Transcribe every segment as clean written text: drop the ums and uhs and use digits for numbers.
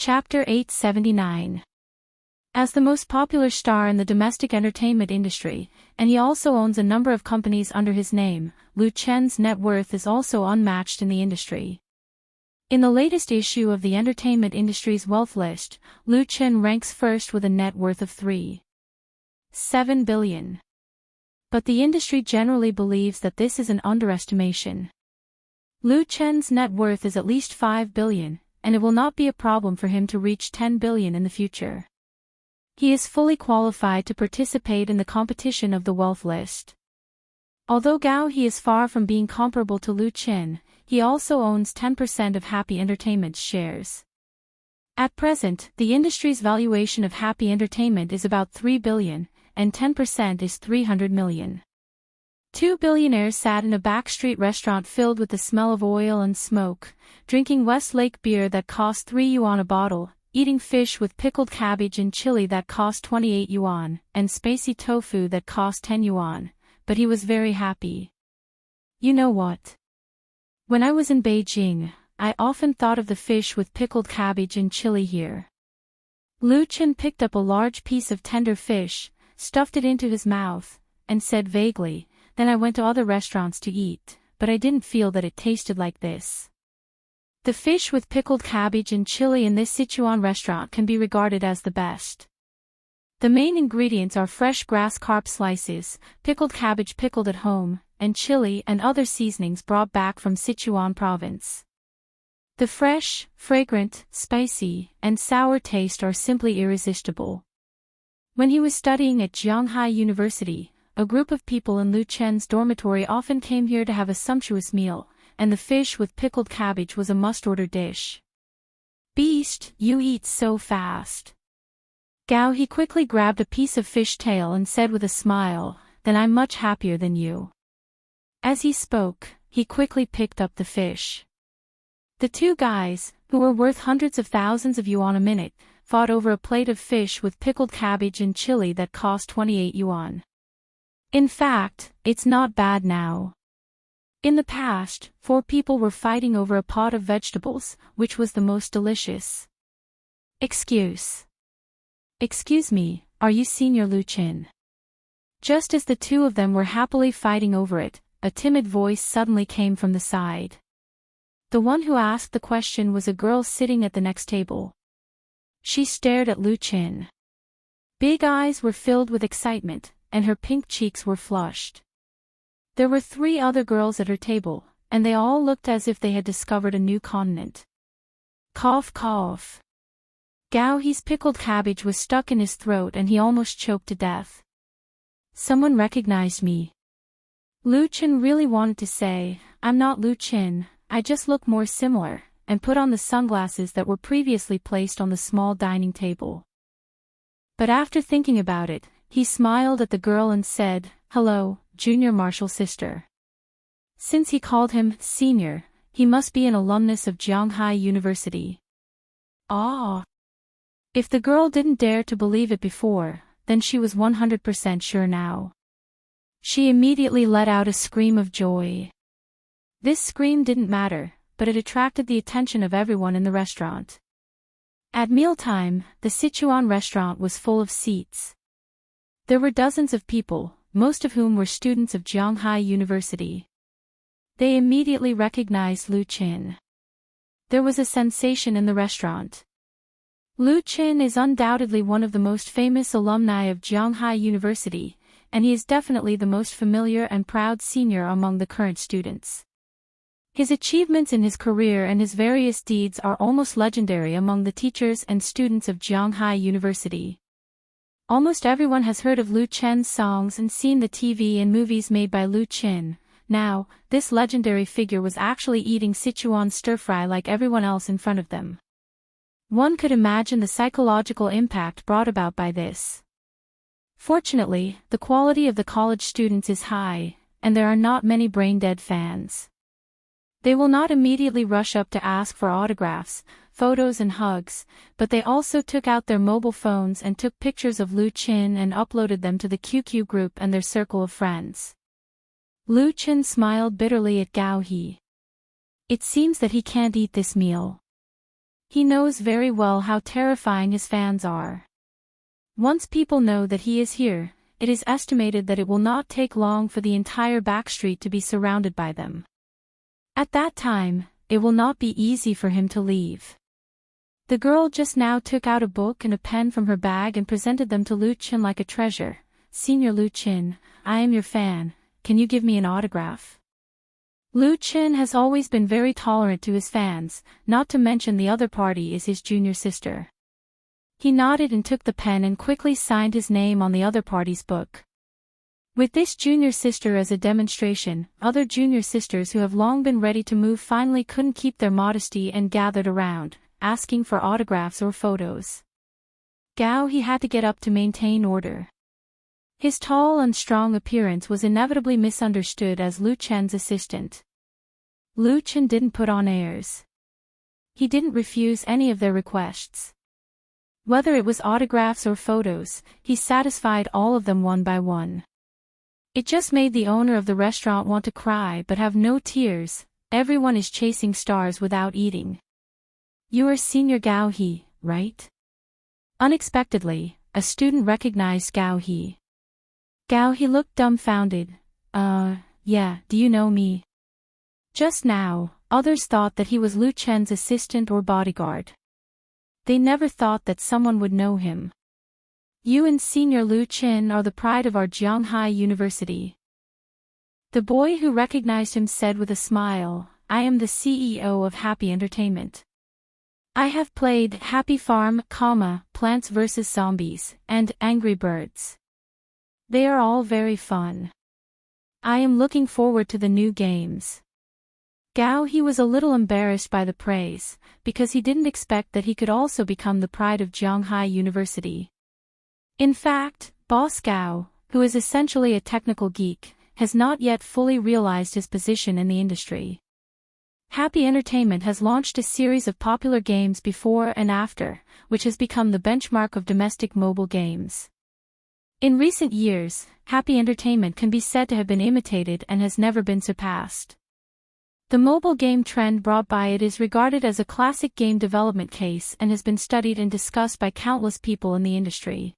Chapter 879. As the most popular star in the domestic entertainment industry, and he also owns a number of companies under his name, Lu Chen's net worth is also unmatched in the industry. In the latest issue of the entertainment industry's wealth list, Lu Chen ranks first with a net worth of $3.7 billion. But the industry generally believes that this is an underestimation. Lu Chen's net worth is at least $5 billion, and it will not be a problem for him to reach $10 billion in the future. He is fully qualified to participate in the competition of the wealth list. Although Gao He is far from being comparable to Lu Chen, he also owns 10% of Happy Entertainment's shares. At present, the industry's valuation of Happy Entertainment is about $3 billion, and 10% is $300 million. Two billionaires sat in a backstreet restaurant filled with the smell of oil and smoke, drinking Westlake beer that cost 3 yuan a bottle, eating fish with pickled cabbage and chili that cost 28 yuan, and spicy tofu that cost 10 yuan, but he was very happy. You know what? When I was in Beijing, I often thought of the fish with pickled cabbage and chili here. Lu Chen picked up a large piece of tender fish, stuffed it into his mouth, and said vaguely, "Then I went to other restaurants to eat, but I didn't feel that it tasted like this." The fish with pickled cabbage and chili in this Sichuan restaurant can be regarded as the best. The main ingredients are fresh grass carp slices, pickled cabbage pickled at home, and chili and other seasonings brought back from Sichuan province. The fresh, fragrant, spicy, and sour taste are simply irresistible. When he was studying at Shanghai University, a group of people in Lu Chen's dormitory often came here to have a sumptuous meal, and the fish with pickled cabbage was a must-order dish. "Beast, you eat so fast." Gao He quickly grabbed a piece of fish tail and said with a smile, "Then I'm much happier than you." As he spoke, he quickly picked up the fish. The two guys, who were worth hundreds of thousands of yuan a minute, fought over a plate of fish with pickled cabbage and chili that cost 28 yuan. In fact, it's not bad now. In the past, 4 people were fighting over a pot of vegetables, which was the most delicious. Excuse me, are you Senior Lu Chen? Just as the two of them were happily fighting over it, a timid voice suddenly came from the side. The one who asked the question was a girl sitting at the next table. She stared at Lu Chen. Big eyes were filled with excitement, and her pink cheeks were flushed. There were 3 other girls at her table, and they all looked as if they had discovered a new continent. Cough cough. Gao He's pickled cabbage was stuck in his throat and he almost choked to death. Someone recognized me. Lu Chen really wanted to say, "I'm not Lu Chen, I just look more similar," and put on the sunglasses that were previously placed on the small dining table. But after thinking about it, he smiled at the girl and said, "Hello, junior marshal sister." Since he called him senior, he must be an alumnus of Shanghai University. Ah! If the girl didn't dare to believe it before, then she was 100% sure now. She immediately let out a scream of joy. This scream didn't matter, but it attracted the attention of everyone in the restaurant. At mealtime, the Sichuan restaurant was full of seats. There were dozens of people, most of whom were students of Shanghai University. They immediately recognized Lu Chen. There was a sensation in the restaurant. Lu Chen is undoubtedly one of the most famous alumni of Shanghai University, and he is definitely the most familiar and proud senior among the current students. His achievements in his career and his various deeds are almost legendary among the teachers and students of Shanghai University. Almost everyone has heard of Lu Chen's songs and seen the TV and movies made by Lu Chen. Now, this legendary figure was actually eating Sichuan stir-fry like everyone else in front of them. One could imagine the psychological impact brought about by this. Fortunately, the quality of the college students is high, and there are not many brain-dead fans. They will not immediately rush up to ask for autographs, photos and hugs, but they also took out their mobile phones and took pictures of Lu Chen and uploaded them to the QQ group and their circle of friends. Lu Chen smiled bitterly at Gao He. It seems that he can't eat this meal. He knows very well how terrifying his fans are. Once people know that he is here, it is estimated that it will not take long for the entire backstreet to be surrounded by them. At that time, it will not be easy for him to leave. The girl just now took out a book and a pen from her bag and presented them to Lu Qin like a treasure. "Senior Lu Qin, I am your fan, can you give me an autograph?" Lu Qin has always been very tolerant to his fans, not to mention the other party is his junior sister. He nodded and took the pen and quickly signed his name on the other party's book. With this junior sister as a demonstration, other junior sisters who have long been ready to move finally couldn't keep their modesty and gathered around, asking for autographs or photos. Gao He had to get up to maintain order. His tall and strong appearance was inevitably misunderstood as Lu Chen's assistant. Lu Chen didn't put on airs. He didn't refuse any of their requests. Whether it was autographs or photos, he satisfied all of them one by one. It just made the owner of the restaurant want to cry but have no tears. Everyone is chasing stars without eating. "You are Senior Gao He, right?" Unexpectedly, a student recognized Gao He. Gao He looked dumbfounded. Yeah, do you know me?" Just now, others thought that he was Lu Chen's assistant or bodyguard. They never thought that someone would know him. "You and Senior Lu Chen are the pride of our Jianghai University." The boy who recognized him said with a smile, "I am the CEO of Happy Entertainment. I have played Happy Farm, Plants vs. Zombies, and Angry Birds. They are all very fun. I am looking forward to the new games." Gao He was a little embarrassed by the praise, because he didn't expect that he could also become the pride of Jianghai University. In fact, Boss Gao, who is essentially a technical geek, has not yet fully realized his position in the industry. Happy Entertainment has launched a series of popular games before and after, which has become the benchmark of domestic mobile games. In recent years, Happy Entertainment can be said to have been imitated and has never been surpassed. The mobile game trend brought by it is regarded as a classic game development case and has been studied and discussed by countless people in the industry.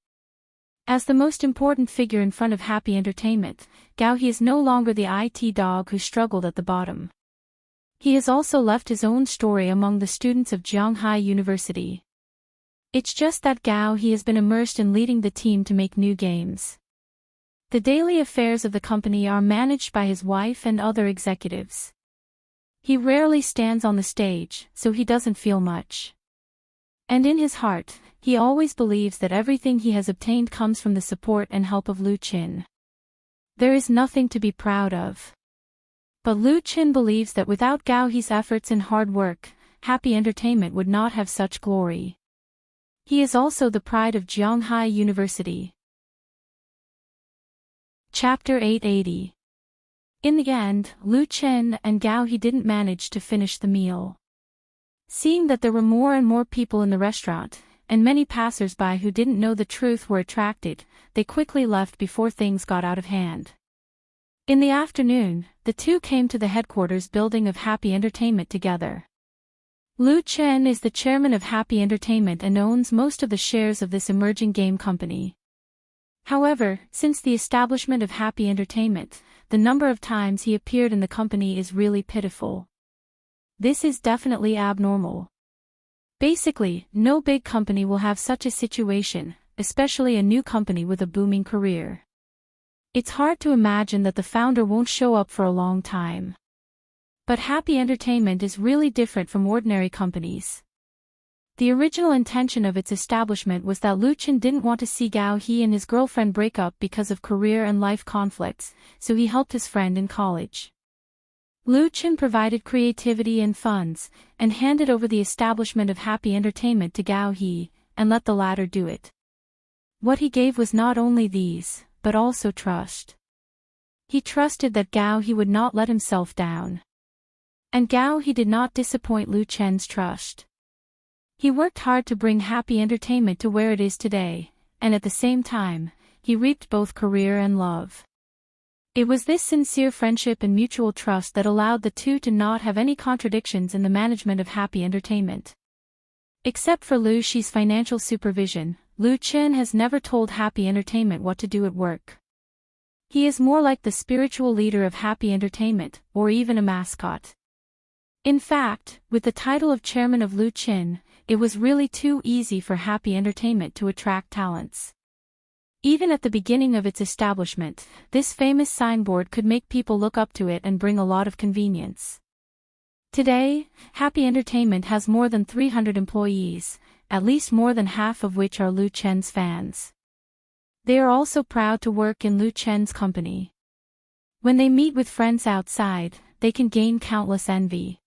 As the most important figure in front of Happy Entertainment, Gao He is no longer the IT dog who struggled at the bottom. He has also left his own story among the students of Jianghai University. It's just that Gao He has been immersed in leading the team to make new games. The daily affairs of the company are managed by his wife and other executives. He rarely stands on the stage, so he doesn't feel much. And in his heart, he always believes that everything he has obtained comes from the support and help of Lu Qin. There is nothing to be proud of. But Lu Qin believes that without Gao He's efforts and hard work, Happy Entertainment would not have such glory. He is also the pride of Jianghai University. Chapter 880. In the end, Lu Qin and Gao He didn't manage to finish the meal. Seeing that there were more and more people in the restaurant, and many passers-by who didn't know the truth were attracted, they quickly left before things got out of hand. In the afternoon, the two came to the headquarters building of Happy Entertainment together. Lu Qin is the chairman of Happy Entertainment and owns most of the shares of this emerging game company. However, since the establishment of Happy Entertainment, the number of times he appeared in the company is really pitiful. This is definitely abnormal. Basically, no big company will have such a situation, especially a new company with a booming career. It's hard to imagine that the founder won't show up for a long time. But Happy Entertainment is really different from ordinary companies. The original intention of its establishment was that Lu Qin didn't want to see Gao He and his girlfriend break up because of career and life conflicts, so he helped his friend in college. Lu Qin provided creativity and funds, and handed over the establishment of Happy Entertainment to Gao He, and let the latter do it. What he gave was not only these, but also trust. He trusted that Gao He would not let himself down. And Gao He did not disappoint Lu Chen's trust. He worked hard to bring Happy Entertainment to where it is today, and at the same time, he reaped both career and love. It was this sincere friendship and mutual trust that allowed the two to not have any contradictions in the management of Happy Entertainment. Except for Lu Shi's financial supervision, Lu Chen has never told Happy Entertainment what to do at work. He is more like the spiritual leader of Happy Entertainment, or even a mascot. In fact, with the title of chairman of Lu Chen, it was really too easy for Happy Entertainment to attract talents. Even at the beginning of its establishment, this famous signboard could make people look up to it and bring a lot of convenience. Today, Happy Entertainment has more than 300 employees, at least more than half of which are Lu Chen's fans. They are also proud to work in Lu Chen's company. When they meet with friends outside, they can gain countless envy.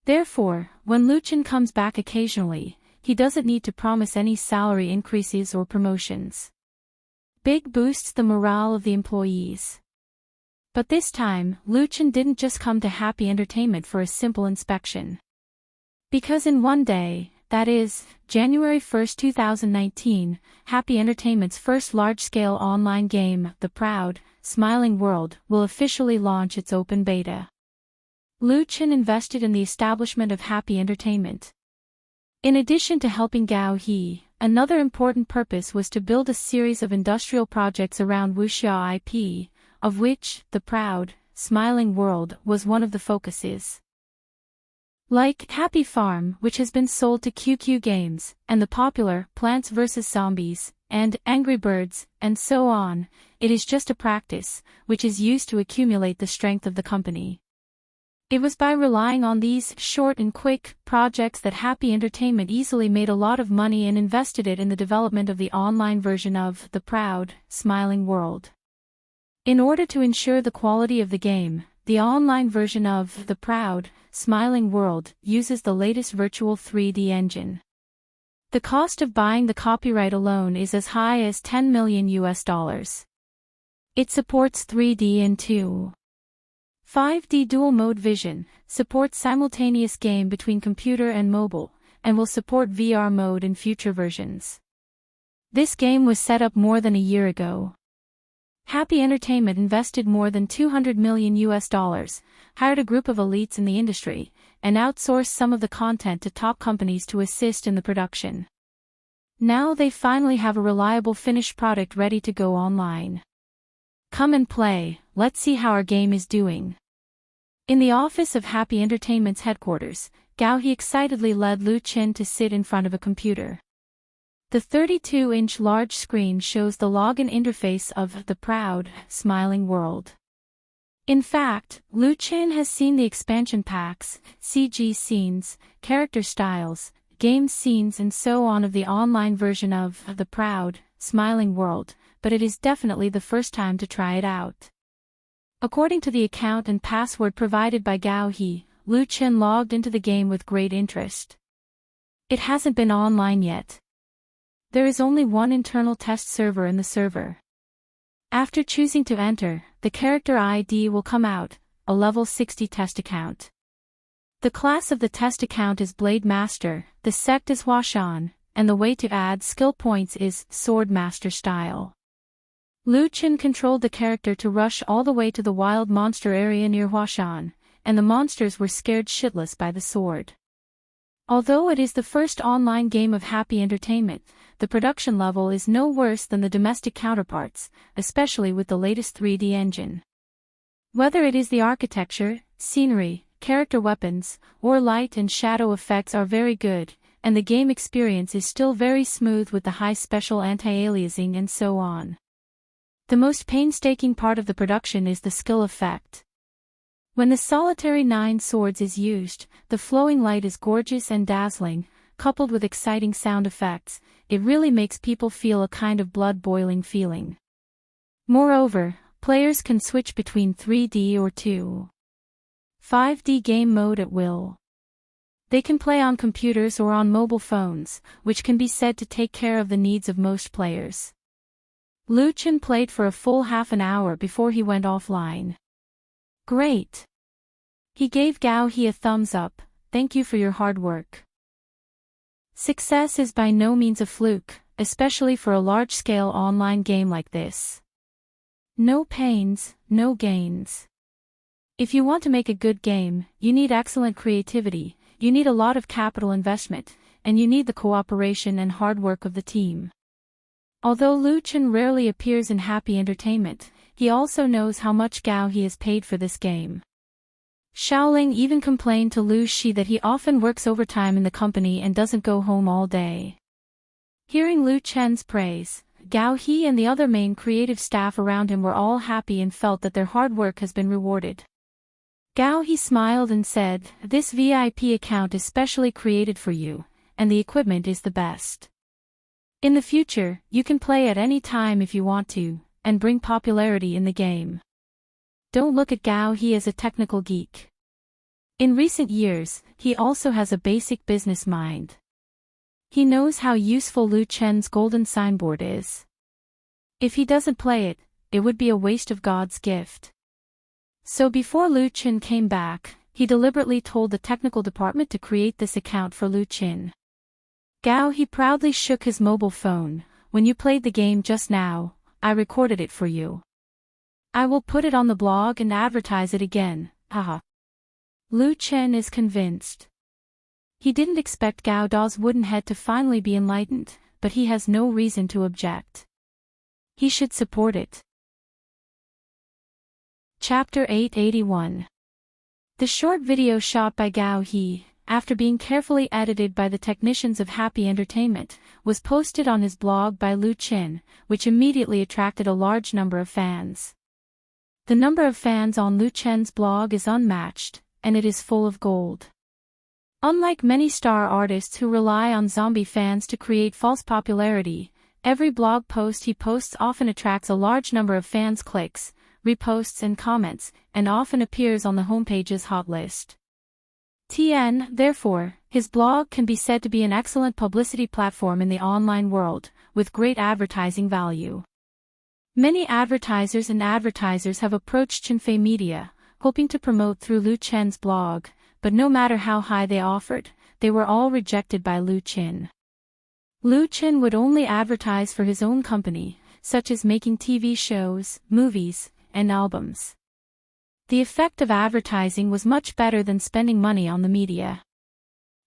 Therefore, when Lu Chen comes back occasionally, he doesn't need to promise any salary increases or promotions. Big boosts the morale of the employees. But this time, Lu Chen didn't just come to Happy Entertainment for a simple inspection. Because in one day, that is, January 1, 2019, Happy Entertainment's first large-scale online game, The Proud, Smiling World, will officially launch its open beta. Lu Chen invested in the establishment of Happy Entertainment. In addition to helping Gao He, another important purpose was to build a series of industrial projects around wuxia IP, of which, The Proud, Smiling World was one of the focuses. Like Happy Farm, which has been sold to QQ Games, and the popular Plants vs. Zombies, and Angry Birds, and so on, it is just a practice, which is used to accumulate the strength of the company. It was by relying on these short and quick projects that Happy Entertainment easily made a lot of money and invested it in the development of the online version of The Proud, Smiling World. In order to ensure the quality of the game, the online version of The Proud, Smiling World uses the latest virtual 3D engine. The cost of buying the copyright alone is as high as $10 million. It supports 3D and 5D dual mode vision, supports simultaneous game between computer and mobile, and will support VR mode in future versions. This game was set up more than a year ago. Happy Entertainment invested more than $200 million, hired a group of elites in the industry, and outsourced some of the content to top companies to assist in the production. Now they finally have a reliable finished product ready to go online. Come and play, let's see how our game is doing. In the office of Happy Entertainment's headquarters, Gao He excitedly led Lu Chen to sit in front of a computer. The 32-inch large screen shows the login interface of The Proud, Smiling World. In fact, Lu Chen has seen the expansion packs, CG scenes, character styles, game scenes and so on of the online version of The Proud, Smiling World, but it is definitely the first time to try it out. According to the account and password provided by Gao He, Lu Chen logged into the game with great interest. It hasn't been online yet. There is only one internal test server in the server. After choosing to enter, the character ID will come out, a level 60 test account. The class of the test account is Blade Master, the sect is Huashan, and the way to add skill points is Sword Master style. Lu Chen controlled the character to rush all the way to the wild monster area near Huashan, and the monsters were scared shitless by the sword. Although it is the first online game of Happy Entertainment, the production level is no worse than the domestic counterparts, especially with the latest 3D engine. Whether it is the architecture, scenery, character weapons, or light and shadow effects are very good, and the game experience is still very smooth with the high special anti-aliasing and so on. The most painstaking part of the production is the skill effect. When the solitary 9 swords is used, the flowing light is gorgeous and dazzling, coupled with exciting sound effects, it really makes people feel a kind of blood-boiling feeling. Moreover, players can switch between 3D or 5D game mode at will. They can play on computers or on mobile phones, which can be said to take care of the needs of most players. Lu Chen played for a full half an hour before he went offline. Great! He gave Gao He a thumbs up, thank you for your hard work. Success is by no means a fluke, especially for a large-scale online game like this. No pains, no gains. If you want to make a good game, you need excellent creativity, you need a lot of capital investment, and you need the cooperation and hard work of the team. Although Lu Chen rarely appears in Happy Entertainment, he also knows how much Gao He has paid for this game. Xiaoling even complained to Lu Shi that he often works overtime in the company and doesn't go home all day. Hearing Lu Chen's praise, Gao He and the other main creative staff around him were all happy and felt that their hard work has been rewarded. Gao He smiled and said, "This VIP account is specially created for you, and the equipment is the best. In the future, you can play at any time if you want to, and bring popularity in the game." Don't look at Gao He as a technical geek. In recent years, he also has a basic business mind. He knows how useful Lu Chen's golden signboard is. If he doesn't play it, it would be a waste of God's gift. So before Lu Chen came back, he deliberately told the technical department to create this account for Lu Chen. Gao He proudly shook his mobile phone. "When you played the game just now, I recorded it for you. I will put it on the blog and advertise it again, haha." Lu Chen is convinced. He didn't expect Gao Da's wooden head to finally be enlightened, but he has no reason to object. He should support it. Chapter 881. The short video shot by Gao He, after being carefully edited by the technicians of Happy Entertainment, was posted on his blog by Lu Chen, which immediately attracted a large number of fans. The number of fans on Lu Chen's blog is unmatched, and it is full of gold. Unlike many star artists who rely on zombie fans to create false popularity, every blog post he posts often attracts a large number of fans' clicks, reposts and comments, and often appears on the homepage's hot list. Therefore, his blog can be said to be an excellent publicity platform in the online world, with great advertising value. Many advertisers have approached Chinfei Media, hoping to promote through Lu Chen's blog, but no matter how high they offered, they were all rejected by Lu Chen. Lu Chen would only advertise for his own company, such as making TV shows, movies, and albums. The effect of advertising was much better than spending money on the media.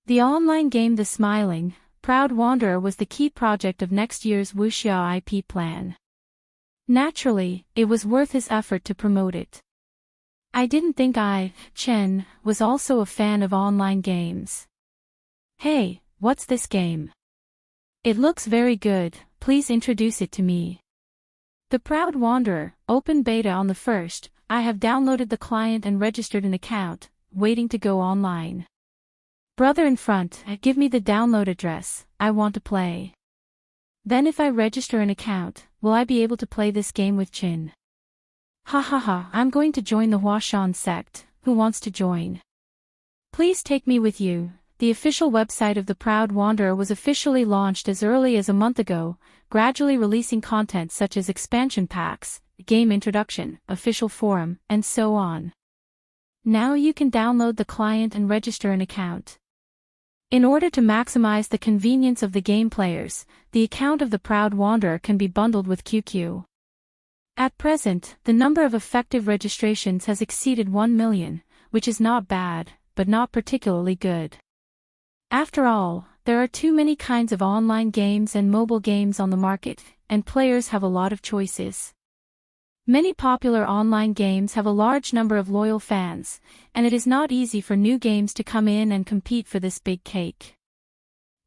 The online game The Smiling, Proud Wanderer was the key project of next year's Wuxia IP plan. Naturally, it was worth his effort to promote it. I didn't think Chen, was also a fan of online games. "Hey, what's this game? It looks very good, please introduce it to me." The Proud Wanderer, open beta on the 1st, I have downloaded the client and registered an account, waiting to go online. "Brother in front, give me the download address, I want to play." Then if I register an account, will I be able to play this game with Chin? Ha, I'm going to join the Huashan sect, who wants to join? Please take me with you. The official website of the Proud Wanderer was officially launched as early as a month ago, gradually releasing content such as expansion packs, game introduction, official forum, and so on. Now you can download the client and register an account. In order to maximize the convenience of the game players, the account of the Proud Wanderer can be bundled with QQ. At present, the number of effective registrations has exceeded 1 million, which is not bad, but not particularly good. After all, there are too many kinds of online games and mobile games on the market, and players have a lot of choices. Many popular online games have a large number of loyal fans, and it is not easy for new games to come in and compete for this big cake.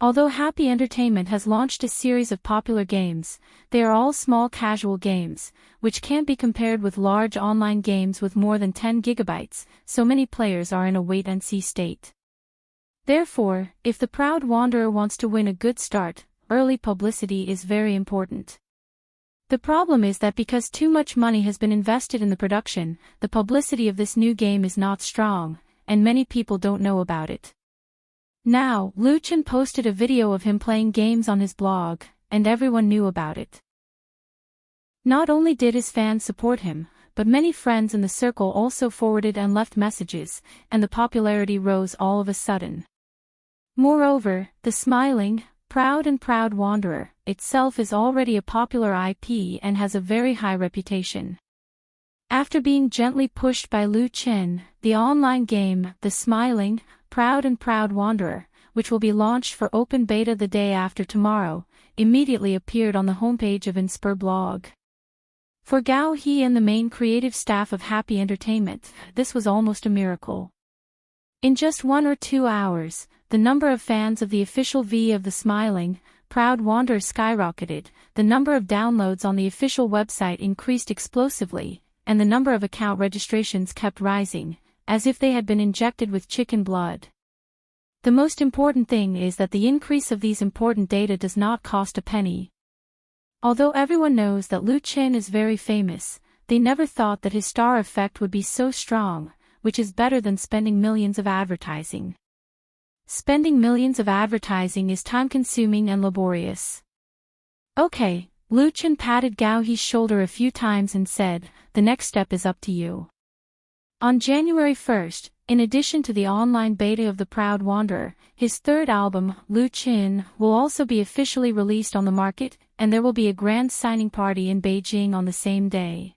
Although Happy Entertainment has launched a series of popular games, they are all small casual games, which can't be compared with large online games with more than 10 gigabytes, so many players are in a wait-and-see state. Therefore, if the Proud Wanderer wants to win a good start, early publicity is very important. The problem is that because too much money has been invested in the production, the publicity of this new game is not strong, and many people don't know about it. Now, Lu Chen posted a video of him playing games on his blog, and everyone knew about it. Not only did his fans support him, but many friends in the circle also forwarded and left messages, and the popularity rose all of a sudden. Moreover, The Smiling, Proud Wanderer itself is already a popular IP and has a very high reputation. After being gently pushed by Lu Chen, the online game, The Smiling, Proud Wanderer, which will be launched for open beta the day after tomorrow, immediately appeared on the homepage of Inspire blog. For Gao He and the main creative staff of Happy Entertainment, this was almost a miracle. In just 1 or 2 hours, the number of fans of the official V of the Smiling, Proud Wanderer skyrocketed, the number of downloads on the official website increased explosively, and the number of account registrations kept rising, as if they had been injected with chicken blood. The most important thing is that the increase of these important data does not cost a penny. Although everyone knows that Lu Qin is very famous, they never thought that his star effect would be so strong, which is better than spending millions of advertising. Spending millions of advertising is time-consuming and laborious. Okay, Lu Qin patted Gao He's shoulder a few times and said, "The next step is up to you." On January 1st, in addition to the online beta of The Proud Wanderer, his third album, Lu Qin, will also be officially released on the market, and there will be a grand signing party in Beijing on the same day.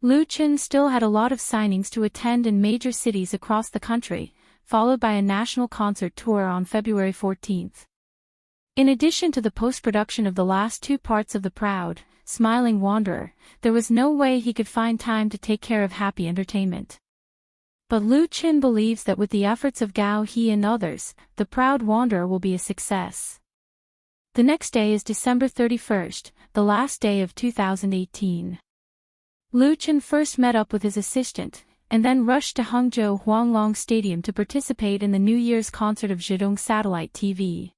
Lu Qin still had a lot of signings to attend in major cities across the country, followed by a national concert tour on February 14th. In addition to the post-production of the last 2 parts of The Proud, Smiling Wanderer, there was no way he could find time to take care of Happy Entertainment. But Lu Qin believes that with the efforts of Gao He and others, The Proud Wanderer will be a success. The next day is December 31st, the last day of 2018. Lu Qin first met up with his assistant, and then rushed to Hangzhou Huanglong Stadium to participate in the New Year's concert of Zhidong Satellite TV.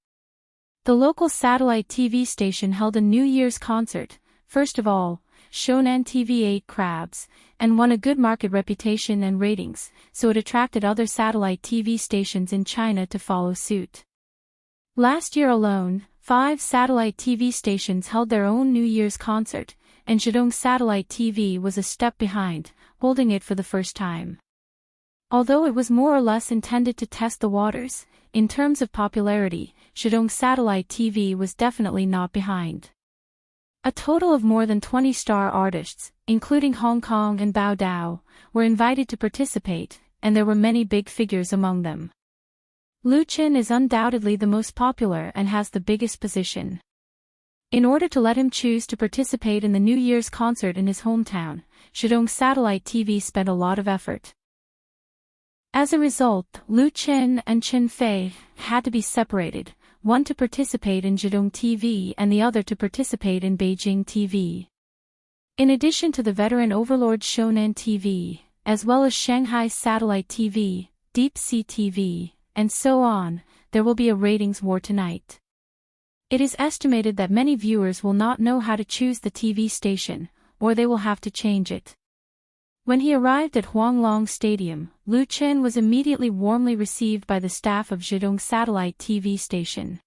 The local satellite TV station held a New Year's concert, first of all, Shonan TV ate crabs, and won a good market reputation and ratings, so it attracted other satellite TV stations in China to follow suit. Last year alone, 5 satellite TV stations held their own New Year's concert, and Zhidong Satellite TV was a step behind, holding it for the first time. Although it was more or less intended to test the waters, in terms of popularity, Zhidong Satellite TV was definitely not behind. A total of more than 20 star artists, including Hong Kong and Bao Dao, were invited to participate, and there were many big figures among them. Lu Qin is undoubtedly the most popular and has the biggest position. In order to let him choose to participate in the New Year's concert in his hometown, Zhidong Satellite TV spent a lot of effort. As a result, Lu Qin and Qin Fei had to be separated, one to participate in Zhidong TV and the other to participate in Beijing TV. In addition to the veteran overlord Shonan TV, as well as Shanghai Satellite TV, Deep Sea TV, and so on, there will be a ratings war tonight. It is estimated that many viewers will not know how to choose the TV station, or they will have to change it. When he arrived at Huanglong Stadium, Lu Qin was immediately warmly received by the staff of Zhidong Satellite TV station.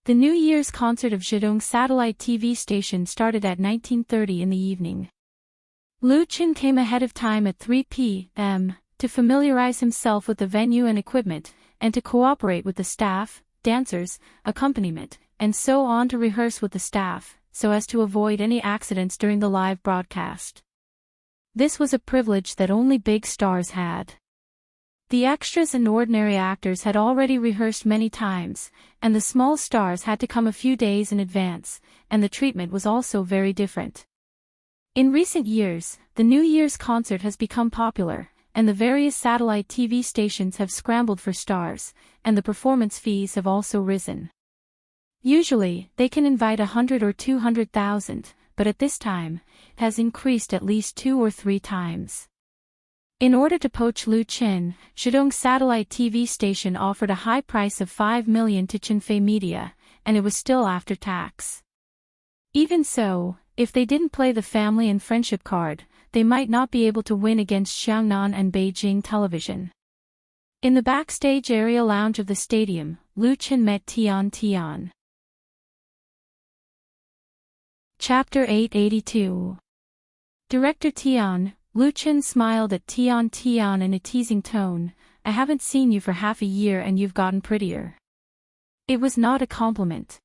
The New Year's concert of Zhidong Satellite TV station started at 19:30 in the evening. Lu Qin came ahead of time at 3 p.m. to familiarize himself with the venue and equipment, and to cooperate with the staff, dancers, accompaniment, and so on to rehearse with the staff, so as to avoid any accidents during the live broadcast. This was a privilege that only big stars had. The extras and ordinary actors had already rehearsed many times, and the small stars had to come a few days in advance, and the treatment was also very different. In recent years, the New Year's concert has become popular, and the various satellite TV stations have scrambled for stars, and the performance fees have also risen. Usually, they can invite 100 or 200,000, but at this time, it has increased at least 2 or 3 times. In order to poach Lu Qin, Zhidong Satellite TV station offered a high price of 5 million to Qinfei Media, and it was still after tax. Even so, if they didn't play the family and friendship card, they might not be able to win against Xiangnan and Beijing Television. In the backstage area lounge of the stadium, Lu Qin met Tian. Chapter 882. Director Tian, Lu Qin smiled at Tian in a teasing tone. "I haven't seen you for half a year and you've gotten prettier." It was not a compliment.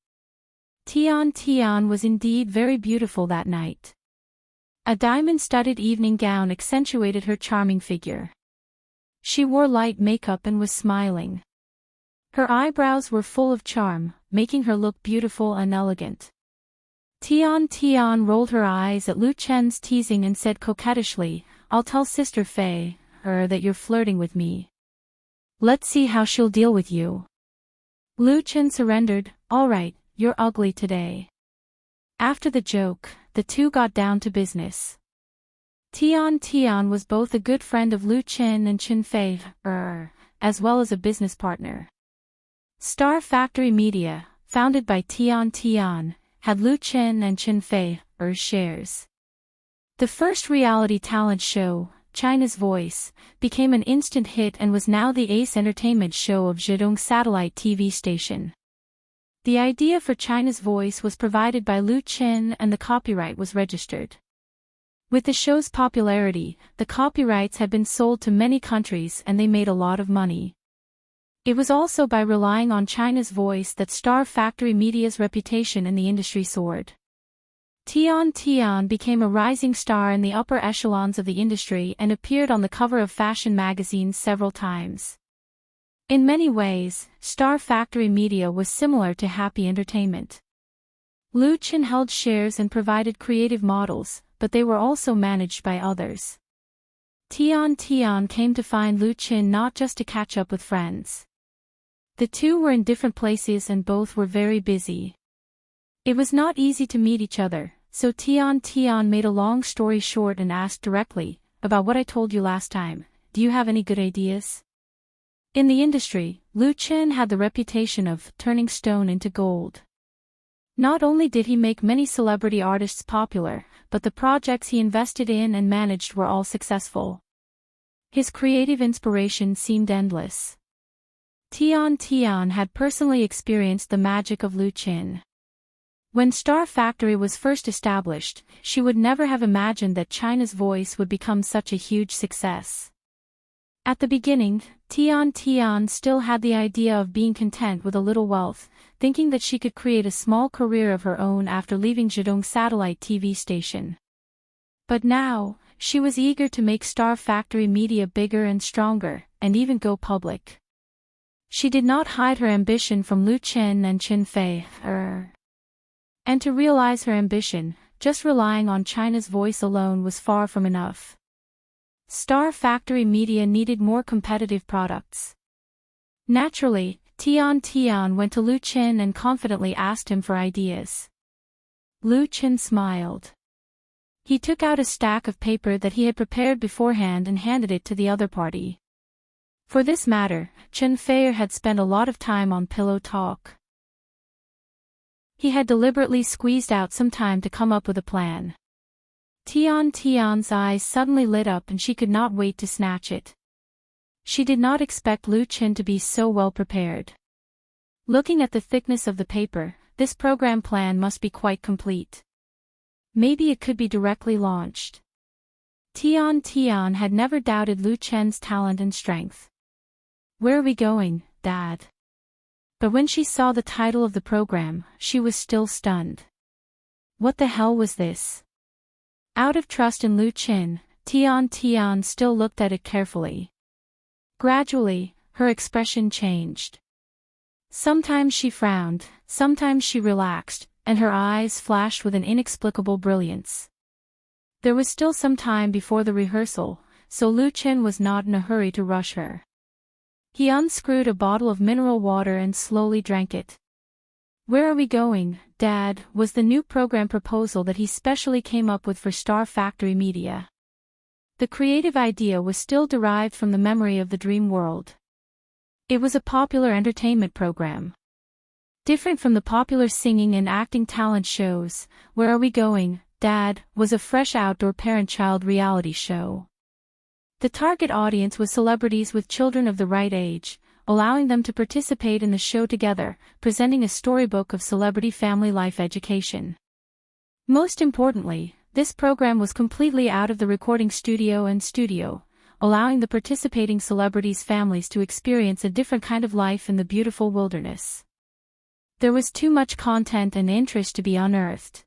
Tian was indeed very beautiful that night. A diamond-studded evening gown accentuated her charming figure. She wore light makeup and was smiling. Her eyebrows were full of charm, making her look beautiful and elegant. Tian rolled her eyes at Lu Chen's teasing and said coquettishly, "I'll tell Sister Fei, that you're flirting with me. Let's see how she'll deal with you." Lu Chen surrendered, "All right, you're ugly today." After the joke, the two got down to business. Tian was both a good friend of Lu Chen and Chen Fei, as well as a business partner. Star Factory Media, founded by Tian, had Lu Chen and Chen Fei, shares. The first reality talent show, China's Voice, became an instant hit and was now the ace entertainment show of Zhejiang Satellite TV station. The idea for China's Voice was provided by Lu Chen and the copyright was registered. With the show's popularity, the copyrights had been sold to many countries and they made a lot of money. It was also by relying on China's Voice that Star Factory Media's reputation in the industry soared. Tian became a rising star in the upper echelons of the industry and appeared on the cover of fashion magazines several times. In many ways, Star Factory Media was similar to Happy Entertainment. Lu Chen held shares and provided creative models, but they were also managed by others. Tian came to find Lu Chen not just to catch up with friends. The two were in different places and both were very busy. It was not easy to meet each other, so Tian made a long story short and asked directly, "About what I told you last time, do you have any good ideas?" In the industry, Lu Chen had the reputation of turning stone into gold. Not only did he make many celebrity artists popular, but the projects he invested in and managed were all successful. His creative inspiration seemed endless. Tian had personally experienced the magic of Lu Chen. When Star Factory was first established, she would never have imagined that China's Voice would become such a huge success. At the beginning, Tian still had the idea of being content with a little wealth, thinking that she could create a small career of her own after leaving Zhejiang Satellite TV station. But now, she was eager to make Star Factory Media bigger and stronger, and even go public. She did not hide her ambition from Lu Chen and Chen Fei, And to realize her ambition, just relying on China's Voice alone was far from enough. Star Factory Media needed more competitive products. Naturally, Tian went to Lu Chen and confidently asked him for ideas. Lu Chen smiled. He took out a stack of paper that he had prepared beforehand and handed it to the other party. For this matter, Chen Fei had spent a lot of time on pillow talk. He had deliberately squeezed out some time to come up with a plan. Tian's eyes suddenly lit up and she could not wait to snatch it. She did not expect Lu Chen to be so well prepared. Looking at the thickness of the paper, this program plan must be quite complete. Maybe it could be directly launched. Tian had never doubted Lu Chen's talent and strength. "Where are we going, Dad?" But when she saw the title of the program, she was still stunned. What the hell was this? Out of trust in Lu Chen, Tian still looked at it carefully. Gradually, her expression changed. Sometimes she frowned, sometimes she relaxed, and her eyes flashed with an inexplicable brilliance. There was still some time before the rehearsal, so Lu Chen was not in a hurry to rush her. He unscrewed a bottle of mineral water and slowly drank it. "Where are we going, Dad?" was the new program proposal that he specially came up with for Star Factory Media. The creative idea was still derived from the memory of the dream world. It was a popular entertainment program. Different from the popular singing and acting talent shows, Where Are We Going, Dad? Was a fresh outdoor parent-child reality show. The target audience was celebrities with children of the right age, allowing them to participate in the show together, presenting a storybook of celebrity family life education. Most importantly, this program was completely out of the recording studio, allowing the participating celebrities' families to experience a different kind of life in the beautiful wilderness. There was too much content and interest to be unearthed.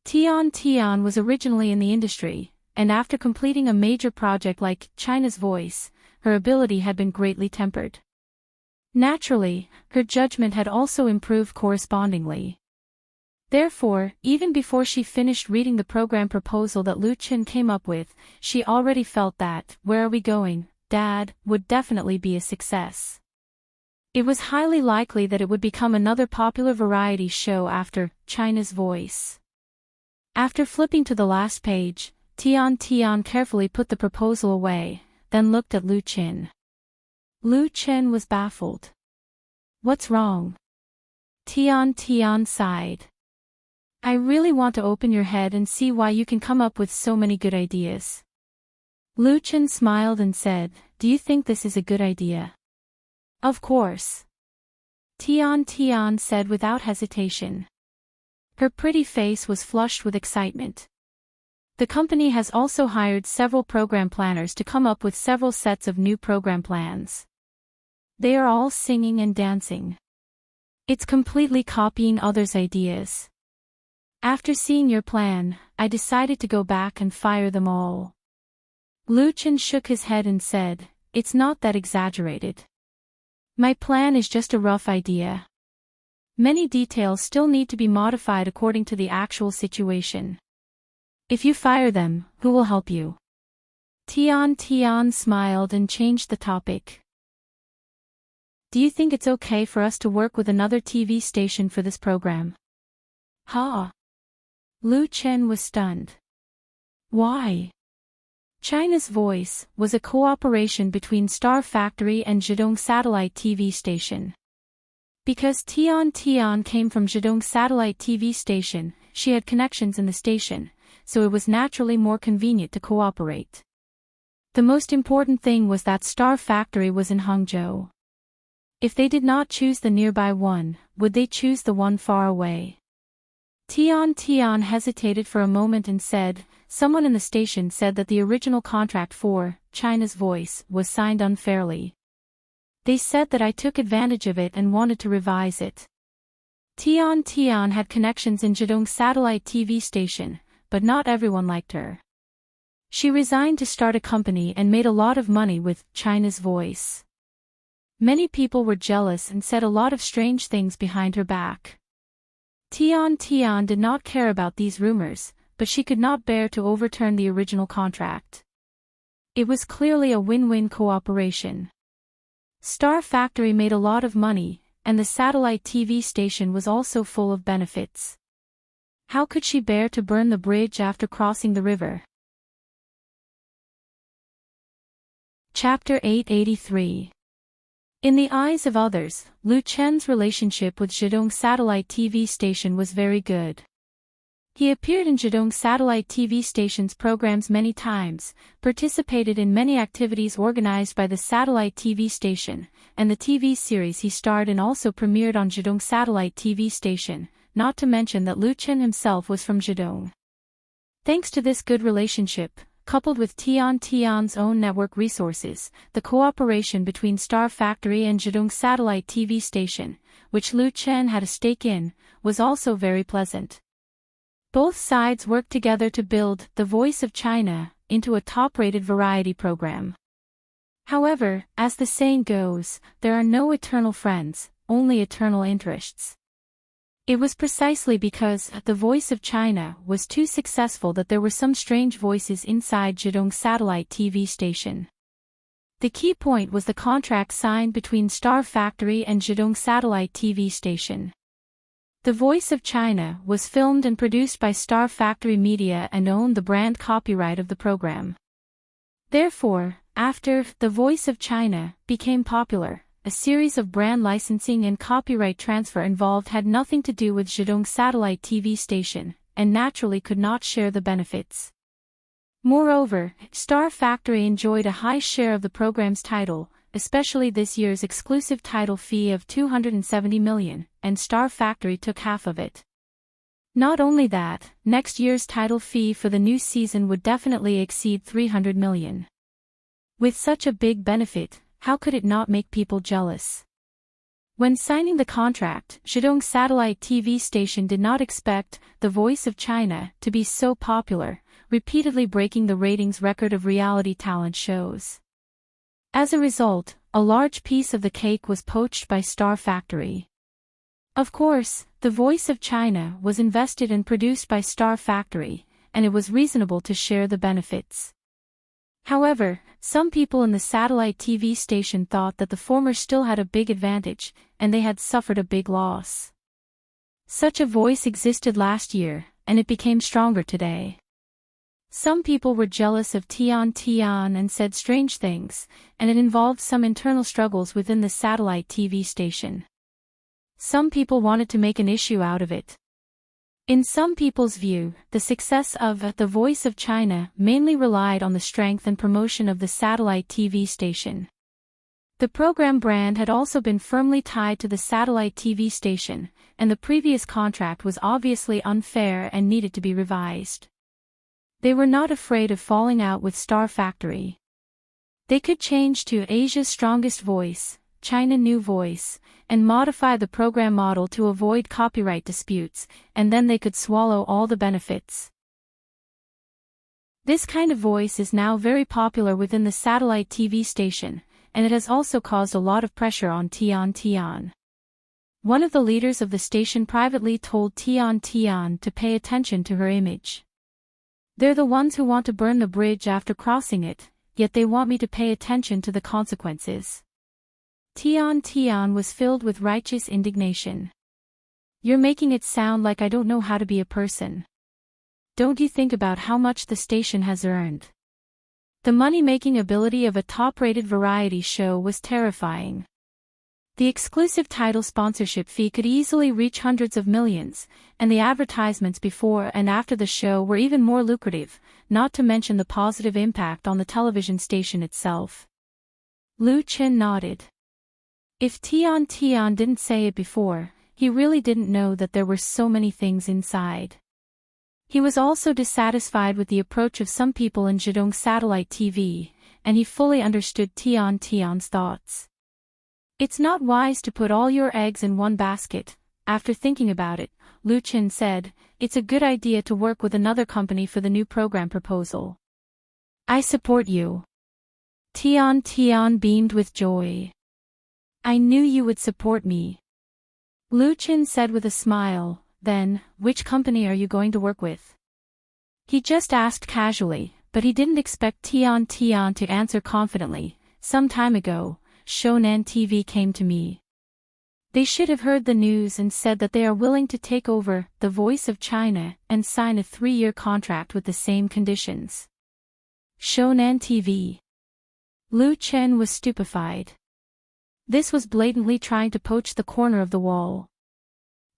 Tian was originally in the industry, and after completing a major project like China's Voice, her ability had been greatly tempered. Naturally, her judgment had also improved correspondingly. Therefore, even before she finished reading the program proposal that Lu Chen came up with, she already felt that "Where Are We Going, Dad?" would definitely be a success. It was highly likely that it would become another popular variety show after China's Voice. After flipping to the last page, Tian carefully put the proposal away, then looked at Lu Chen. Lu Chen was baffled. "What's wrong?" Tian sighed. "I really want to open your head and see why you can come up with so many good ideas." Lu Chen smiled and said, "Do you think this is a good idea?" "Of course," Tian said without hesitation. Her pretty face was flushed with excitement. The company has also hired several program planners to come up with several sets of new program plans. They are all singing and dancing. It's completely copying others' ideas. After seeing your plan, I decided to go back and fire them all." Lu Chen shook his head and said, "It's not that exaggerated. My plan is just a rough idea. Many details still need to be modified according to the actual situation. If you fire them, who will help you?" Tian smiled and changed the topic. "Do you think it's okay for us to work with another TV station for this program?" "Ha!" Lu Chen was stunned. "Why?" China's Voice was a cooperation between Star Factory and Zhidong Satellite TV Station. Because Tian came from Zhidong Satellite TV Station, she had connections in the station, so it was naturally more convenient to cooperate. The most important thing was that Star Factory was in Hangzhou. If they did not choose the nearby one, would they choose the one far away? Tian hesitated for a moment and said, "Someone in the station said that the original contract for China's Voice was signed unfairly. They said that I took advantage of it and wanted to revise it." Tian had connections in Zhidong Satellite TV Station, but not everyone liked her. She resigned to start a company and made a lot of money with China's Voice. Many people were jealous and said a lot of strange things behind her back. Tian did not care about these rumors, but she could not bear to overturn the original contract. It was clearly a win-win cooperation. Star Factory made a lot of money, and the satellite TV station was also full of benefits. How could she bear to burn the bridge after crossing the river? Chapter 883. In the eyes of others, Lu Chen's relationship with Zhidong Satellite TV Station was very good. He appeared in Zhidong Satellite TV Station's programs many times, participated in many activities organized by the satellite TV station, and the TV series he starred in also premiered on Zhidong Satellite TV Station, not to mention that Lu Chen himself was from Zhidong. Thanks to this good relationship, coupled with Tian's own network resources, the cooperation between Star Factory and Zhidong Satellite TV Station, which Lu Chen had a stake in, was also very pleasant. Both sides worked together to build The Voice of China into a top-rated variety program. However, as the saying goes, there are no eternal friends, only eternal interests. It was precisely because The Voice of China was too successful that there were some strange voices inside Zhidong Satellite TV Station. The key point was the contract signed between Star Factory and Zhidong Satellite TV Station. The Voice of China was filmed and produced by Star Factory Media and owned the brand copyright of the program. Therefore, after The Voice of China became popular, a series of brand licensing and copyright transfer involved had nothing to do with Zhidong Satellite TV Station, and naturally could not share the benefits. Moreover, Star Factory enjoyed a high share of the program's title, especially this year's exclusive title fee of 270 million, and Star Factory took half of it. Not only that, next year's title fee for the new season would definitely exceed 300 million. With such a big benefit, how could it not make people jealous? When signing the contract, Zhidong Satellite TV Station did not expect The Voice of China to be so popular, repeatedly breaking the ratings record of reality talent shows. As a result, a large piece of the cake was poached by Star Factory. Of course, The Voice of China was invested and produced by Star Factory, and it was reasonable to share the benefits. However, some people in the satellite TV station thought that the former still had a big advantage, and they had suffered a big loss. Such a voice existed last year, and it became stronger today. Some people were jealous of Tian Tian and said strange things, and it involved some internal struggles within the satellite TV station. Some people wanted to make an issue out of it. In some people's view, the success of The Voice of China mainly relied on the strength and promotion of the satellite TV station. The program brand had also been firmly tied to the satellite TV station, and the previous contract was obviously unfair and needed to be revised. They were not afraid of falling out with Star Factory. They could change to Asia's Strongest Voice, China New Voice, and modify the program model to avoid copyright disputes, and then they could swallow all the benefits. This kind of voice is now very popular within the satellite TV station, and it has also caused a lot of pressure on Tian Tian. One of the leaders of the station privately told Tian Tian to pay attention to her image. They're the ones who want to burn the bridge after crossing it, yet they want me to pay attention to the consequences. Tian Tian was filled with righteous indignation. You're making it sound like I don't know how to be a person. Don't you think about how much the station has earned? The money-making ability of a top-rated variety show was terrifying. The exclusive title sponsorship fee could easily reach hundreds of millions, and the advertisements before and after the show were even more lucrative, not to mention the positive impact on the television station itself. Lu Chen nodded. If Tian Tian didn't say it before, he really didn't know that there were so many things inside. He was also dissatisfied with the approach of some people in Zhejiang satellite TV, and he fully understood Tian Tian's thoughts. It's not wise to put all your eggs in one basket. After thinking about it, Lu Chen said, it's a good idea to work with another company for the new program proposal. I support you. Tian Tian beamed with joy. I knew you would support me. Lu Chen said with a smile, then, which company are you going to work with? He just asked casually, but he didn't expect Tian Tian to answer confidently. Some time ago, Shonan TV came to me. They should have heard the news and said that they are willing to take over The Voice of China and sign a 3-year contract with the same conditions. Shonan TV. Lu Chen was stupefied. This was blatantly trying to poach the corner of the wall.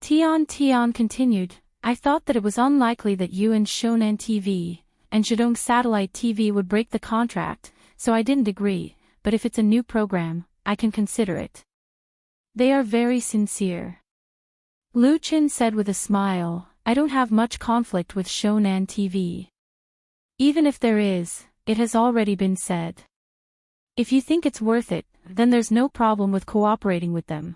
Tian Tian continued, I thought that it was unlikely that you and Shonan TV and Zhejiang Satellite TV would break the contract, so I didn't agree, but if it's a new program, I can consider it. They are very sincere. Lu Chen said with a smile, I don't have much conflict with Shonan TV. Even if there is, it has already been said. If you think it's worth it, then there's no problem with cooperating with them.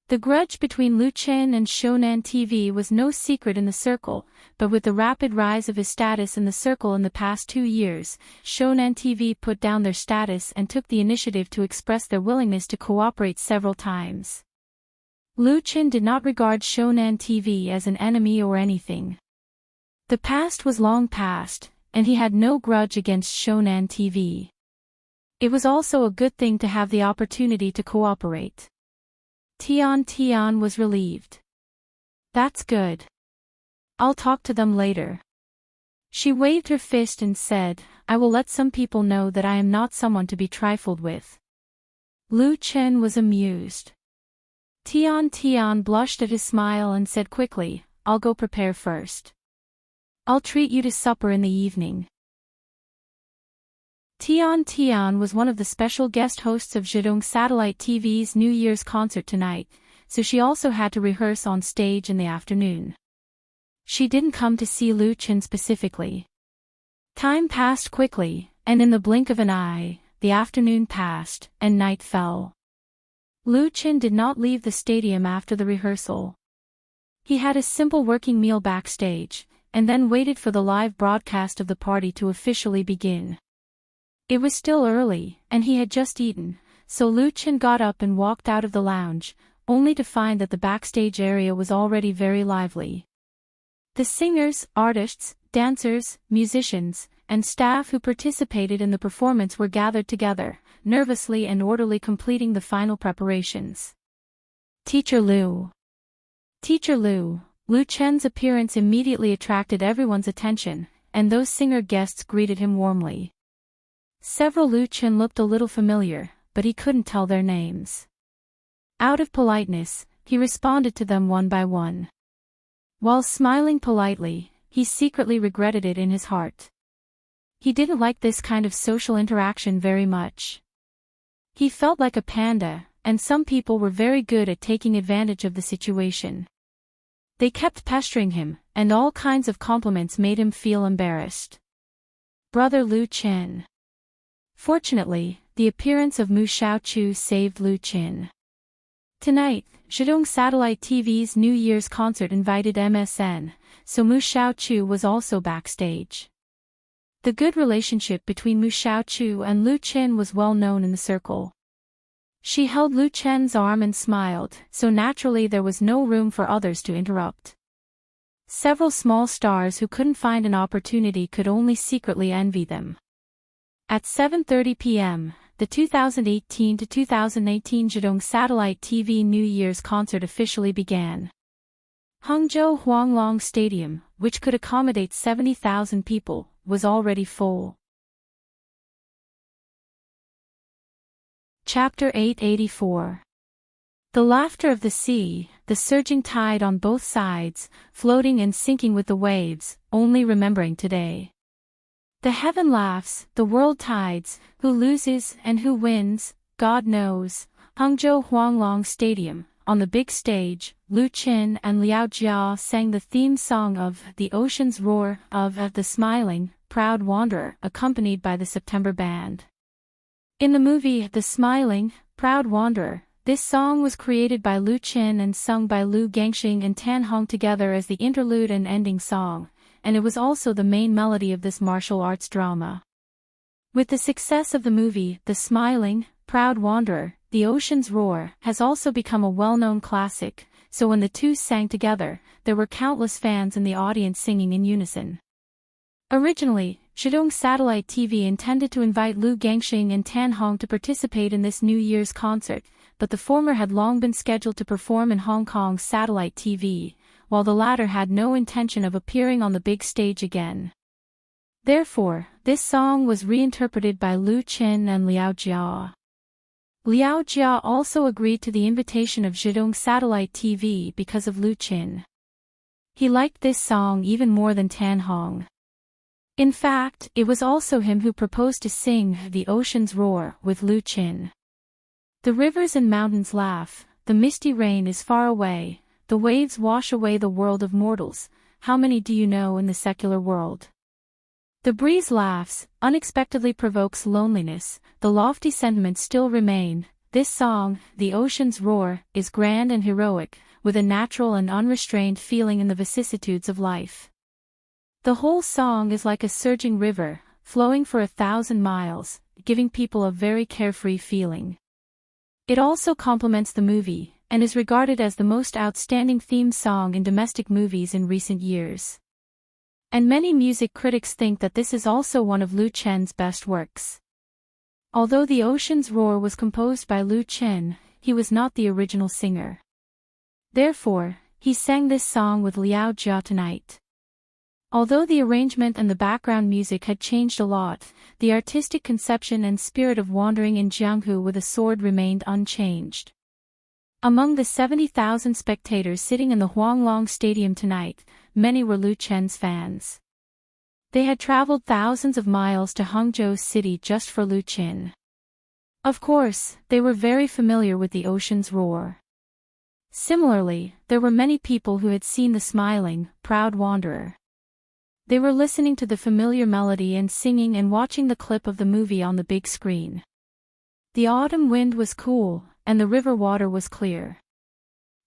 The grudge between Lu Chen and Shonan TV was no secret in the circle, but with the rapid rise of his status in the circle in the past 2 years, Shonan TV put down their status and took the initiative to express their willingness to cooperate several times. Lu Chen did not regard Shonan TV as an enemy or anything. The past was long past, and he had no grudge against Shonan TV. It was also a good thing to have the opportunity to cooperate. Tian Tian was relieved. That's good. I'll talk to them later. She waved her fist and said, I will let some people know that I am not someone to be trifled with. Lu Chen was amused. Tian Tian blushed at his smile and said quickly, I'll go prepare first. I'll treat you to supper in the evening. Tian Tian was one of the special guest hosts of Zhejiang Satellite TV's New Year's concert tonight, so she also had to rehearse on stage in the afternoon. She didn't come to see Lu Chen specifically. Time passed quickly, and in the blink of an eye, the afternoon passed, and night fell. Lu Chen did not leave the stadium after the rehearsal. He had a simple working meal backstage, and then waited for the live broadcast of the party to officially begin. It was still early, and he had just eaten, so Lu Chen got up and walked out of the lounge, only to find that the backstage area was already very lively. The singers, artists, dancers, musicians, and staff who participated in the performance were gathered together, nervously and orderly completing the final preparations. Teacher Lu. Teacher Lu. Lu Chen's appearance immediately attracted everyone's attention, and those singer guests greeted him warmly. Several Lu Chen looked a little familiar, but he couldn't tell their names. Out of politeness, he responded to them one by one. While smiling politely, he secretly regretted it in his heart. He didn't like this kind of social interaction very much. He felt like a panda, and some people were very good at taking advantage of the situation. They kept pestering him, and all kinds of compliments made him feel embarrassed. Brother Lu Chen. Fortunately, the appearance of Mu Xiaochu saved Lu Chen. Tonight, Zhidong Satellite TV's New Year's concert invited MSN, so Mu Xiaochu was also backstage. The good relationship between Mu Xiaochu and Lu Chen was well known in the circle. She held Lu Chen's arm and smiled, so naturally there was no room for others to interrupt. Several small stars who couldn't find an opportunity could only secretly envy them. At 7:30 p.m., the 2018-2019 Zhidong Satellite TV New Year's concert officially began. Hangzhou Huanglong Stadium, which could accommodate 70,000 people, was already full. Chapter 884. The laughter of the sea, the surging tide on both sides, floating and sinking with the waves, only remembering today. The heaven laughs, the world tides, who loses and who wins, God knows. Hangzhou Huanglong Stadium, on the big stage, Lu Chen and Liao Jia sang the theme song of The Ocean's Roar of The Smiling, Proud Wanderer, accompanied by the September Band. In the movie The Smiling, Proud Wanderer, this song was created by Lu Chen and sung by Lu Gangxing and Tan Hong together as the interlude and ending song, and it was also the main melody of this martial arts drama. With the success of the movie The Smiling, Proud Wanderer, The Ocean's Roar has also become a well-known classic, so when the two sang together, there were countless fans in the audience singing in unison. Originally, Zhidong Satellite TV intended to invite Lu Gangxing and Tan Hong to participate in this New Year's concert, but the former had long been scheduled to perform in Hong Kong's satellite TV, while the latter had no intention of appearing on the big stage again. Therefore, this song was reinterpreted by Lu Chen and Liao Jia. Liao Jia also agreed to the invitation of Zhidong Satellite TV because of Lu Chen. He liked this song even more than Tan Hong. In fact, it was also him who proposed to sing The Ocean's Roar with Lu Chen. The rivers and mountains laugh, the misty rain is far away, the waves wash away the world of mortals, how many do you know in the secular world? The breeze laughs, unexpectedly provokes loneliness, the lofty sentiments still remain. This song, The Ocean's Roar, is grand and heroic, with a natural and unrestrained feeling in the vicissitudes of life. The whole song is like a surging river, flowing for 1,000 miles, giving people a very carefree feeling. It also complements the movie, and is regarded as the most outstanding theme song in domestic movies in recent years. And many music critics think that this is also one of Lu Chen's best works. Although The Ocean's Roar was composed by Lu Chen, he was not the original singer. Therefore, he sang this song with Liao Jia tonight. Although the arrangement and the background music had changed a lot, the artistic conception and spirit of wandering in Jianghu with a sword remained unchanged. Among the 70,000 spectators sitting in the Huanglong Stadium tonight, many were Lu Chen's fans. They had traveled thousands of miles to Hangzhou City just for Lu Chen. Of course, they were very familiar with The Ocean's Roar. Similarly, there were many people who had seen The Smiling, Proud Wanderer. They were listening to the familiar melody and singing and watching the clip of the movie on the big screen. The autumn wind was cool, and the river water was clear.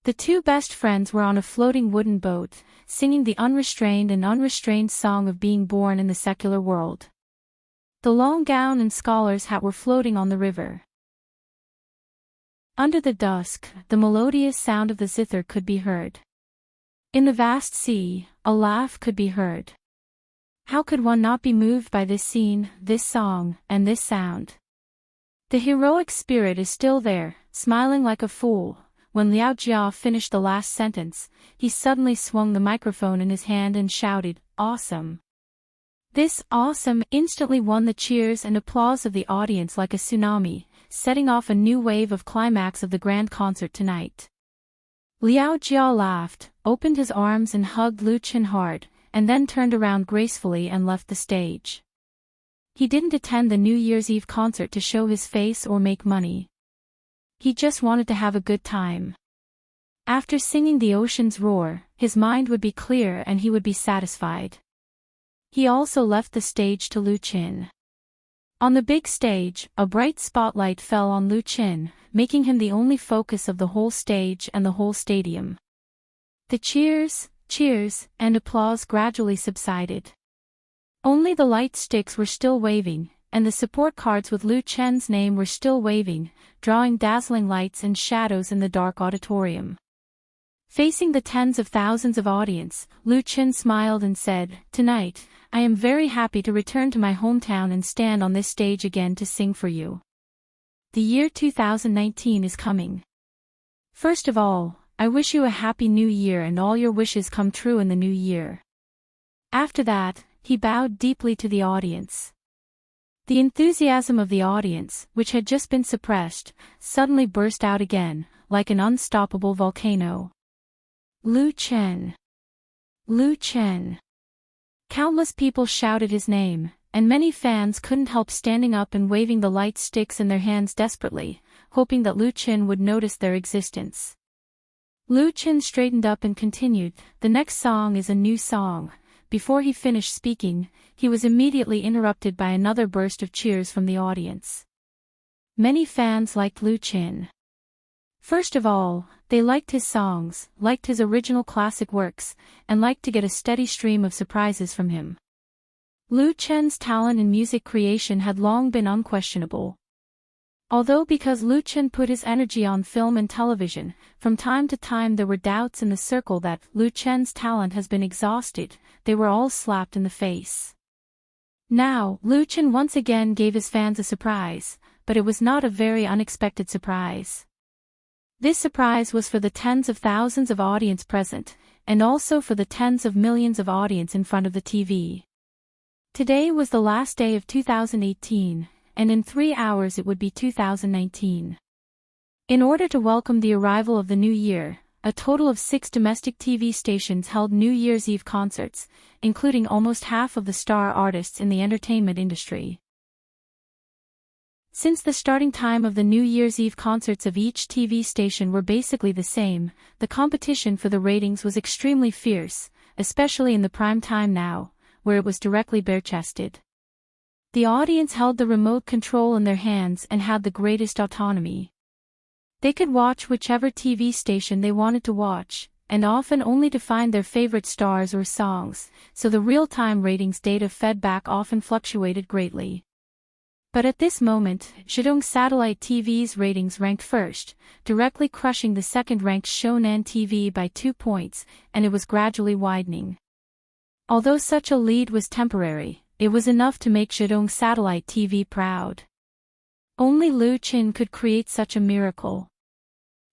The two best friends were on a floating wooden boat, singing the unrestrained and unrestrained song of being born in the secular world. The long gown and scholar's hat were floating on the river. Under the dusk, the melodious sound of the zither could be heard. In the vast sea, a laugh could be heard. How could one not be moved by this scene, this song, and this sound? The heroic spirit is still there, smiling like a fool. When Liao Jia finished the last sentence, he suddenly swung the microphone in his hand and shouted, "Awesome!" This "awesome" instantly won the cheers and applause of the audience like a tsunami, setting off a new wave of climax of the grand concert tonight. Liao Jia laughed, opened his arms and hugged Lu Chen hard, and then turned around gracefully and left the stage. He didn't attend the New Year's Eve concert to show his face or make money. He just wanted to have a good time. After singing The Ocean's Roar, his mind would be clear and he would be satisfied. He also left the stage to Lu Chen. On the big stage, a bright spotlight fell on Lu Chen, making him the only focus of the whole stage and the whole stadium. The cheers, and applause gradually subsided. Only the light sticks were still waving, and the support cards with Lu Chen's name were still waving, drawing dazzling lights and shadows in the dark auditorium. Facing the tens of thousands of audience, Lu Chen smiled and said, "Tonight, I am very happy to return to my hometown and stand on this stage again to sing for you. The year 2019 is coming. First of all, I wish you a happy new year and all your wishes come true in the new year." After that, he bowed deeply to the audience. The enthusiasm of the audience, which had just been suppressed, suddenly burst out again, like an unstoppable volcano. Lu Chen! Lu Chen! Countless people shouted his name, and many fans couldn't help standing up and waving the light sticks in their hands desperately, hoping that Lu Chen would notice their existence. Lu Chen straightened up and continued, "The next song is a new song." Before he finished speaking, he was immediately interrupted by another burst of cheers from the audience. Many fans liked Lu Chen. First of all, they liked his songs, liked his original classic works, and liked to get a steady stream of surprises from him. Lu Chen's talent in music creation had long been unquestionable. Although because Lu Chen put his energy on film and television, from time to time there were doubts in the circle that Lu Chen's talent has been exhausted, they were all slapped in the face. Now, Lu Chen once again gave his fans a surprise, but it was not a very unexpected surprise. This surprise was for the tens of thousands of audience present, and also for the tens of millions of audience in front of the TV. Today was the last day of 2018. And in 3 hours it would be 2019. In order to welcome the arrival of the new year, a total of 6 domestic TV stations held New Year's Eve concerts, including almost half of the star artists in the entertainment industry. Since the starting time of the New Year's Eve concerts of each TV station were basically the same, the competition for the ratings was extremely fierce, especially in the prime time now, where it was directly bare-chested. The audience held the remote control in their hands and had the greatest autonomy. They could watch whichever TV station they wanted to watch, and often only to find their favorite stars or songs, so the real-time ratings data fed back often fluctuated greatly. But at this moment, Shandong Satellite TV's ratings ranked first, directly crushing the second-ranked Shonan TV by 2 points, and it was gradually widening. Although such a lead was temporary, it was enough to make Shandong Satellite TV proud. Only Lu Chen could create such a miracle.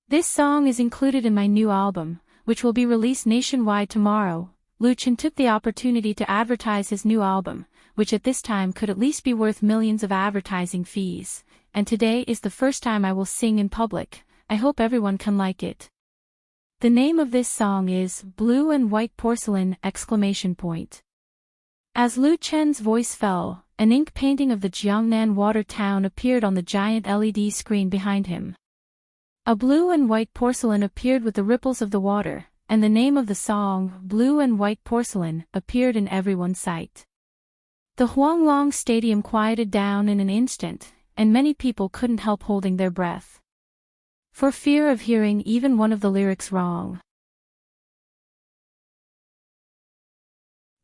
This song is included in my new album, which will be released nationwide tomorrow. Lu Chen took the opportunity to advertise his new album, which at this time could at least be worth millions of advertising fees, and today is the first time I will sing in public. I hope everyone can like it. The name of this song is Blue and White Porcelain! As Lu Chen's voice fell, an ink painting of the Jiangnan water town appeared on the giant LED screen behind him. A blue and white porcelain appeared with the ripples of the water, and the name of the song, Blue and White Porcelain, appeared in everyone's sight. The Huanglong Stadium quieted down in an instant, and many people couldn't help holding their breath, for fear of hearing even one of the lyrics wrong.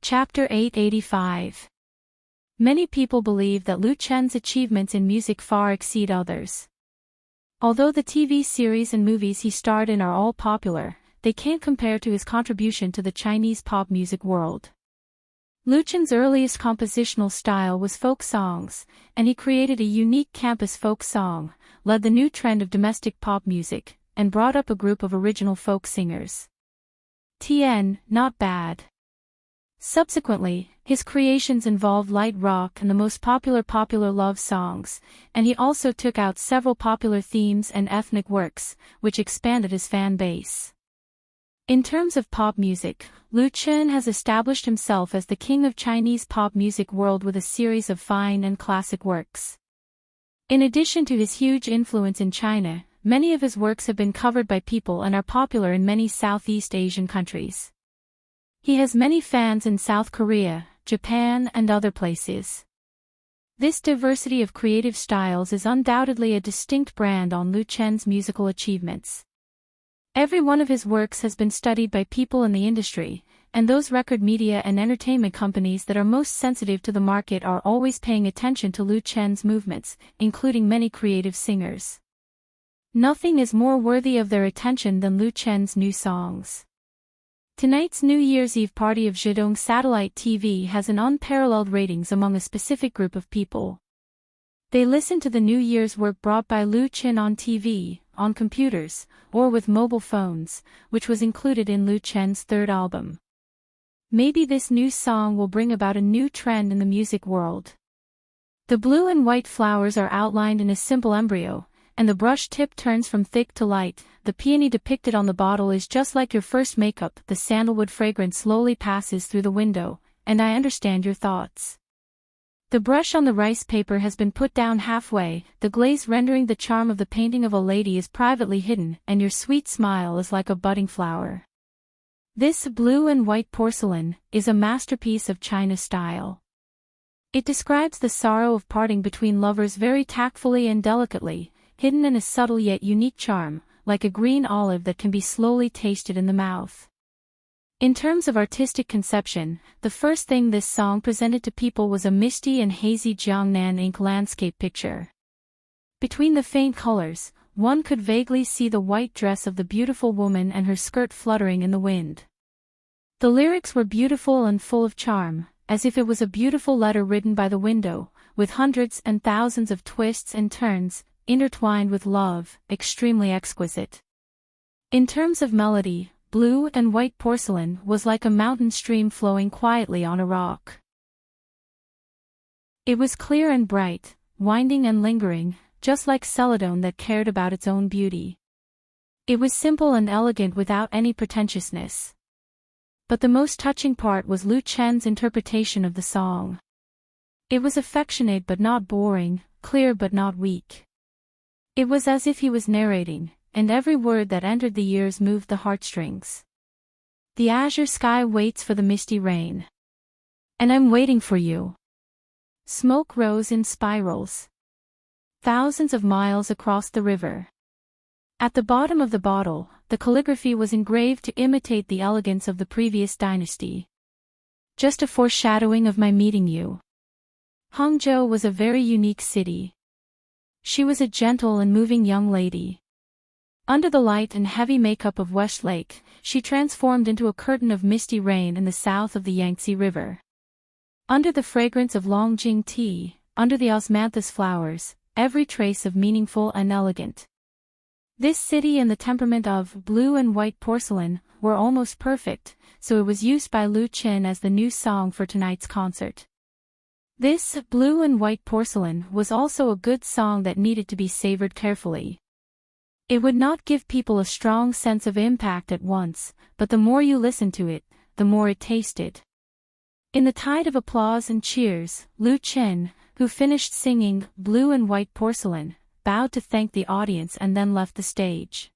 Chapter 885. Many people believe that Lu Chen's achievements in music far exceed others. Although the TV series and movies he starred in are all popular, they can't compare to his contribution to the Chinese pop music world. Lu Chen's earliest compositional style was folk songs, and he created a unique campus folk song, led the new trend of domestic pop music, and brought up a group of original folk singers. Tien, not bad. Subsequently, his creations involved light rock and the most popular love songs, and he also took out several popular themes and ethnic works, which expanded his fan base. In terms of pop music, Lu Chen has established himself as the king of Chinese pop music world with a series of fine and classic works. In addition to his huge influence in China, many of his works have been covered by people and are popular in many Southeast Asian countries. He has many fans in South Korea, Japan, and other places. This diversity of creative styles is undoubtedly a distinct brand on Lu Chen's musical achievements. Every one of his works has been studied by people in the industry, and those record media and entertainment companies that are most sensitive to the market are always paying attention to Lu Chen's movements, including many creative singers. Nothing is more worthy of their attention than Lu Chen's new songs. Tonight's New Year's Eve party of Zhidong Satellite TV has an unparalleled ratings among a specific group of people. They listen to the New Year's work brought by Lu Chen on TV, on computers, or with mobile phones, which was included in Lu Chen's third album. Maybe this new song will bring about a new trend in the music world. The blue and white flowers are outlined in a simple embryo, and the brush tip turns from thick to light. The peony depicted on the bottle is just like your first makeup. The sandalwood fragrance slowly passes through the window, and I understand your thoughts. The brush on the rice paper has been put down halfway, the glaze rendering the charm of the painting of a lady is privately hidden, and your sweet smile is like a budding flower. This blue and white porcelain is a masterpiece of China style. It describes the sorrow of parting between lovers very tactfully and delicately, hidden in a subtle yet unique charm, like a green olive that can be slowly tasted in the mouth. In terms of artistic conception, the first thing this song presented to people was a misty and hazy Jiangnan ink landscape picture. Between the faint colors, one could vaguely see the white dress of the beautiful woman and her skirt fluttering in the wind. The lyrics were beautiful and full of charm, as if it was a beautiful letter written by the window, with hundreds and thousands of twists and turns, intertwined with love, extremely exquisite. In terms of melody, blue and white porcelain was like a mountain stream flowing quietly on a rock. It was clear and bright, winding and lingering, just like celadon that cared about its own beauty. It was simple and elegant without any pretentiousness. But the most touching part was Lu Chen's interpretation of the song. It was affectionate but not boring, clear but not weak. It was as if he was narrating, and every word that entered the ears moved the heartstrings. The azure sky waits for the misty rain. And I'm waiting for you. Smoke rose in spirals. Thousands of miles across the river. At the bottom of the bottle, the calligraphy was engraved to imitate the elegance of the previous dynasty. Just a foreshadowing of my meeting you. Hangzhou was a very unique city. She was a gentle and moving young lady. Under the light and heavy makeup of Westlake, she transformed into a curtain of misty rain in the south of the Yangtze River. Under the fragrance of Longjing tea, under the osmanthus flowers, every trace of meaningful and elegant. This city and the temperament of blue and white porcelain were almost perfect, so it was used by Lu Chen as the new song for tonight's concert. This blue and white porcelain was also a good song that needed to be savored carefully. It would not give people a strong sense of impact at once, but the more you listened to it, the more it tasted. In the tide of applause and cheers, Lu Chen, who finished singing Blue and White Porcelain, bowed to thank the audience and then left the stage.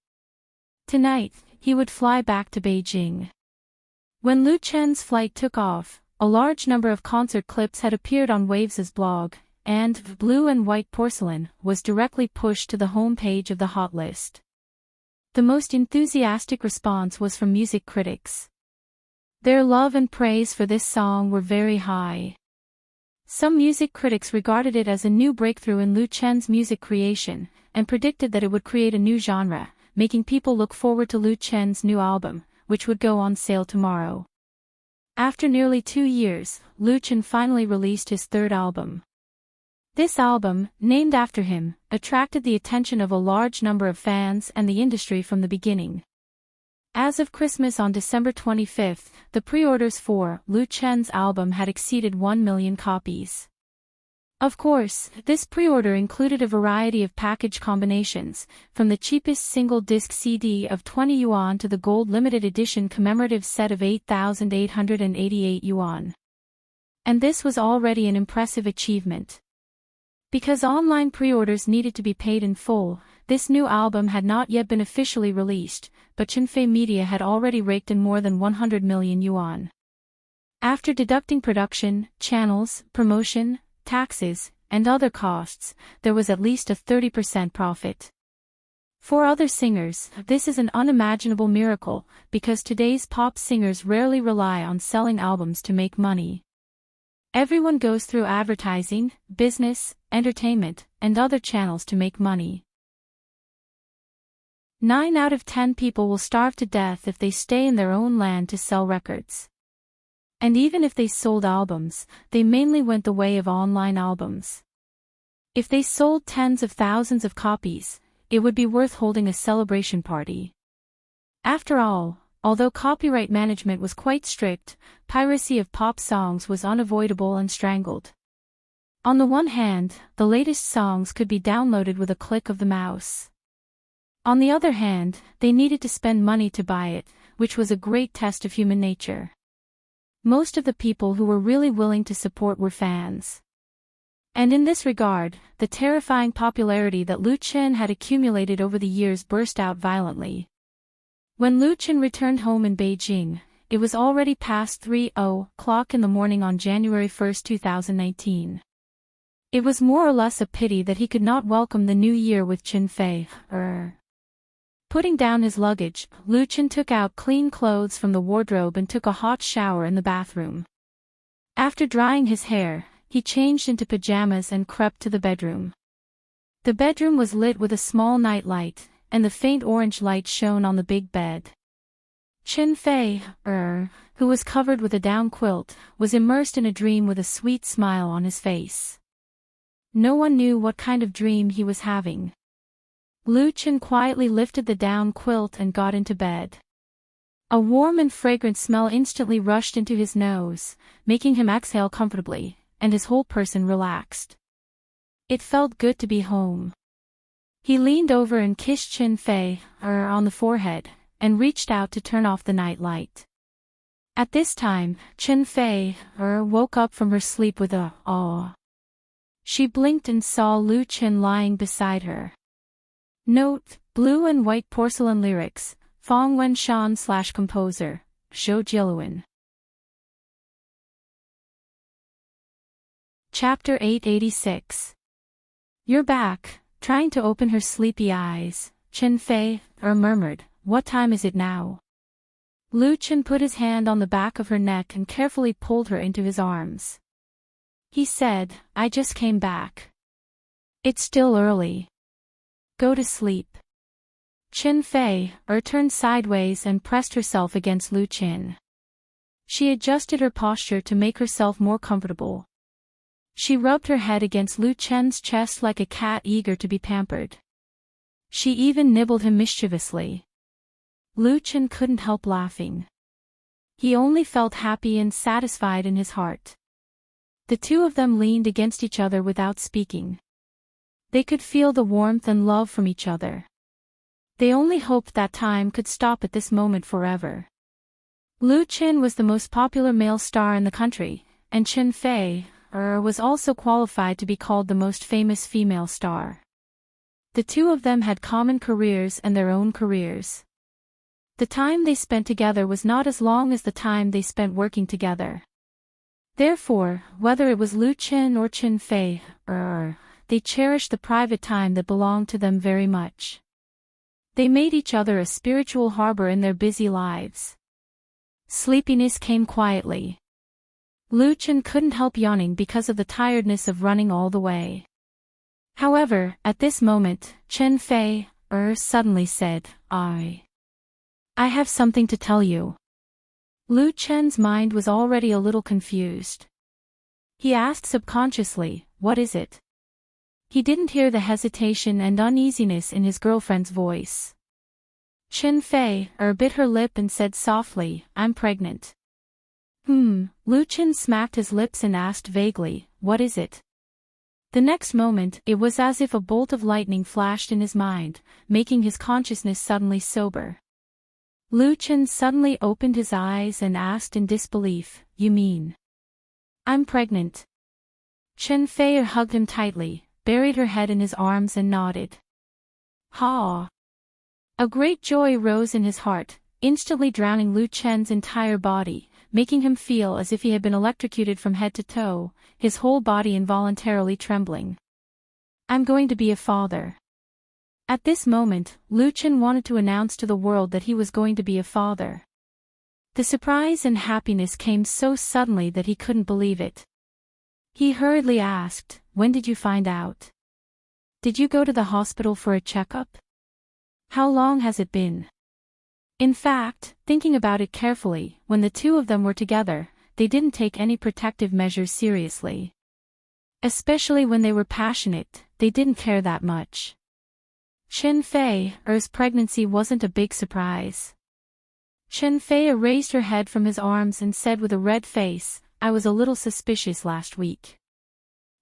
Tonight, he would fly back to Beijing. When Lu Chen's flight took off, a large number of concert clips had appeared on Waves's blog, and Blue and White Porcelain was directly pushed to the home page of the hot list. The most enthusiastic response was from music critics. Their love and praise for this song were very high. Some music critics regarded it as a new breakthrough in Lu Chen's music creation, and predicted that it would create a new genre, making people look forward to Lu Chen's new album, which would go on sale tomorrow. After nearly 2 years, Lu Chen finally released his third album. This album, named after him, attracted the attention of a large number of fans and the industry from the beginning. As of Christmas on December 25, the pre-orders for Lu Chen's album had exceeded 1 million copies. Of course, this pre-order included a variety of package combinations, from the cheapest single-disc CD of 20 yuan to the gold limited edition commemorative set of 8,888 yuan. And this was already an impressive achievement. Because online pre-orders needed to be paid in full, this new album had not yet been officially released, but Chenfei Media had already raked in more than 100 million yuan. After deducting production, channels, promotion, taxes, and other costs, there was at least a 30% profit. For other singers, this is an unimaginable miracle, because today's pop singers rarely rely on selling albums to make money. Everyone goes through advertising, business, entertainment, and other channels to make money. 9 out of 10 people will starve to death if they stay in their own land to sell records. And even if they sold albums, they mainly went the way of online albums. If they sold tens of thousands of copies, it would be worth holding a celebration party. After all, although copyright management was quite strict, piracy of pop songs was unavoidable and strangled. On the one hand, the latest songs could be downloaded with a click of the mouse. On the other hand, they needed to spend money to buy it, which was a great test of human nature. Most of the people who were really willing to support were fans. And in this regard, the terrifying popularity that Lu Chen had accumulated over the years burst out violently. When Lu Chen returned home in Beijing, it was already past 3:00 in the morning on January 1, 2019. It was more or less a pity that he could not welcome the new year with Chenfei. Putting down his luggage, Lu Chen took out clean clothes from the wardrobe and took a hot shower in the bathroom. After drying his hair, he changed into pajamas and crept to the bedroom. The bedroom was lit with a small night light, and the faint orange light shone on the big bed. Chenfei, who was covered with a down quilt, was immersed in a dream with a sweet smile on his face. No one knew what kind of dream he was having. Lu Chen quietly lifted the down quilt and got into bed. A warm and fragrant smell instantly rushed into his nose, making him exhale comfortably, and his whole person relaxed. It felt good to be home. He leaned over and kissed Chenfei on the forehead, and reached out to turn off the night light. At this time, Chenfei woke up from her sleep with a "aw." She blinked and saw Lu Chen lying beside her. Note: blue and white porcelain lyrics, Fong Wenshan/composer, Zhou Jiluan. Chapter 886. You're back. Trying to open her sleepy eyes, Chenfei murmured, "What time is it now?" Lu Chen put his hand on the back of her neck and carefully pulled her into his arms. He said, "I just came back. It's still early. Go to sleep." Chenfei turned sideways and pressed herself against Lu Chen. She adjusted her posture to make herself more comfortable. She rubbed her head against Lu Chen's chest like a cat eager to be pampered. She even nibbled him mischievously. Lu Chen couldn't help laughing. He only felt happy and satisfied in his heart. The two of them leaned against each other without speaking. They could feel the warmth and love from each other. They only hoped that time could stop at this moment forever. Lu Chen was the most popular male star in the country, and Chenfei was also qualified to be called the most famous female star. The two of them had common careers and their own careers. The time they spent together was not as long as the time they spent working together. Therefore, whether it was Lu Chen or Chenfei, they cherished the private time that belonged to them very much. They made each other a spiritual harbor in their busy lives. Sleepiness came quietly. Lu Chen couldn't help yawning because of the tiredness of running all the way. However, at this moment, Chen Fei suddenly said, I have something to tell you. Lu Chen's mind was already a little confused. He asked subconsciously, what is it? He didn't hear the hesitation and uneasiness in his girlfriend's voice. Chen Fei bit her lip and said softly, I'm pregnant. Lu Chen smacked his lips and asked vaguely, what is it? The next moment, it was as if a bolt of lightning flashed in his mind, making his consciousness suddenly sober. Lu Chen suddenly opened his eyes and asked in disbelief, you mean? I'm pregnant. Chen Fei hugged him tightly, buried her head in his arms and nodded. Ha! A great joy rose in his heart, instantly drowning Lu Chen's entire body, making him feel as if he had been electrocuted from head to toe, his whole body involuntarily trembling. I'm going to be a father. At this moment, Lu Chen wanted to announce to the world that he was going to be a father. The surprise and happiness came so suddenly that he couldn't believe it. He hurriedly asked, when did you find out? Did you go to the hospital for a checkup? How long has it been? In fact, thinking about it carefully, when the two of them were together, they didn't take any protective measures seriously. Especially when they were passionate, they didn't care that much. Chen Fei's pregnancy wasn't a big surprise. Chen Fei raised her head from his arms and said with a red face, I was a little suspicious last week.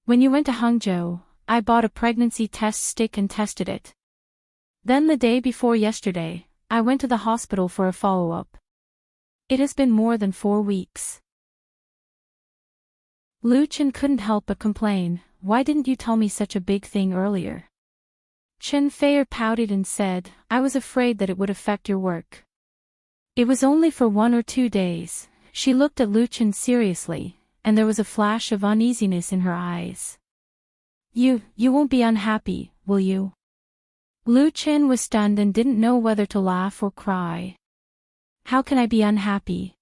When you went to Hangzhou, I bought a pregnancy test stick and tested it. Then the day before yesterday, I went to the hospital for a follow-up. It has been more than 4 weeks. Lu Chen couldn't help but complain, why didn't you tell me such a big thing earlier? Chen Fei pouted and said, I was afraid that it would affect your work. It was only for 1 or 2 days. She looked at Lu Chen seriously, and there was a flash of uneasiness in her eyes. You won't be unhappy, will you? Lu Chen was stunned and didn't know whether to laugh or cry. How can I be unhappy?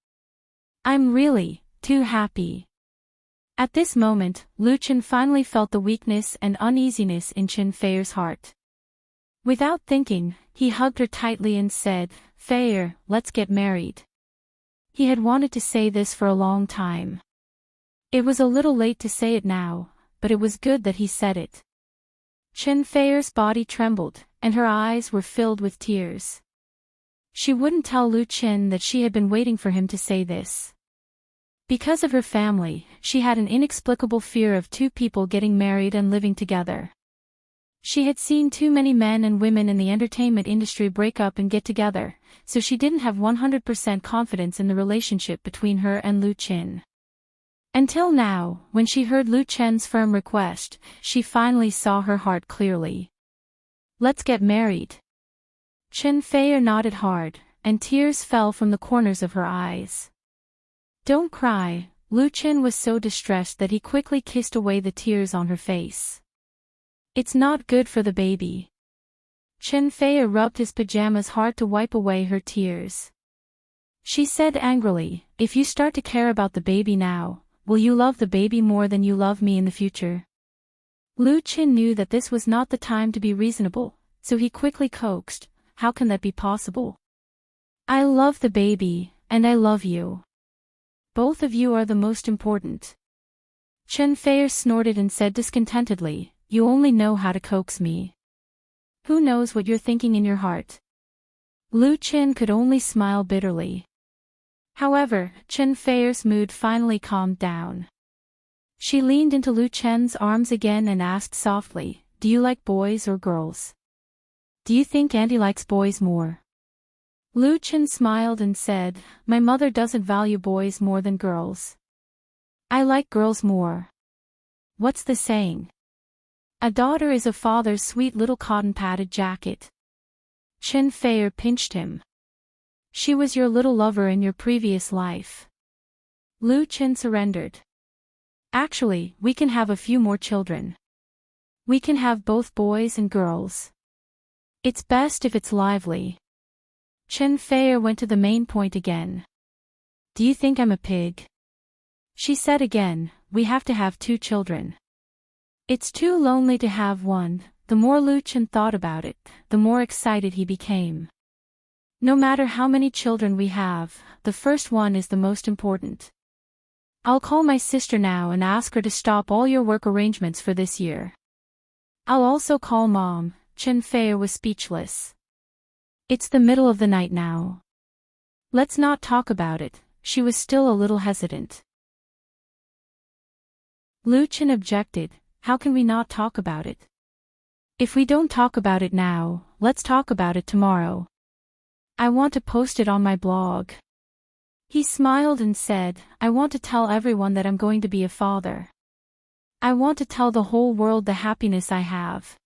I'm really too happy. At this moment, Lu Chen finally felt the weakness and uneasiness in Chen Fei's heart. Without thinking, he hugged her tightly and said, Fei, let's get married. He had wanted to say this for a long time. It was a little late to say it now, but it was good that he said it. Chen Fei's body trembled, and her eyes were filled with tears. She wouldn't tell Lu Chen that she had been waiting for him to say this. Because of her family, she had an inexplicable fear of two people getting married and living together. She had seen too many men and women in the entertainment industry break up and get together, so she didn't have 100% confidence in the relationship between her and Lu Chen. Until now, when she heard Lu Chen's firm request, she finally saw her heart clearly. Let's get married. Chen Fei nodded hard, and tears fell from the corners of her eyes. Don't cry. Lu Chen was so distressed that he quickly kissed away the tears on her face. It's not good for the baby. Chen Fei rubbed his pajamas hard to wipe away her tears. She said angrily, if you start to care about the baby now, will you love the baby more than you love me in the future? Lu Chen knew that this was not the time to be reasonable, so he quickly coaxed, how can that be possible? I love the baby, and I love you. Both of you are the most important. Chen Fei snorted and said discontentedly, you only know how to coax me. Who knows what you're thinking in your heart? Lu Chen could only smile bitterly. However, Chen Fei's mood finally calmed down. She leaned into Lu Chen's arms again and asked softly, do you like boys or girls? Do you think Auntie likes boys more? Lu Chen smiled and said, my mother doesn't value boys more than girls. I like girls more. What's the saying? A daughter is a father's sweet little cotton-padded jacket. Chen Fei pinched him. She was your little lover in your previous life. Lu Chen surrendered. Actually, we can have a few more children. We can have both boys and girls. It's best if it's lively. Chen Fei went to the main point again. Do you think I'm a pig? She said again, we have to have 2 children. It's too lonely to have one. The more Lu Chen thought about it, the more excited he became. No matter how many children we have, the first one is the most important. I'll call my sister now and ask her to stop all your work arrangements for this year. I'll also call Mom. Chen Fei was speechless. It's the middle of the night now. Let's not talk about it. She was still a little hesitant. Lu Chen objected. How can we not talk about it? If we don't talk about it now, let's talk about it tomorrow. I want to post it on my blog. He smiled and said, I want to tell everyone that I'm going to be a father. I want to tell the whole world the happiness I have.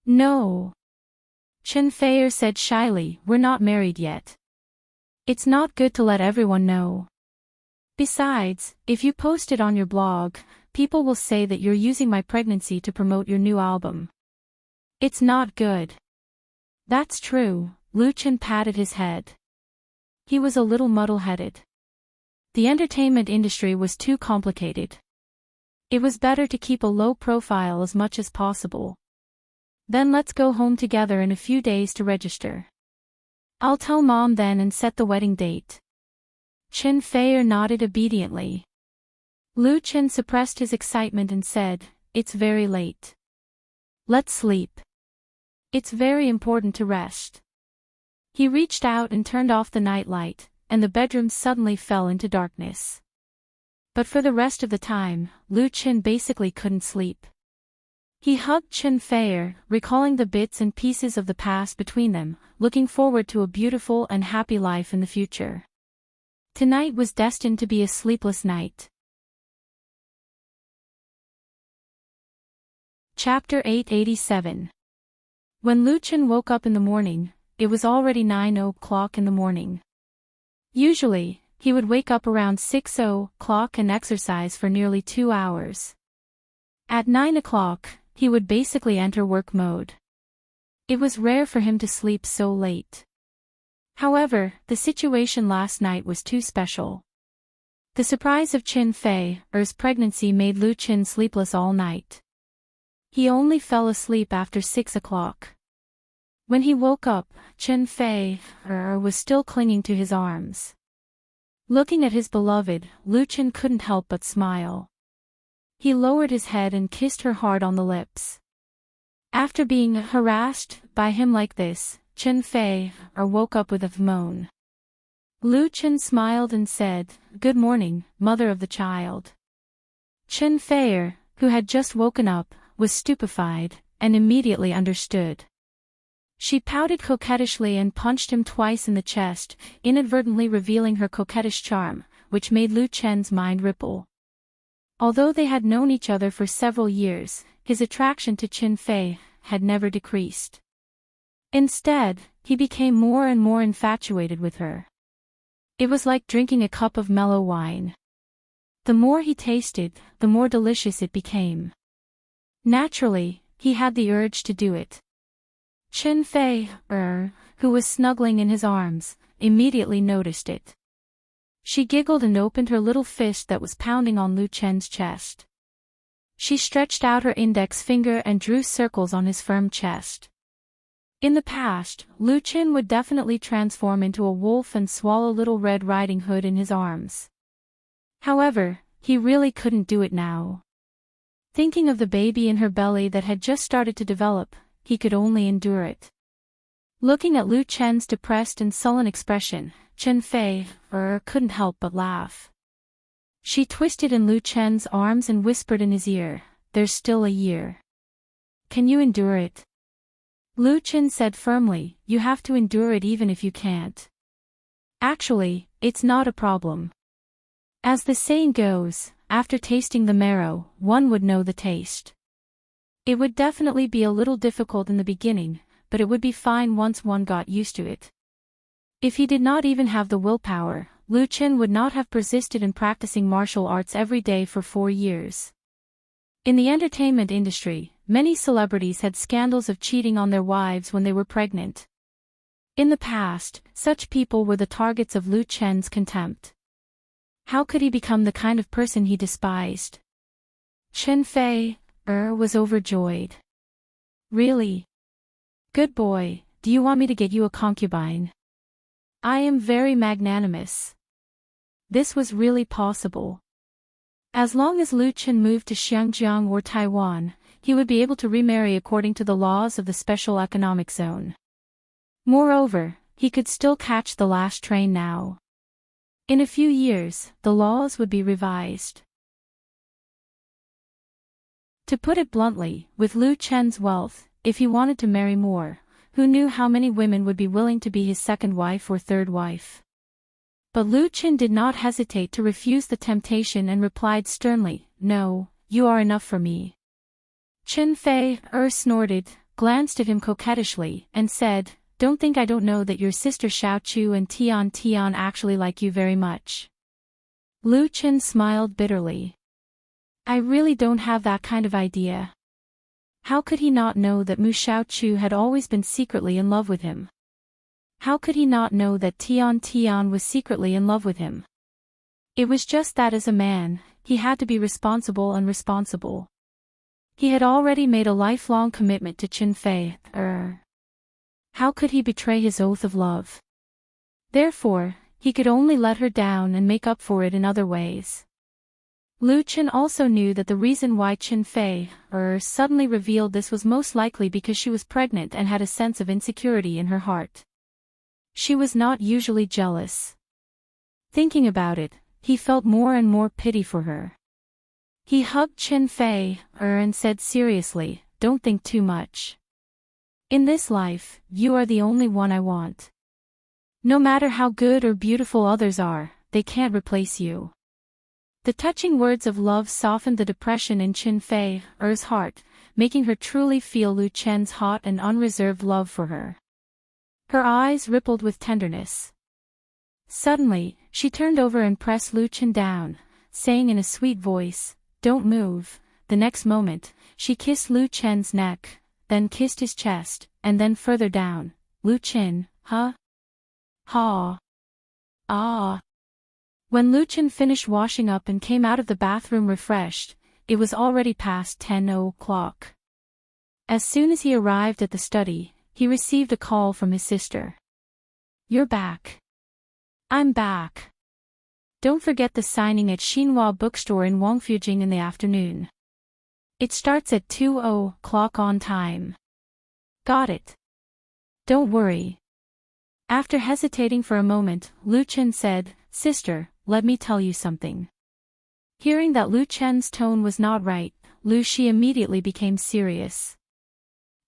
No. Chen Fei said shyly, we're not married yet. It's not good to let everyone know. Besides, if you post it on your blog, people will say that you're using my pregnancy to promote your new album. It's not good. That's true. Lu Chen patted his head. He was a little muddle-headed. The entertainment industry was too complicated. It was better to keep a low profile as much as possible. Then let's go home together in a few days to register. I'll tell Mom then and set the wedding date. Chen Fei nodded obediently. Lu Chen suppressed his excitement and said, it's very late. Let's sleep. It's very important to rest. He reached out and turned off the night light, and the bedroom suddenly fell into darkness. But for the rest of the time, Lu Chen basically couldn't sleep. He hugged Chen Fei, recalling the bits and pieces of the past between them, looking forward to a beautiful and happy life in the future. Tonight was destined to be a sleepless night. Chapter 887. When Lu Chen woke up in the morning, it was already 9 o'clock in the morning. Usually, he would wake up around 6 o'clock and exercise for nearly 2 hours. At 9 o'clock, he would basically enter work mode. It was rare for him to sleep so late. However, the situation last night was too special. The surprise of Chen Fei's pregnancy made Lu Chen sleepless all night. He only fell asleep after 6 o'clock. When he woke up, Chen Fei was still clinging to his arms. Looking at his beloved, Lu Chen couldn't help but smile. He lowered his head and kissed her hard on the lips. After being harassed by him like this, Chen Fei woke up with a moan. Lu Chen smiled and said, "Good morning, mother of the child." Chen Fei, who had just woken up, was stupefied, and immediately understood. She pouted coquettishly and punched him twice in the chest, inadvertently revealing her coquettish charm, which made Lu Chen's mind ripple. Although they had known each other for several years, his attraction to Chen Fei had never decreased. Instead, he became more and more infatuated with her. It was like drinking a cup of mellow wine. The more he tasted, the more delicious it became. Naturally, he had the urge to do it. Chen Fei, who was snuggling in his arms, immediately noticed it. She giggled and opened her little fist that was pounding on Lu Chen's chest. She stretched out her index finger and drew circles on his firm chest. In the past, Lu Chen would definitely transform into a wolf and swallow Little Red Riding Hood in his arms. However, he really couldn't do it now. Thinking of the baby in her belly that had just started to develop, he could only endure it. Looking at Lu Chen's depressed and sullen expression, Chen Fei couldn't help but laugh. She twisted in Lu Chen's arms and whispered in his ear, "There's still a year. Can you endure it?" Lu Chen said firmly, "You have to endure it even if you can't. Actually, it's not a problem. As the saying goes, after tasting the marrow, one would know the taste." It would definitely be a little difficult in the beginning, but it would be fine once one got used to it. If he did not even have the willpower, Lu Chen would not have persisted in practicing martial arts every day for 4 years. In the entertainment industry, many celebrities had scandals of cheating on their wives when they were pregnant. In the past, such people were the targets of Lu Chen's contempt. How could he become the kind of person he despised? Chen Fei was overjoyed. Really? Good boy, do you want me to get you a concubine? I am very magnanimous. This was really possible. As long as Lu Chen moved to Xinjiang or Taiwan, he would be able to remarry according to the laws of the Special Economic Zone. Moreover, he could still catch the last train now. In a few years, the laws would be revised. To put it bluntly, with Lu Chen's wealth, if he wanted to marry more, who knew how many women would be willing to be his second wife or third wife? But Lu Chen did not hesitate to refuse the temptation and replied sternly, "No, you are enough for me." Chen Fei snorted, glanced at him coquettishly, and said, "Don't think I don't know that your sister Xiao Chu and Tian Tian actually like you very much." Lu Chen smiled bitterly. I really don't have that kind of idea. How could he not know that Mu Xiaochu had always been secretly in love with him? How could he not know that Tian Tian was secretly in love with him? It was just that as a man, he had to be responsible and responsible. He had already made a lifelong commitment to Chen Fei. How could he betray his oath of love? Therefore, he could only let her down and make up for it in other ways. Lu Chen also knew that the reason why Chen Fei suddenly revealed this was most likely because she was pregnant and had a sense of insecurity in her heart. She was not usually jealous. Thinking about it, he felt more and more pity for her. He hugged Chen Fei and said seriously, "Don't think too much. In this life, you are the only one I want. No matter how good or beautiful others are, they can't replace you." The touching words of love softened the depression in Chen Fei's heart, making her truly feel Lu Chen's hot and unreserved love for her. Her eyes rippled with tenderness. Suddenly, she turned over and pressed Lu Chen down, saying in a sweet voice, "Don't move." The next moment, she kissed Lu Chen's neck, then kissed his chest, and then further down. "Lu Chen, huh? Ha. Ah." When Lu Chen finished washing up and came out of the bathroom refreshed, it was already past 10 o'clock. As soon as he arrived at the study, he received a call from his sister. "You're back." "I'm back. Don't forget the signing at Xinhua Bookstore in Wangfujing in the afternoon. It starts at 2 o'clock on time." "Got it. Don't worry." After hesitating for a moment, Lu Chen said, "Sister, let me tell you something." Hearing that Lu Chen's tone was not right, Lu Shi immediately became serious.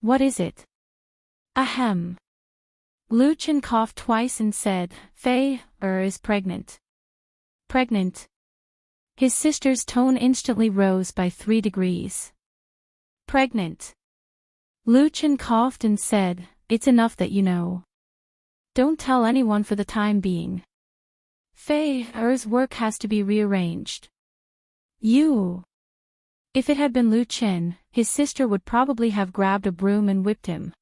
"What is it?" "Ahem." Lu Chen coughed twice and said, "Fei is pregnant." "Pregnant?" His sister's tone instantly rose by 3 degrees. "Pregnant." Lu Chen coughed and said, "It's enough that you know. Don't tell anyone for the time being. Fei's work has to be rearranged." "You." If it had been Lu Chen, his sister would probably have grabbed a broom and whipped him.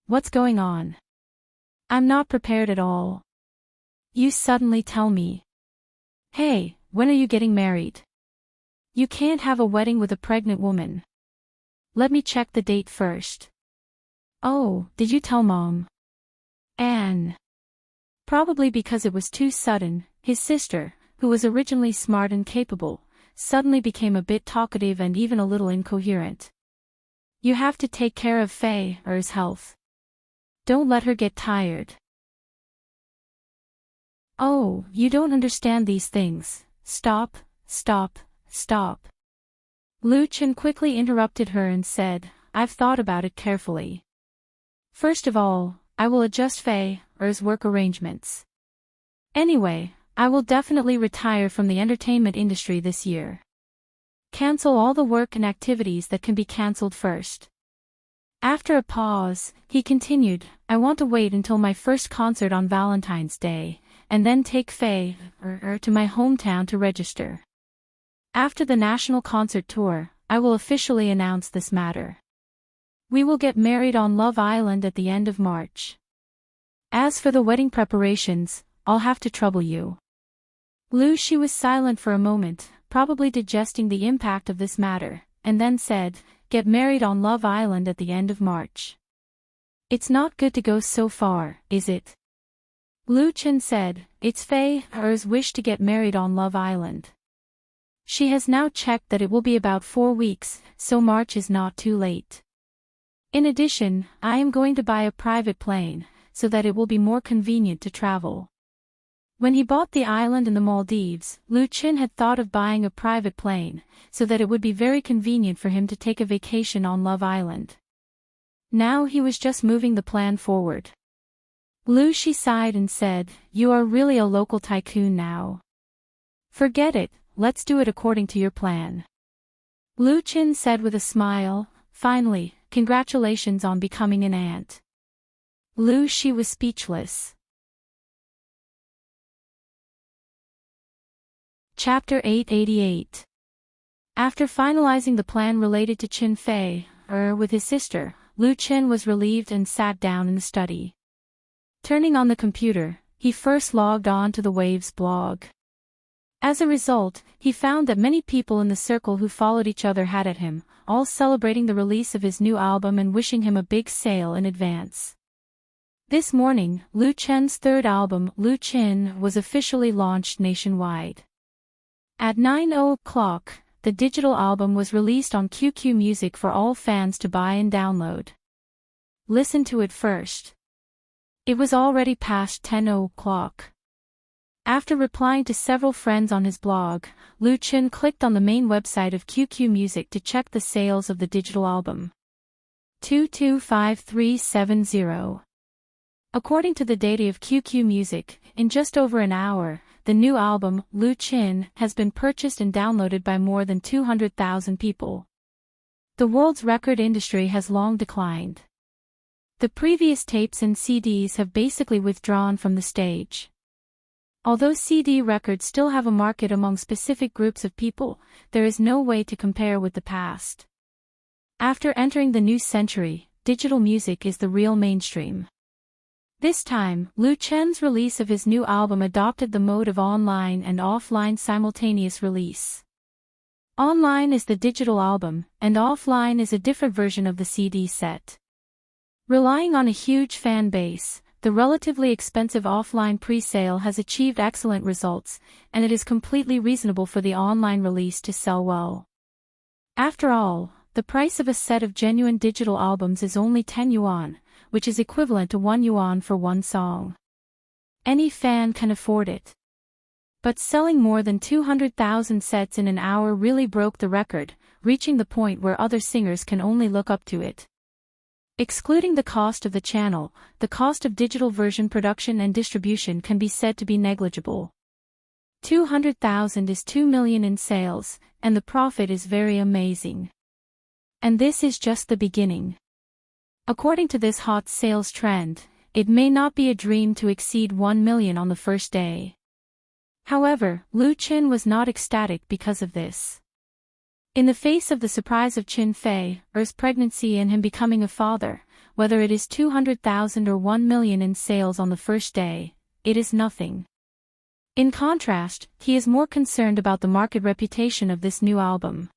"What's going on? I'm not prepared at all. You suddenly tell me. Hey, when are you getting married? You can't have a wedding with a pregnant woman. Let me check the date first." "Oh, did you tell Mom?" "Anne." Probably because it was too sudden, his sister, who was originally smart and capable, suddenly became a bit talkative and even a little incoherent. "You have to take care of Fei's health. Don't let her get tired." "Oh, you don't understand these things. Stop, stop, stop." Lu Chen quickly interrupted her and said, "I've thought about it carefully. First of all, I will adjust Fei's work arrangements. Anyway, I will definitely retire from the entertainment industry this year. Cancel all the work and activities that can be cancelled first." After a pause, he continued, "I want to wait until my first concert on Valentine's Day, and then take Fei to my hometown to register. After the national concert tour, I will officially announce this matter. We will get married on Love Island at the end of March. As for the wedding preparations, I'll have to trouble you." Lu Shi was silent for a moment, probably digesting the impact of this matter, and then said, "Get married on Love Island at the end of March." "It's not good to go so far, is it?" Lu Chen said, "It's Fei's wish to get married on Love Island. She has now checked that it will be about 4 weeks, so March is not too late. In addition, I am going to buy a private plane, so that it will be more convenient to travel." When he bought the island in the Maldives, Lu Chen had thought of buying a private plane, so that it would be very convenient for him to take a vacation on Love Island. Now he was just moving the plan forward. Lu Shi sighed and said, "You are really a local tycoon now. Forget it, let's do it according to your plan." Lu Chen said with a smile, "Finally, congratulations on becoming an aunt." Lu Shi was speechless. Chapter 888. After finalizing the plan related to Qin Fei, with his sister, Lu Chen was relieved and sat down in the study. Turning on the computer, he first logged on to the Waves blog. As a result, he found that many people in the circle who followed each other had at him, all celebrating the release of his new album and wishing him a big sale in advance. This morning, Lu Chen's third album, Lu Chen, was officially launched nationwide. At 9:00, the digital album was released on QQ Music for all fans to buy and download. Listen to it first. It was already past 10:00. After replying to several friends on his blog, Lu Chen clicked on the main website of QQ Music to check the sales of the digital album. 225370. According to the data of QQ Music, in just over an hour, the new album, Lu Chen, has been purchased and downloaded by more than 200,000 people. The world's record industry has long declined. The previous tapes and CDs have basically withdrawn from the stage. Although CD records still have a market among specific groups of people, there is no way to compare with the past. After entering the new century, digital music is the real mainstream. This time, Lu Chen's release of his new album adopted the mode of online and offline simultaneous release. Online is the digital album, and offline is a different version of the CD set. Relying on a huge fan base, the relatively expensive offline pre-sale has achieved excellent results, and it is completely reasonable for the online release to sell well. After all, the price of a set of genuine digital albums is only 10 yuan, which is equivalent to 1 yuan for one song. Any fan can afford it. But selling more than 200,000 sets in an hour really broke the record, reaching the point where other singers can only look up to it. Excluding the cost of the channel, the cost of digital version production and distribution can be said to be negligible. 200,000 is 2 million in sales, and the profit is very amazing. And this is just the beginning. According to this hot sales trend, it may not be a dream to exceed 1 million on the first day. However, Lu Chen was not ecstatic because of this. In the face of the surprise of Qin Fei's pregnancy and him becoming a father, whether it is 200,000 or 1 million in sales on the first day, it is nothing. In contrast, he is more concerned about the market reputation of this new album.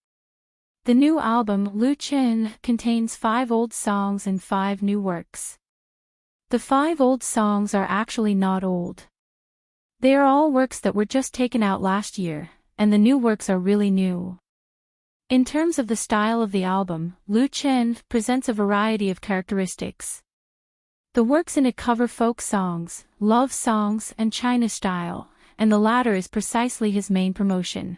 The new album, Lu Chen, contains 5 old songs and 5 new works. The 5 old songs are actually not old. They are all works that were just taken out last year, and the new works are really new. In terms of the style of the album, Lu Chen presents a variety of characteristics. The works in it cover folk songs, love songs, and China style, and the latter is precisely his main promotion.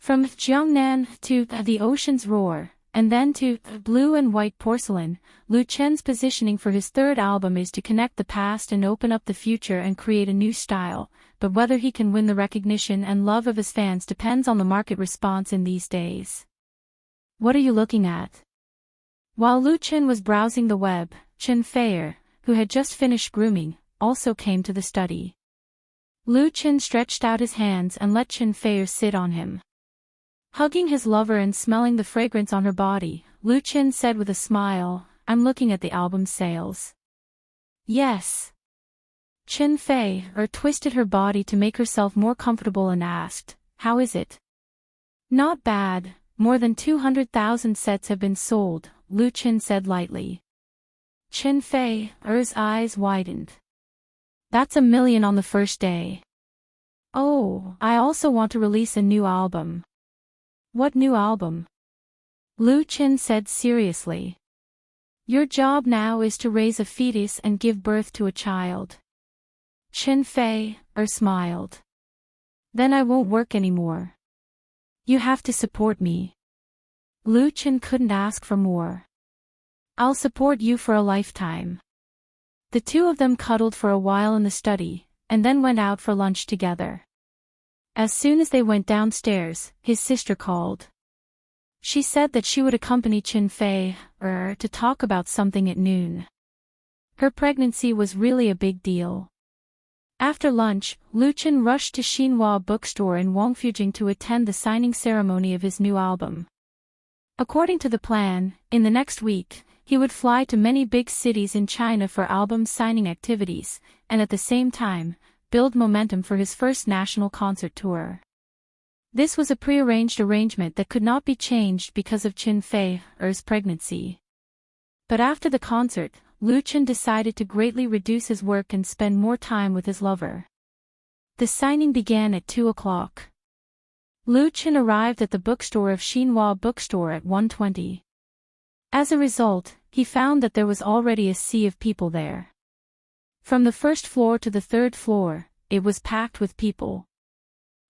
From Jiangnan to The Ocean's Roar, and then to Blue and White Porcelain, Lu Chen's positioning for his third album is to connect the past and open up the future and create a new style, but whether he can win the recognition and love of his fans depends on the market response in these days. What are you looking at? While Lu Chen was browsing the web, Qin Fei, who had just finished grooming, also came to the study. Lu Chen stretched out his hands and let Qin Fei sit on him. Hugging his lover and smelling the fragrance on her body, Lu Chen said with a smile, "I'm looking at the album sales." Yes. Qin Fei twisted her body to make herself more comfortable and asked, "How is it?" Not bad, more than 200,000 sets have been sold, Lu Chen said lightly. Chen Fei's eyes widened. That's 1 million on the first day. Oh, I also want to release a new album. What new album? Lu Chen said seriously. Your job now is to raise a fetus and give birth to a child. Chen Fei smiled. Then I won't work anymore. You have to support me. Lu Chen couldn't ask for more. I'll support you for a lifetime. The two of them cuddled for a while in the study, and then went out for lunch together. As soon as they went downstairs, his sister called. She said that she would accompany Chen Fei to talk about something at noon. Her pregnancy was really a big deal. After lunch, Lu Chen rushed to Xinhua bookstore in Wangfujing to attend the signing ceremony of his new album. According to the plan, in the next week, he would fly to many big cities in China for album signing activities, and at the same time, build momentum for his first national concert tour. This was a prearranged arrangement that could not be changed because of Chen Fei's pregnancy. But after the concert, Lu Chen decided to greatly reduce his work and spend more time with his lover. The signing began at 2 o'clock. Lu Chen arrived at the bookstore of Xinhua bookstore at 1:20. As a result, he found that there was already a sea of people there. From the first floor to the third floor, it was packed with people.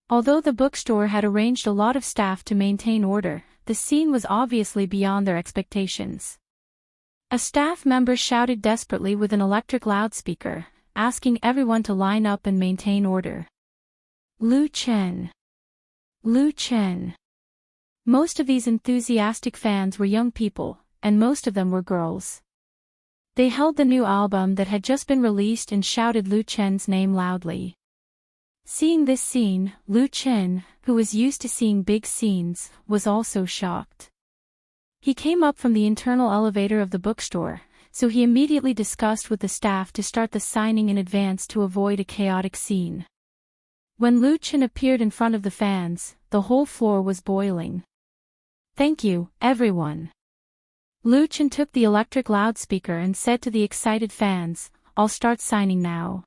Although the bookstore had arranged a lot of staff to maintain order, the scene was obviously beyond their expectations. A staff member shouted desperately with an electric loudspeaker, asking everyone to line up and maintain order. Lu Chen. Lu Chen. Most of these enthusiastic fans were young people, and most of them were girls. They held the new album that had just been released and shouted Lu Chen's name loudly. Seeing this scene, Lu Chen, who was used to seeing big scenes, was also shocked. He came up from the internal elevator of the bookstore, so he immediately discussed with the staff to start the signing in advance to avoid a chaotic scene. When Lu Chen appeared in front of the fans, the whole floor was boiling. Thank you, everyone. Lu Chen took the electric loudspeaker and said to the excited fans, I'll start signing now.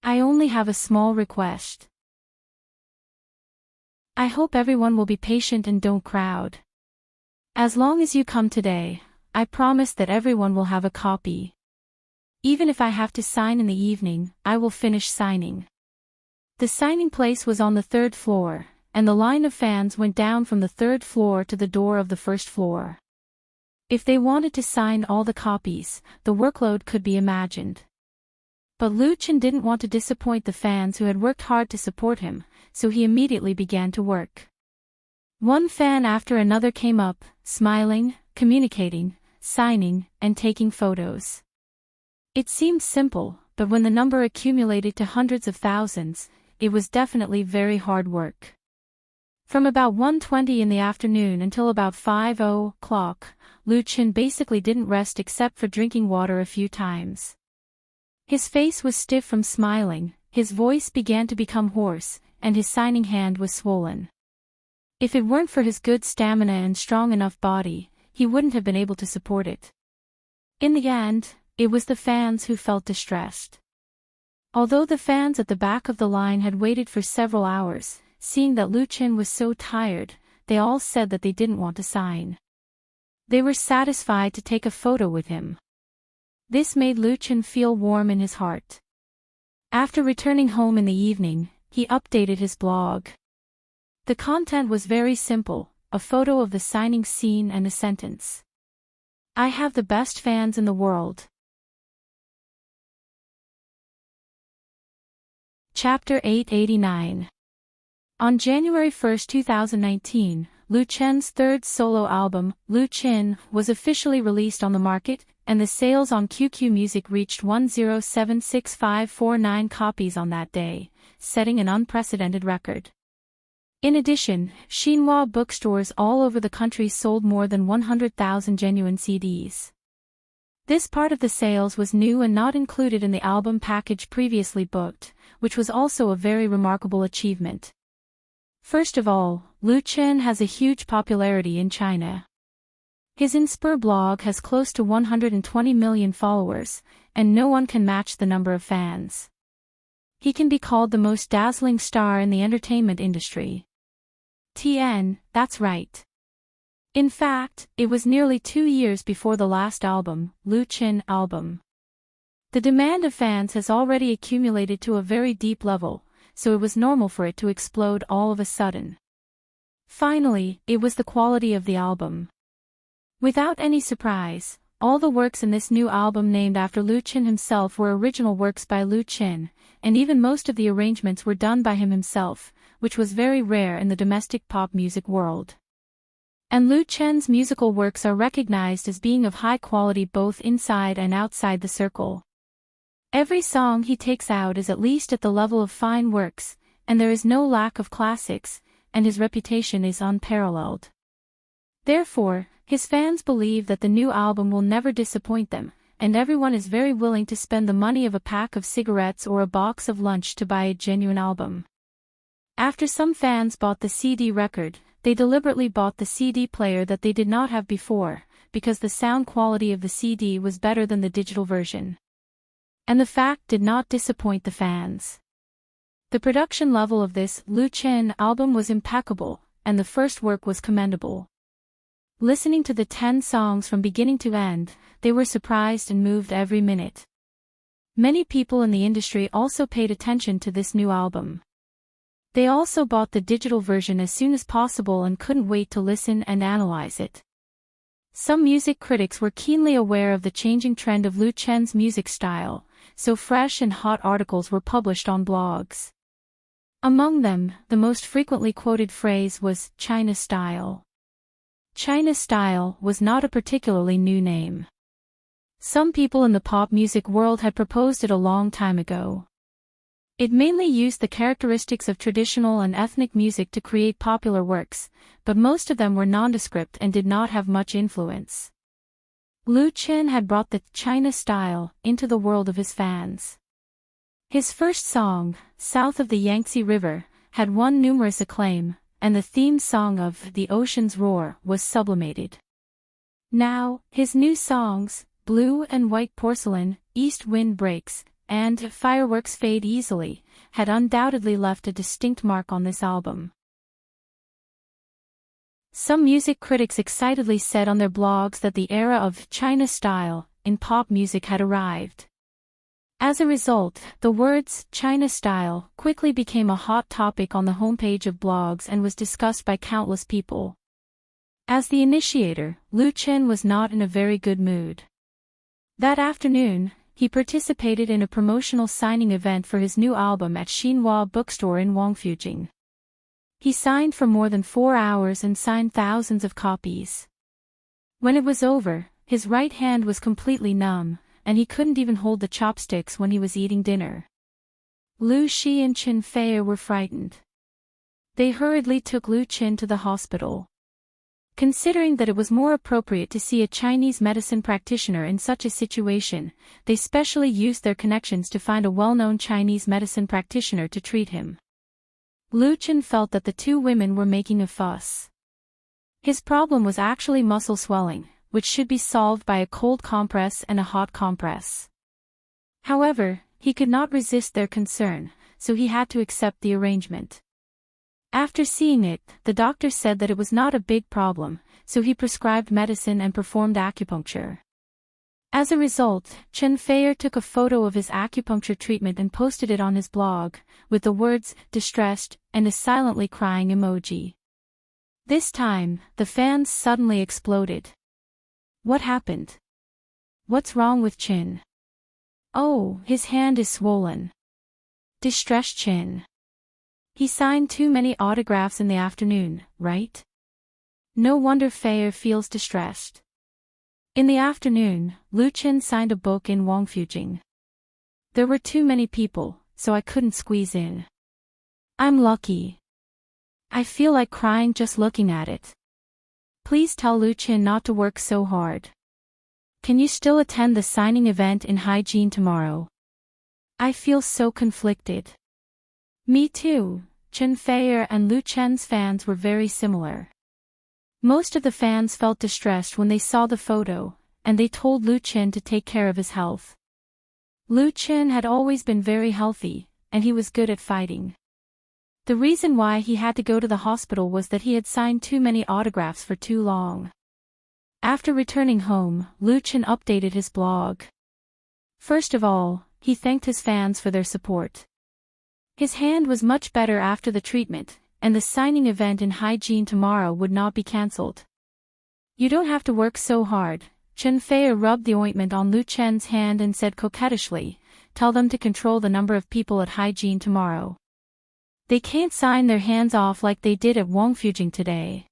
I only have a small request. I hope everyone will be patient and don't crowd. As long as you come today, I promise that everyone will have a copy. Even if I have to sign in the evening, I will finish signing. The signing place was on the third floor, and the line of fans went down from the third floor to the door of the first floor. If they wanted to sign all the copies, the workload could be imagined. But Lu Chen didn't want to disappoint the fans who had worked hard to support him, so he immediately began to work. One fan after another came up, smiling, communicating, signing, and taking photos. It seemed simple, but when the number accumulated to hundreds of thousands, it was definitely very hard work. From about 1:20 in the afternoon until about 5 o'clock, Lu Chen basically didn't rest except for drinking water a few times. His face was stiff from smiling, his voice began to become hoarse, and his signing hand was swollen. If it weren't for his good stamina and strong enough body, he wouldn't have been able to support it. In the end, it was the fans who felt distressed. Although the fans at the back of the line had waited for several hours, seeing that Lu Chen was so tired, they all said that they didn't want to sign. They were satisfied to take a photo with him. This made Lu Chen feel warm in his heart. After returning home in the evening, he updated his blog. The content was very simple, a photo of the signing scene and a sentence. I have the best fans in the world. Chapter 889. On January 1, 2019, Lu Chen's third solo album, Lu Chen, was officially released on the market, and the sales on QQ Music reached 1076549 copies on that day, setting an unprecedented record. In addition, Xinhua bookstores all over the country sold more than 100,000 genuine CDs. This part of the sales was new and not included in the album package previously booked, which was also a very remarkable achievement. First of all, Lu Chen has a huge popularity in China. His Inspire blog has close to 120 million followers, and no one can match the number of fans. He can be called the most dazzling star in the entertainment industry. That's right. In fact, it was nearly 2 years before the last album, Lu Chen album. The demand of fans has already accumulated to a very deep level, so it was normal for it to explode all of a sudden. Finally, it was the quality of the album. Without any surprise, all the works in this new album named after Lu Chen himself were original works by Lu Chen, and even most of the arrangements were done by him himself, which was very rare in the domestic pop music world. And Lu Chen's musical works are recognized as being of high quality both inside and outside the circle. Every song he takes out is at least at the level of fine works, and there is no lack of classics, and his reputation is unparalleled. Therefore, his fans believe that the new album will never disappoint them, and everyone is very willing to spend the money of a pack of cigarettes or a box of lunch to buy a genuine album. After some fans bought the CD record, they deliberately bought the CD player that they did not have before, because the sound quality of the CD was better than the digital version. And the fact did not disappoint the fans. The production level of this Lu Chen album was impeccable, and the first work was commendable. Listening to the 10 songs from beginning to end, they were surprised and moved every minute. Many people in the industry also paid attention to this new album. They also bought the digital version as soon as possible and couldn't wait to listen and analyze it. Some music critics were keenly aware of the changing trend of Lu Chen's music style, so fresh and hot articles were published on blogs. Among them, the most frequently quoted phrase was China style. China style was not a particularly new name. Some people in the pop music world had proposed it a long time ago. It mainly used the characteristics of traditional and ethnic music to create popular works, but most of them were nondescript and did not have much influence. Lu Chen had brought the China style into the world of his fans. His first song, South of the Yangtze River, had won numerous acclaim, and the theme song of The Ocean's Roar was sublimated. Now, his new songs, Blue and White Porcelain, East Wind Breaks, and Fireworks Fade Easily, had undoubtedly left a distinct mark on this album. Some music critics excitedly said on their blogs that the era of China style in pop music had arrived. As a result, the words China style quickly became a hot topic on the homepage of blogs and was discussed by countless people. As the initiator, Lu Chen was not in a very good mood. That afternoon, he participated in a promotional signing event for his new album at Xinhua bookstore in Wangfujing. He signed for more than 4 hours and signed thousands of copies. When it was over, his right hand was completely numb, and he couldn't even hold the chopsticks when he was eating dinner. Lu Xi and Chen Fei were frightened. They hurriedly took Lu Chen to the hospital. Considering that it was more appropriate to see a Chinese medicine practitioner in such a situation, they specially used their connections to find a well-known Chinese medicine practitioner to treat him. Lu Chen felt that the two women were making a fuss. His problem was actually muscle swelling, which should be solved by a cold compress and a hot compress. However, he could not resist their concern, so he had to accept the arrangement. After seeing it, the doctor said that it was not a big problem, so he prescribed medicine and performed acupuncture. As a result, Chen Fei took a photo of his acupuncture treatment and posted it on his blog, with the words, distressed, and a silently crying emoji. This time, the fans suddenly exploded. What happened? What's wrong with Chen? Oh, his hand is swollen. Distressed Chen. He signed too many autographs in the afternoon, right? No wonder Fei feels distressed. In the afternoon, Lu Chen signed a book in Wangfujing. There were too many people, so I couldn't squeeze in. I'm lucky. I feel like crying just looking at it. Please tell Lu Chen not to work so hard. Can you still attend the signing event in Hygiene tomorrow? I feel so conflicted. Me too, Chen Feier and Lu Chen's fans were very similar. Most of the fans felt distressed when they saw the photo, and they told Lu Chen to take care of his health. Lu Chen had always been very healthy, and he was good at fighting. The reason why he had to go to the hospital was that he had signed too many autographs for too long. After returning home, Lu Chen updated his blog. First of all, he thanked his fans for their support. His hand was much better after the treatment, and the signing event in Hygiene tomorrow would not be cancelled. You don't have to work so hard. Chen Feier rubbed the ointment on Lu Chen's hand and said coquettishly, "Tell them to control the number of people at Hygiene tomorrow. They can't sign their hands off like they did at Wangfujing today."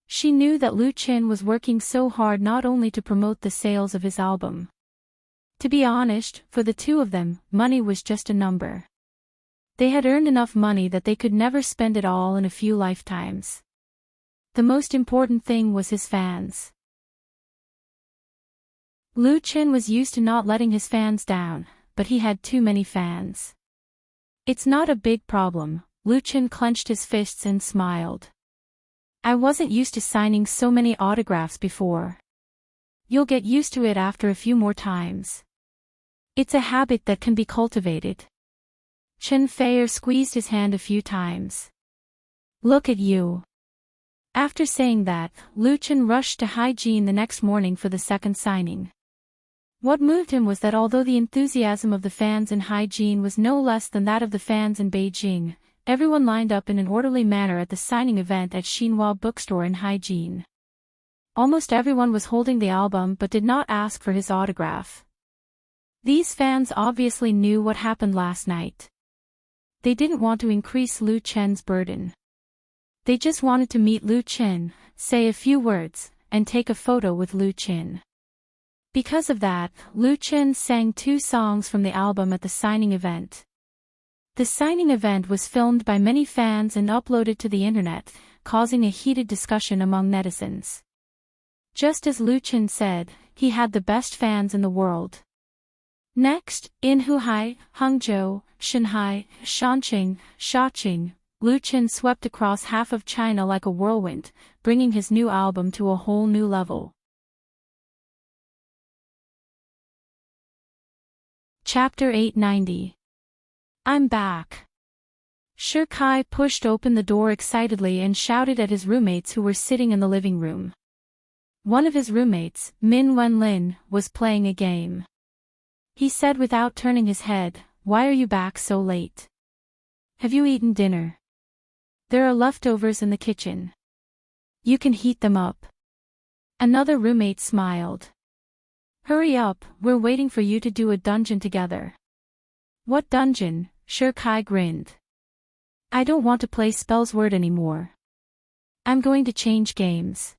She knew that Lu Chen was working so hard not only to promote the sales of his album. To be honest, for the two of them, money was just a number. They had earned enough money that they could never spend it all in a few lifetimes. The most important thing was his fans. Lu Chen was used to not letting his fans down, but he had too many fans. "It's not a big problem," Lu Chen clenched his fists and smiled. "I wasn't used to signing so many autographs before. You'll get used to it after a few more times. It's a habit that can be cultivated." Chen Feier squeezed his hand a few times. "Look at you." After saying that, Lu Chen rushed to Hygiene the next morning for the second signing. What moved him was that although the enthusiasm of the fans in Hygiene was no less than that of the fans in Beijing, everyone lined up in an orderly manner at the signing event at Xinhua Bookstore in Hygiene. Almost everyone was holding the album but did not ask for his autograph. These fans obviously knew what happened last night. They didn't want to increase Lu Chen's burden. They just wanted to meet Lu Chen, say a few words, and take a photo with Lu Chen. Because of that, Lu Chen sang 2 songs from the album at the signing event. The signing event was filmed by many fans and uploaded to the internet, causing a heated discussion among netizens. Just as Lu Chen said, he had the best fans in the world. Next, in Huhai, Hangzhou, Shanghai, Shanqing, Shaoqing, Lu Chen swept across half of China like a whirlwind, bringing his new album to a whole new level. Chapter 890. I'm back. Shi Kai pushed open the door excitedly and shouted at his roommates who were sitting in the living room. One of his roommates, Min Wenlin, was playing a game. He said without turning his head, "Why are you back so late? Have you eaten dinner? There are leftovers in the kitchen. You can heat them up." Another roommate smiled. "Hurry up, we're waiting for you to do a dungeon together." "What dungeon?" Shi Kai grinned. "I don't want to play Spellsword anymore. I'm going to change games."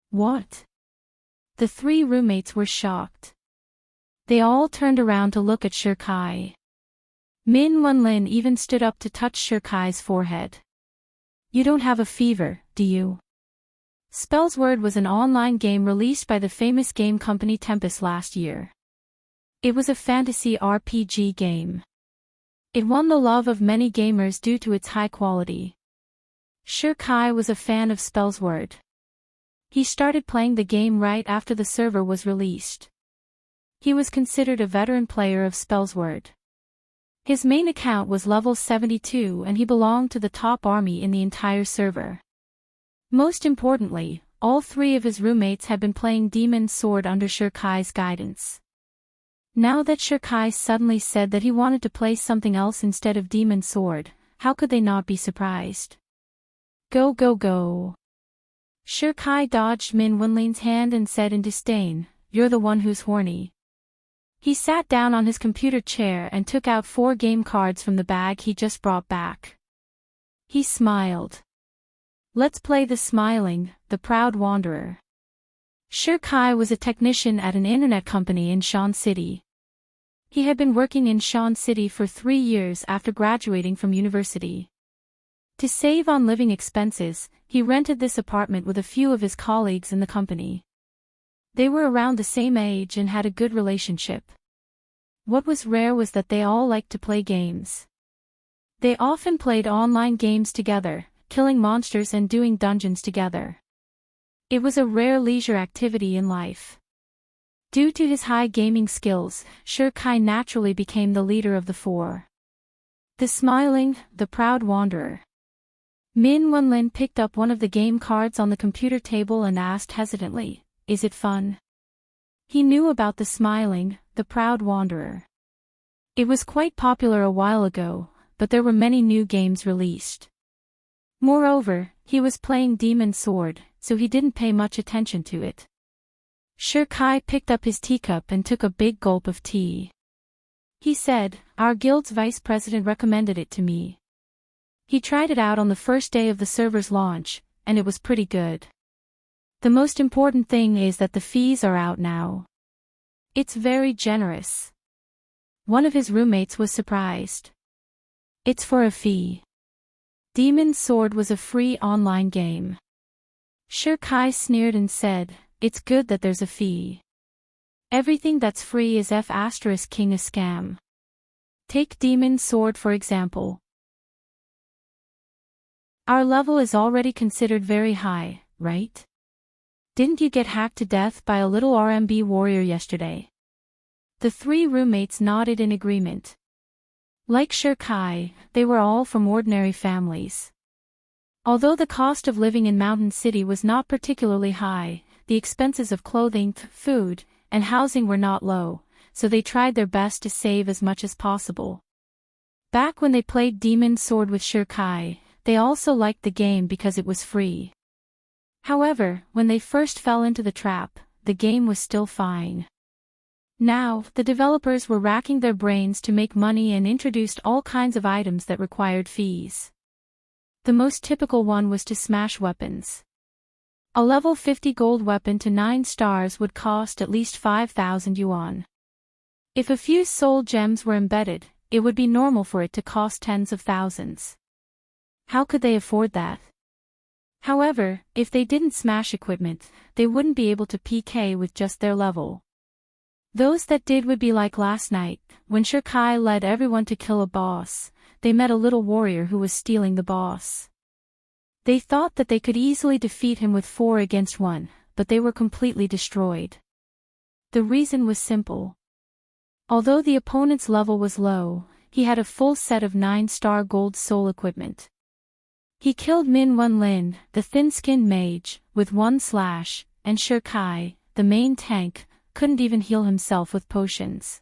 "What?" The 3 roommates were shocked. They all turned around to look at Shi Kai. Min Wenlin even stood up to touch Shi Kai's forehead. "You don't have a fever, do you?" Spellsword was an online game released by the famous game company Tempest last year. It was a fantasy RPG game. It won the love of many gamers due to its high quality. Shi Kai was a fan of Spellsword. He started playing the game right after the server was released. He was considered a veteran player of Spellsword. His main account was level 72 and he belonged to the top army in the entire server. Most importantly, all 3 of his roommates had been playing Demon's Sword under Shi Kai's guidance. Now that Shi Kai suddenly said that he wanted to play something else instead of Demon's Sword, how could they not be surprised? "Go go go." Shi Kai dodged Min Wenlin's hand and said in disdain, "You're the one who's horny." He sat down on his computer chair and took out 4 game cards from the bag he just brought back. He smiled. "Let's play the Smiling, the Proud Wanderer." Shi Kai was a technician at an internet company in Shan City. He had been working in Shan City for 3 years after graduating from university. To save on living expenses, he rented this apartment with a few of his colleagues in the company. They were around the same age and had a good relationship. What was rare was that they all liked to play games. They often played online games together, killing monsters and doing dungeons together. It was a rare leisure activity in life. Due to his high gaming skills, Kai naturally became the leader of the four. The smiling, the proud wanderer. Min Wenlin picked up one of the game cards on the computer table and asked hesitantly, "Is it fun?" He knew about the smiling, the proud wanderer. It was quite popular a while ago, but there were many new games released. Moreover, he was playing Demon Sword, so he didn't pay much attention to it. Kai picked up his teacup and took a big gulp of tea. He said, "Our guild's vice president recommended it to me. He tried it out on the first day of the server's launch, and it was pretty good. The most important thing is that the fees are out now. It's very generous." One of his roommates was surprised. "It's for a fee." Demon Sword was a free online game. Kai sneered and said, "It's good that there's a fee. Everything that's free is F*King a scam. Take Demon Sword for example. Our level is already considered very high, right? Didn't you get hacked to death by a little RMB warrior yesterday?" The three roommates nodded in agreement. Like Kai, they were all from ordinary families. Although the cost of living in Mountain City was not particularly high, the expenses of clothing, food, and housing were not low, so they tried their best to save as much as possible. Back when they played Demon Sword with Kai, they also liked the game because it was free. However, when they first fell into the trap, the game was still fine. Now, the developers were racking their brains to make money and introduced all kinds of items that required fees. The most typical one was to smash weapons. A level 50 gold weapon to 9 stars would cost at least 5,000 yuan. If a few soul gems were embedded, it would be normal for it to cost tens of thousands. How could they afford that? However, if they didn't smash equipment, they wouldn't be able to PK with just their level. Those that did would be like last night, when Kai led everyone to kill a boss. They met a little warrior who was stealing the boss. They thought that they could easily defeat him with 4 against 1, but they were completely destroyed. The reason was simple. Although the opponent's level was low, he had a full set of 9-star gold soul equipment. He killed Min Wenlin, the thin-skinned mage, with 1 slash, and Kai, the main tank, couldn't even heal himself with potions.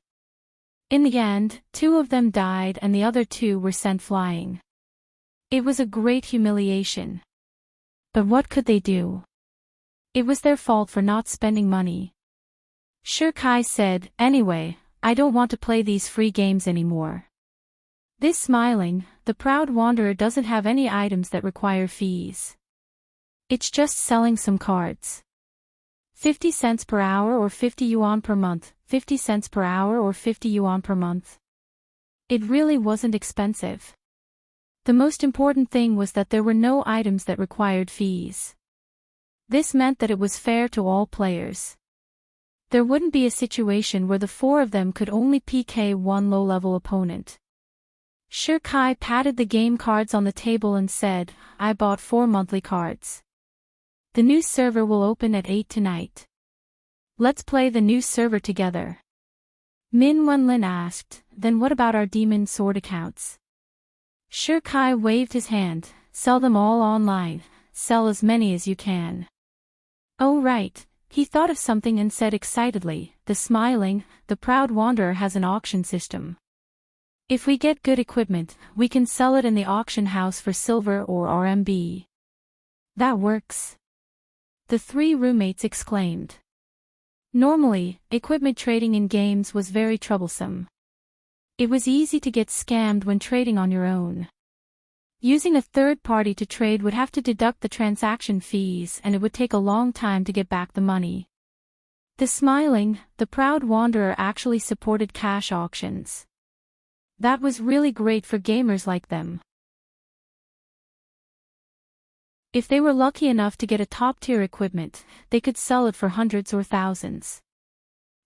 In the end, 2 of them died and the other 2 were sent flying. It was a great humiliation. But what could they do? It was their fault for not spending money. Kai said, "Anyway, I don't want to play these free games anymore." This smiling, the proud wanderer doesn't have any items that require fees. It's just selling some cards. 50 cents per hour or 50 yuan per month, 50 cents per hour or 50 yuan per month. It really wasn't expensive. The most important thing was that there were no items that required fees. This meant that it was fair to all players. There wouldn't be a situation where the 4 of them could only PK one low-level opponent. Kai patted the game cards on the table and said, "I bought 4 monthly cards. The new server will open at 8 tonight. Let's play the new server together." Min Wenlin asked, "Then what about our Demon Sword accounts?" Kai waved his hand, "Sell them all online, sell as many as you can." "Oh right," he thought of something and said excitedly, "The smiling, the proud wanderer has an auction system. If we get good equipment, we can sell it in the auction house for silver or RMB. That works." The 3 roommates exclaimed. Normally, equipment trading in games was very troublesome. It was easy to get scammed when trading on your own. Using a third party to trade would have to deduct the transaction fees and it would take a long time to get back the money. The smiling, the proud wanderer actually supported cash auctions. That was really great for gamers like them. If they were lucky enough to get a top-tier equipment, they could sell it for hundreds or thousands.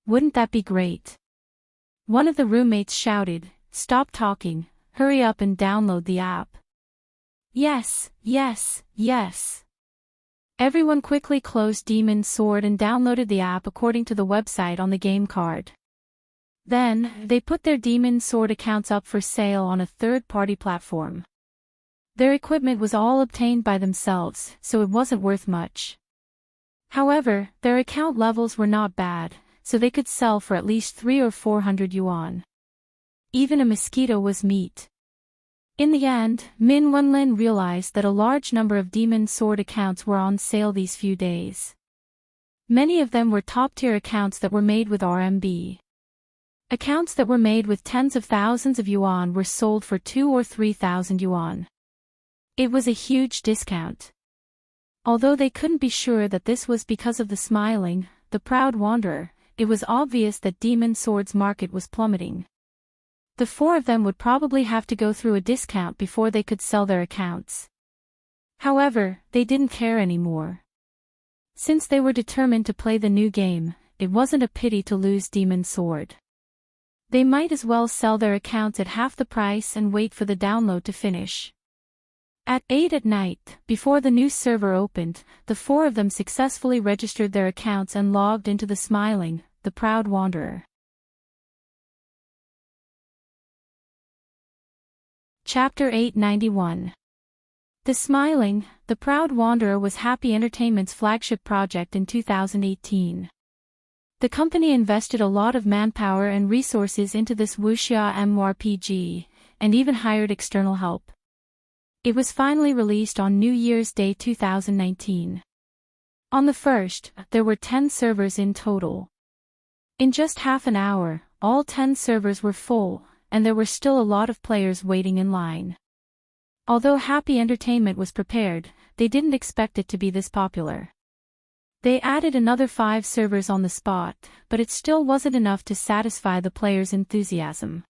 Wouldn't that be great? One of the roommates shouted, "Stop talking, hurry up and download the app." Yes, yes, yes. Everyone quickly closed Demon's Sword and downloaded the app according to the website on the game card. Then, they put their Demon's Sword accounts up for sale on a third-party platform. Their equipment was all obtained by themselves, so it wasn't worth much. However, their account levels were not bad, so they could sell for at least 300 or 400 yuan. Even a mosquito was meat. In the end, Min Wenlin realized that a large number of Demon's Sword accounts were on sale these few days. Many of them were top-tier accounts that were made with RMB. Accounts that were made with tens of thousands of yuan were sold for 2,000 or 3,000 yuan. It was a huge discount. Although they couldn't be sure that this was because of the smiling, the proud wanderer, it was obvious that Demon's Sword's market was plummeting. The four of them would probably have to go through a discount before they could sell their accounts. However, they didn't care anymore. Since they were determined to play the new game, it wasn't a pity to lose Demon's Sword. They might as well sell their accounts at half the price and wait for the download to finish. At 8 at night, before the new server opened, the four of them successfully registered their accounts and logged into the smiling, the proud wanderer. Chapter 891. The Smiling, the Proud Wanderer was Happy Entertainment's flagship project in 2018. The company invested a lot of manpower and resources into this wuxia MMORPG, and even hired external help. It was finally released on New Year's Day 2019. On the 1st, there were 10 servers in total. In just half an hour, all 10 servers were full, and there were still a lot of players waiting in line. Although Happy Entertainment was prepared, they didn't expect it to be this popular. They added another 5 servers on the spot, but it still wasn't enough to satisfy the players' enthusiasm.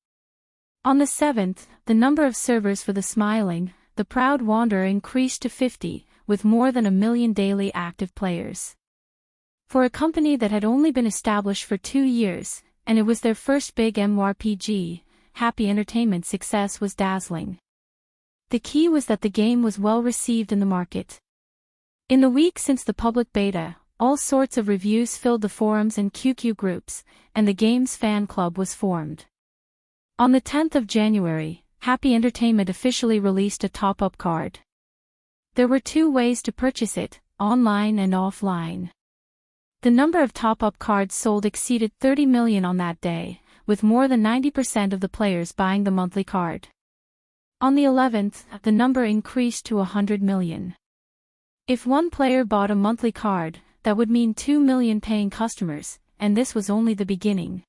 On the 7th, the number of servers for the Smiling, the Proud Wanderer increased to 50, with more than 1 million daily active players. For a company that had only been established for 2 years, and it was their first big MMORPG, Happy Entertainment's success was dazzling. The key was that the game was well received in the market. In the week since the public beta, all sorts of reviews filled the forums and QQ groups, and the game's fan club was formed. On the 10th of January, Happy Entertainment officially released a top-up card. There were 2 ways to purchase it, online and offline. The number of top-up cards sold exceeded 30 million on that day, with more than 90% of the players buying the monthly card. On the 11th, the number increased to 100 million. If one player bought a monthly card, that would mean 2 million paying customers, and this was only the beginning.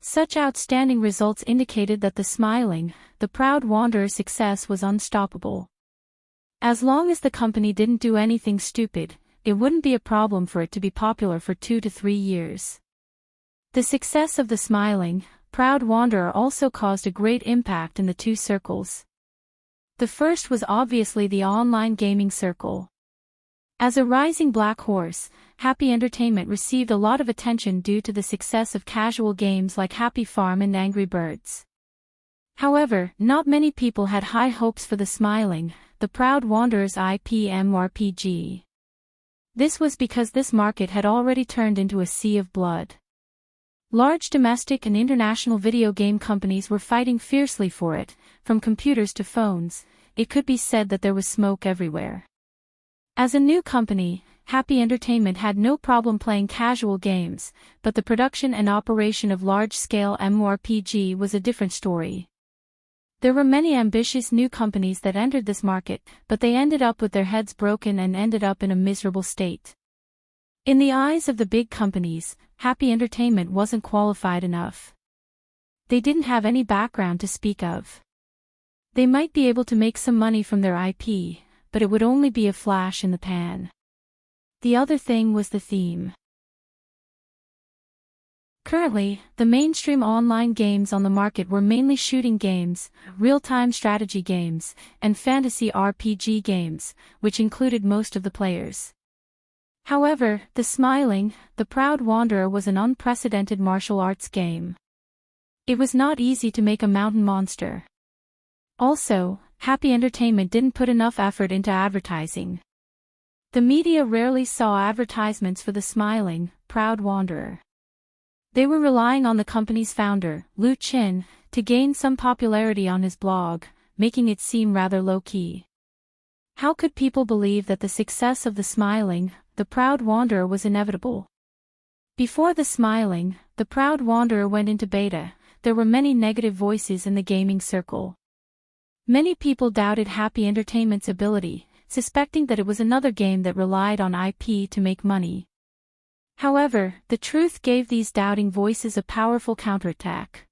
Such outstanding results indicated that the Smiling, the Proud Wanderer's success was unstoppable. As long as the company didn't do anything stupid, it wouldn't be a problem for it to be popular for 2 to 3 years. The success of the Smiling, Proud Wanderer also caused a great impact in the 2 circles. The first was obviously the online gaming circle. As a rising black horse, Happy Entertainment received a lot of attention due to the success of casual games like Happy Farm and Angry Birds. However, not many people had high hopes for the Smiling, the Proud Wanderer's IP MMORPG. This was because this market had already turned into a sea of blood. Large domestic and international video game companies were fighting fiercely for it, from computers to phones. It could be said that there was smoke everywhere. As a new company, Happy Entertainment had no problem playing casual games, but the production and operation of large-scale MMORPG was a different story. There were many ambitious new companies that entered this market, but they ended up with their heads broken and ended up in a miserable state. In the eyes of the big companies, Happy Entertainment wasn't qualified enough. They didn't have any background to speak of. They might be able to make some money from their IP, but it would only be a flash in the pan. The other thing was the theme. Currently, the mainstream online games on the market were mainly shooting games, real-time strategy games, and fantasy RPG games, which included most of the players. However, the Smiling, the Proud Wanderer was an unprecedented martial arts game. It was not easy to make a mountain monster. Also, Happy Entertainment didn't put enough effort into advertising. The media rarely saw advertisements for the smiling, proud wanderer. They were relying on the company's founder, Lu Qin, to gain some popularity on his blog, making it seem rather low-key. How could people believe that the success of the smiling, the proud wanderer was inevitable? Before the smiling, the proud wanderer went into beta, there were many negative voices in the gaming circle. Many people doubted Happy Entertainment's ability, suspecting that it was another game that relied on IP to make money. However, the truth gave these doubting voices a powerful counterattack.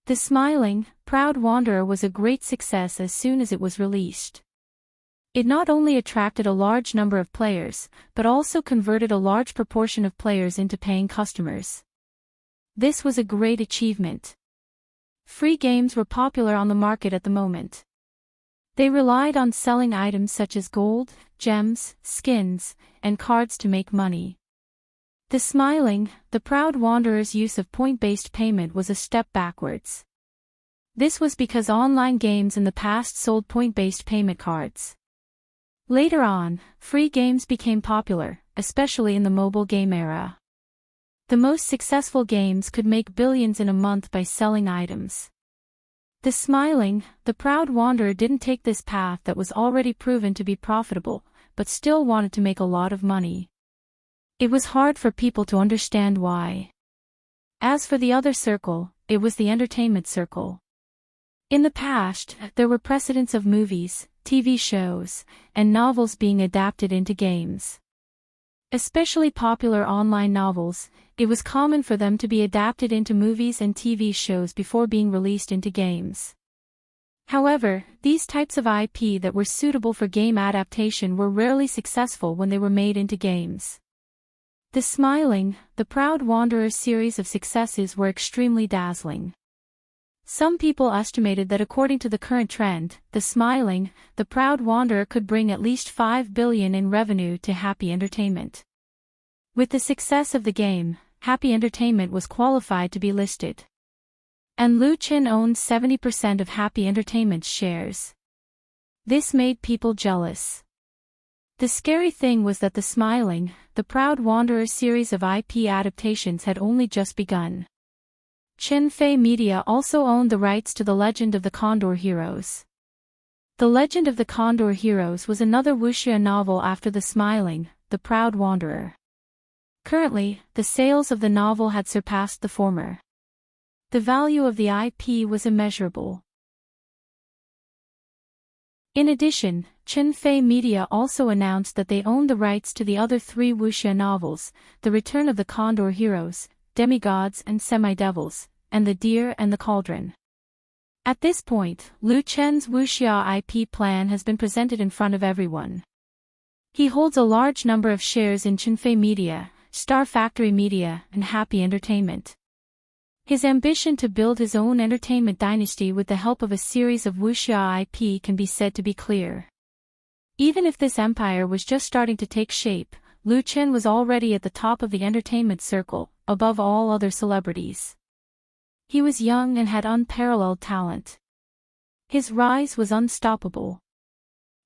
The smiling, proud wanderer was a great success as soon as it was released. It not only attracted a large number of players, but also converted a large proportion of players into paying customers. This was a great achievement. Free games were popular on the market at the moment. They relied on selling items such as gold, gems, skins, and cards to make money. The smiling, the proud wanderer's use of point-based payment was a step backwards. This was because online games in the past sold point-based payment cards. Later on, free games became popular, especially in the mobile game era. The most successful games could make billions in a month by selling items. The smiling, the proud wanderer didn't take this path that was already proven to be profitable, but still wanted to make a lot of money. It was hard for people to understand why. As for the other circle, it was the entertainment circle. In the past, there were precedents of movies, TV shows, and novels being adapted into games. Especially popular online novels, it was common for them to be adapted into movies and TV shows before being released into games. However, these types of IP that were suitable for game adaptation were rarely successful when they were made into games. The smiling, the proud wanderer series of successes were extremely dazzling. Some people estimated that according to the current trend, the smiling, the proud wanderer could bring at least $5 billion in revenue to Happy Entertainment. With the success of the game, Happy Entertainment was qualified to be listed. And Lu Qin owned 70% of Happy Entertainment's shares. This made people jealous. The scary thing was that the smiling, the proud wanderer series of IP adaptations had only just begun. Qinfei Media also owned the rights to The Legend of the Condor Heroes. The Legend of the Condor Heroes was another wuxia novel after The Smiling, the Proud Wanderer. Currently, the sales of the novel had surpassed the former. The value of the IP was immeasurable. In addition, Qinfei Media also announced that they owned the rights to the other three wuxia novels, The Return of the Condor Heroes, Demigods and Semi-Devils, and The Deer and the Cauldron. At this point, Lu Chen's wuxia IP plan has been presented in front of everyone. He holds a large number of shares in Qinfei Media, Star Factory Media, and Happy Entertainment. His ambition to build his own entertainment dynasty with the help of a series of wuxia IP can be said to be clear. Even if this empire was just starting to take shape, Lu Chen was already at the top of the entertainment circle, above all other celebrities. He was young and had unparalleled talent. His rise was unstoppable.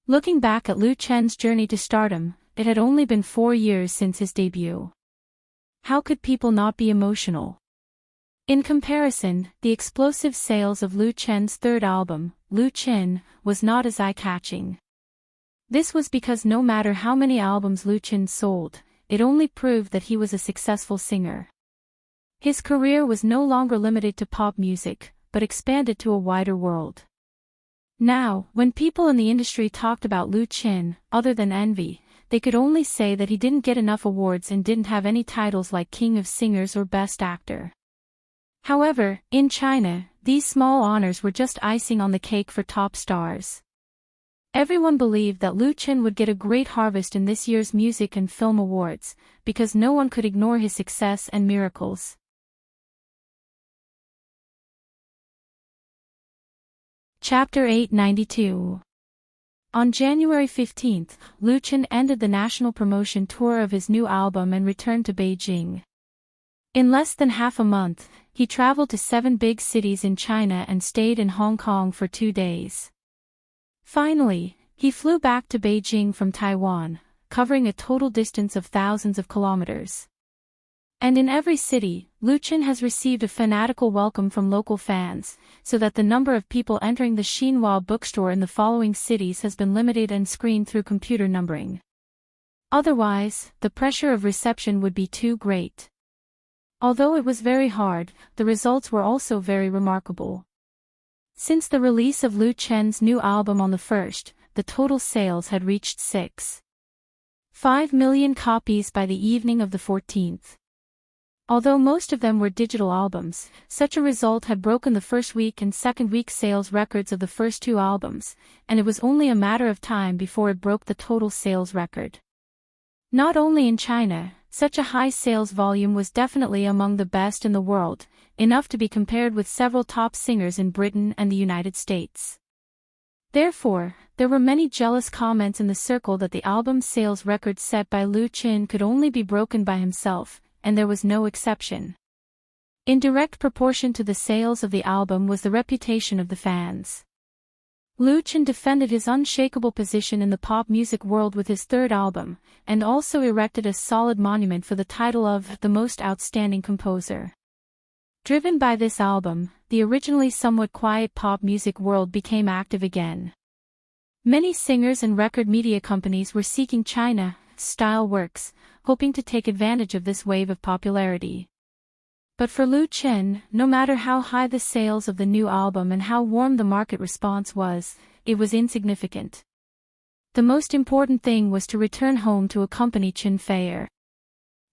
Looking back at Lu Chen's journey to stardom, it had only been 4 years since his debut. How could people not be emotional? In comparison, the explosive sales of Lu Chen's third album, Lu Chen, was not as eye-catching. This was because no matter how many albums Lu Chen sold, it only proved that he was a successful singer. His career was no longer limited to pop music, but expanded to a wider world. Now, when people in the industry talked about Lu Chen, other than envy, they could only say that he didn't get enough awards and didn't have any titles like King of Singers or Best Actor. However, in China, these small honors were just icing on the cake for top stars. Everyone believed that Lu Chen would get a great harvest in this year's music and film awards, because no one could ignore his success and miracles. Chapter 892. On January 15, Lu Chen ended the national promotion tour of his new album and returned to Beijing. In less than half a month, he traveled to 7 big cities in China and stayed in Hong Kong for 2 days. Finally, he flew back to Beijing from Taiwan, covering a total distance of thousands of kilometers. And in every city, Lu Chen has received a fanatical welcome from local fans, so that the number of people entering the Xinhua bookstore in the following cities has been limited and screened through computer numbering. Otherwise, the pressure of reception would be too great. Although it was very hard, the results were also very remarkable. Since the release of Lu Chen's new album on the 1st, the total sales had reached 6.5 million copies by the evening of the 14th. Although most of them were digital albums, such a result had broken the first week and second week sales records of the first 2 albums, and it was only a matter of time before it broke the total sales record. Not only in China, such a high sales volume was definitely among the best in the world, enough to be compared with several top singers in Britain and the United States. Therefore, there were many jealous comments in the circle that the album sales record set by Lu Chen could only be broken by himself, and there was no exception. In direct proportion to the sales of the album was the reputation of the fans. Lu Chen defended his unshakable position in the pop music world with his 3rd album, and also erected a solid monument for the title of the most outstanding composer. Driven by this album, the originally somewhat quiet pop music world became active again. Many singers and record media companies were seeking China-style works, hoping to take advantage of this wave of popularity. But for Lu Chen, no matter how high the sales of the new album and how warm the market response was, it was insignificant. The most important thing was to return home to accompany Chen Feier.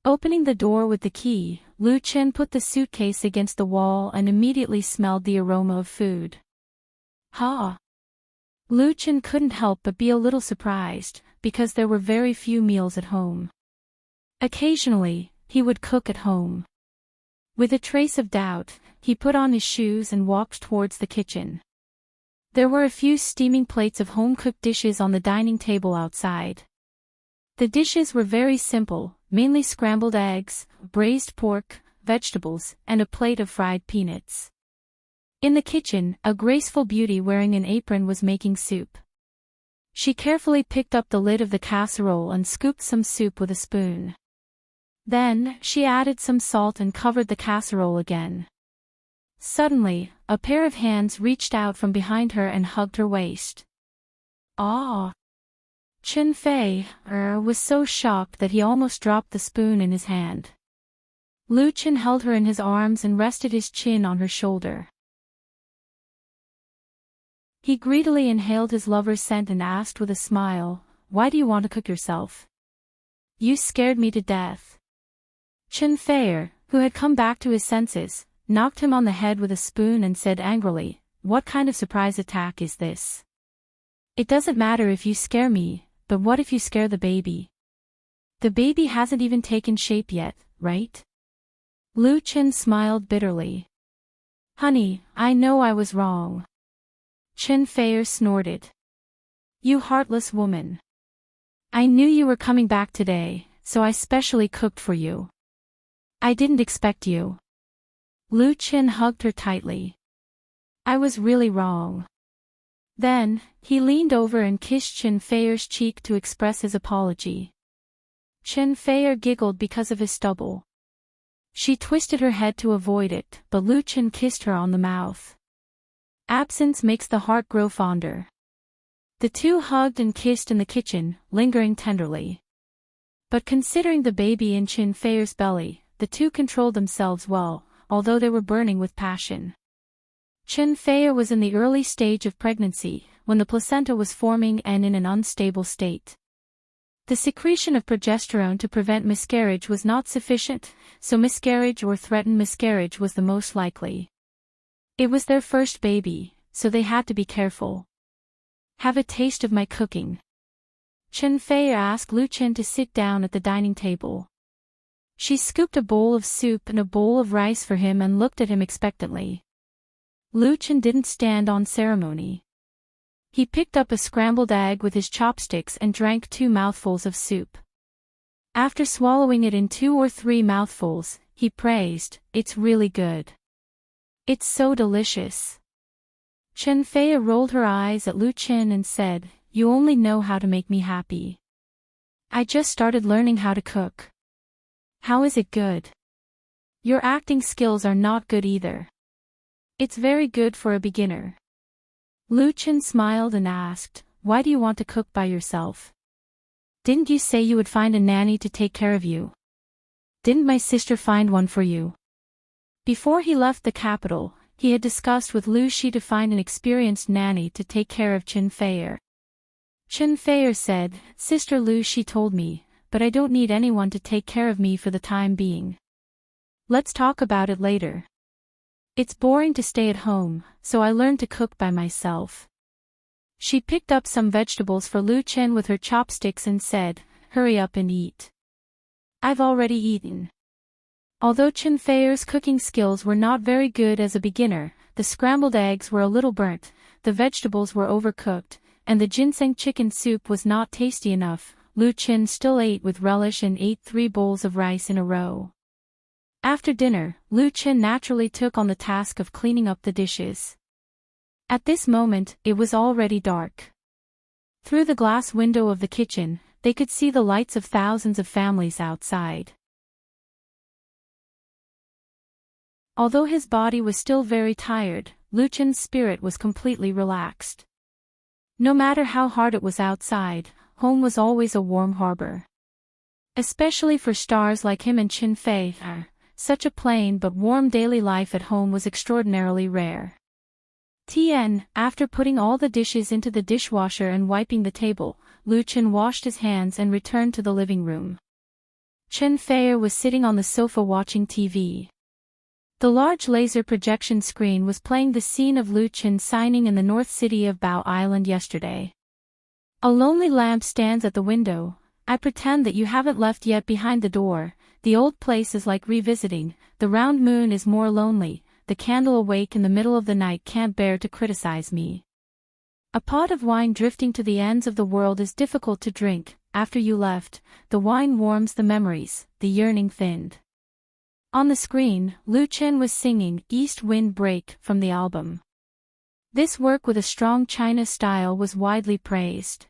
Opening the door with the key, Lu Chen put the suitcase against the wall and immediately smelled the aroma of food. Ha! Lu Chen couldn't help but be a little surprised, because there were very few meals at home. Occasionally, he would cook at home. With a trace of doubt, he put on his shoes and walked towards the kitchen. There were a few steaming plates of home-cooked dishes on the dining table outside. The dishes were very simple, mainly scrambled eggs, braised pork, vegetables, and a plate of fried peanuts. In the kitchen, a graceful beauty wearing an apron was making soup. She carefully picked up the lid of the casserole and scooped some soup with a spoon. Then, she added some salt and covered the casserole again. Suddenly, a pair of hands reached out from behind her and hugged her waist. Ah! Chen Feier was so shocked that he almost dropped the spoon in his hand. Lu Chen held her in his arms and rested his chin on her shoulder. He greedily inhaled his lover's scent and asked with a smile, "Why do you want to cook yourself? You scared me to death." Chen Feier, who had come back to his senses, knocked him on the head with a spoon and said angrily, "What kind of surprise attack is this? It doesn't matter if you scare me, but what if you scare the baby? The baby hasn't even taken shape yet, right?" Lu Chen smiled bitterly. "Honey, I know I was wrong." Chen Feier snorted. "You heartless woman. I knew you were coming back today, so I specially cooked for you. I didn't expect you." Lu Chen hugged her tightly. "I was really wrong." Then, he leaned over and kissed Chen Feier's cheek to express his apology. Chen Feier giggled because of his stubble. She twisted her head to avoid it, but Lu Chen kissed her on the mouth. Absence makes the heart grow fonder. The two hugged and kissed in the kitchen, lingering tenderly. But considering the baby in Chen Feier's belly, the two controlled themselves well, although they were burning with passion. Chen Feier was in the early stage of pregnancy, when the placenta was forming and in an unstable state. The secretion of progesterone to prevent miscarriage was not sufficient, so miscarriage or threatened miscarriage was the most likely. It was their first baby, so they had to be careful. "Have a taste of my cooking." Chen Feier asked Lu Chen to sit down at the dining table. She scooped a bowl of soup and a bowl of rice for him and looked at him expectantly. Lu Chen didn't stand on ceremony. He picked up a scrambled egg with his chopsticks and drank 2 mouthfuls of soup. After swallowing it in 2 or 3 mouthfuls, he praised, "It's really good. It's so delicious." Chen Fei rolled her eyes at Lu Chen and said, "You only know how to make me happy. I just started learning how to cook. How is it good? Your acting skills are not good either." "It's very good for a beginner." Lu Chen smiled and asked, "Why do you want to cook by yourself? Didn't you say you would find a nanny to take care of you? Didn't my sister find one for you?" Before he left the capital, he had discussed with Lu Shi to find an experienced nanny to take care of Chen Fei. Chen Fei said, "Sister Lu Shi told me, but I don't need anyone to take care of me for the time being. Let's talk about it later. It's boring to stay at home, so I learned to cook by myself." She picked up some vegetables for Lu Chen with her chopsticks and said, "Hurry up and eat." "I've already eaten." Although Chen Fei's cooking skills were not very good as a beginner, the scrambled eggs were a little burnt, the vegetables were overcooked, and the ginseng chicken soup was not tasty enough. Lu Chen still ate with relish and ate 3 bowls of rice in a row. After dinner, Lu Chen naturally took on the task of cleaning up the dishes. At this moment, it was already dark. Through the glass window of the kitchen, they could see the lights of thousands of families outside. Although his body was still very tired, Lu Chen's spirit was completely relaxed. No matter how hard it was outside, home was always a warm harbor. Especially for stars like him and Chen Fei, such a plain but warm daily life at home was extraordinarily rare. Tian, after putting all the dishes into the dishwasher and wiping the table, Lu Chen washed his hands and returned to the living room. Chen Fei was sitting on the sofa watching TV. The large laser projection screen was playing the scene of Lu Chen signing in the north city of Bao Island yesterday. "A lonely lamp stands at the window. I pretend that you haven't left yet behind the door. The old place is like revisiting. The round moon is more lonely. The candle awake in the middle of the night can't bear to criticize me. A pot of wine drifting to the ends of the world is difficult to drink. After you left, the wine warms the memories, the yearning thinned." On the screen, Lu Chen was singing "East Wind Break" from the album. This work with a strong China style was widely praised.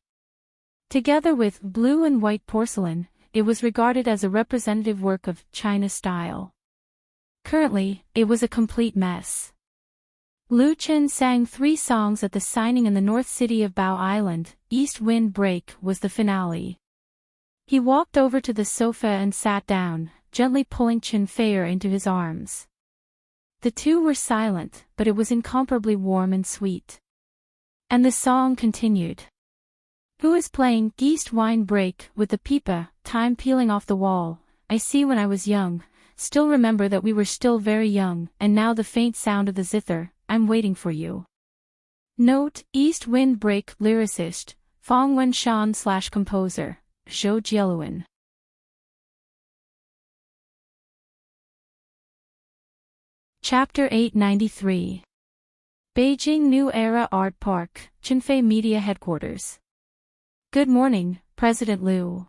Together with "Blue and White Porcelain," it was regarded as a representative work of China style. Currently, it was a complete mess. Lu Chen sang 3 songs at the signing in the north city of Bao Island. "East Wind Break" was the finale. He walked over to the sofa and sat down, gently pulling Chen Fei into his arms. The two were silent, but it was incomparably warm and sweet. And the song continued. "Who is playing East Wind Break with the pipa, time peeling off the wall? I see when I was young, still remember that we were still very young, and now the faint sound of the zither, I'm waiting for you." Note, East Wind Break lyricist, Fong Wenshan / composer, Zhou Jieluan. Chapter 893. Beijing New Era Art Park, Chenfei Media Headquarters. "Good morning, President Liu."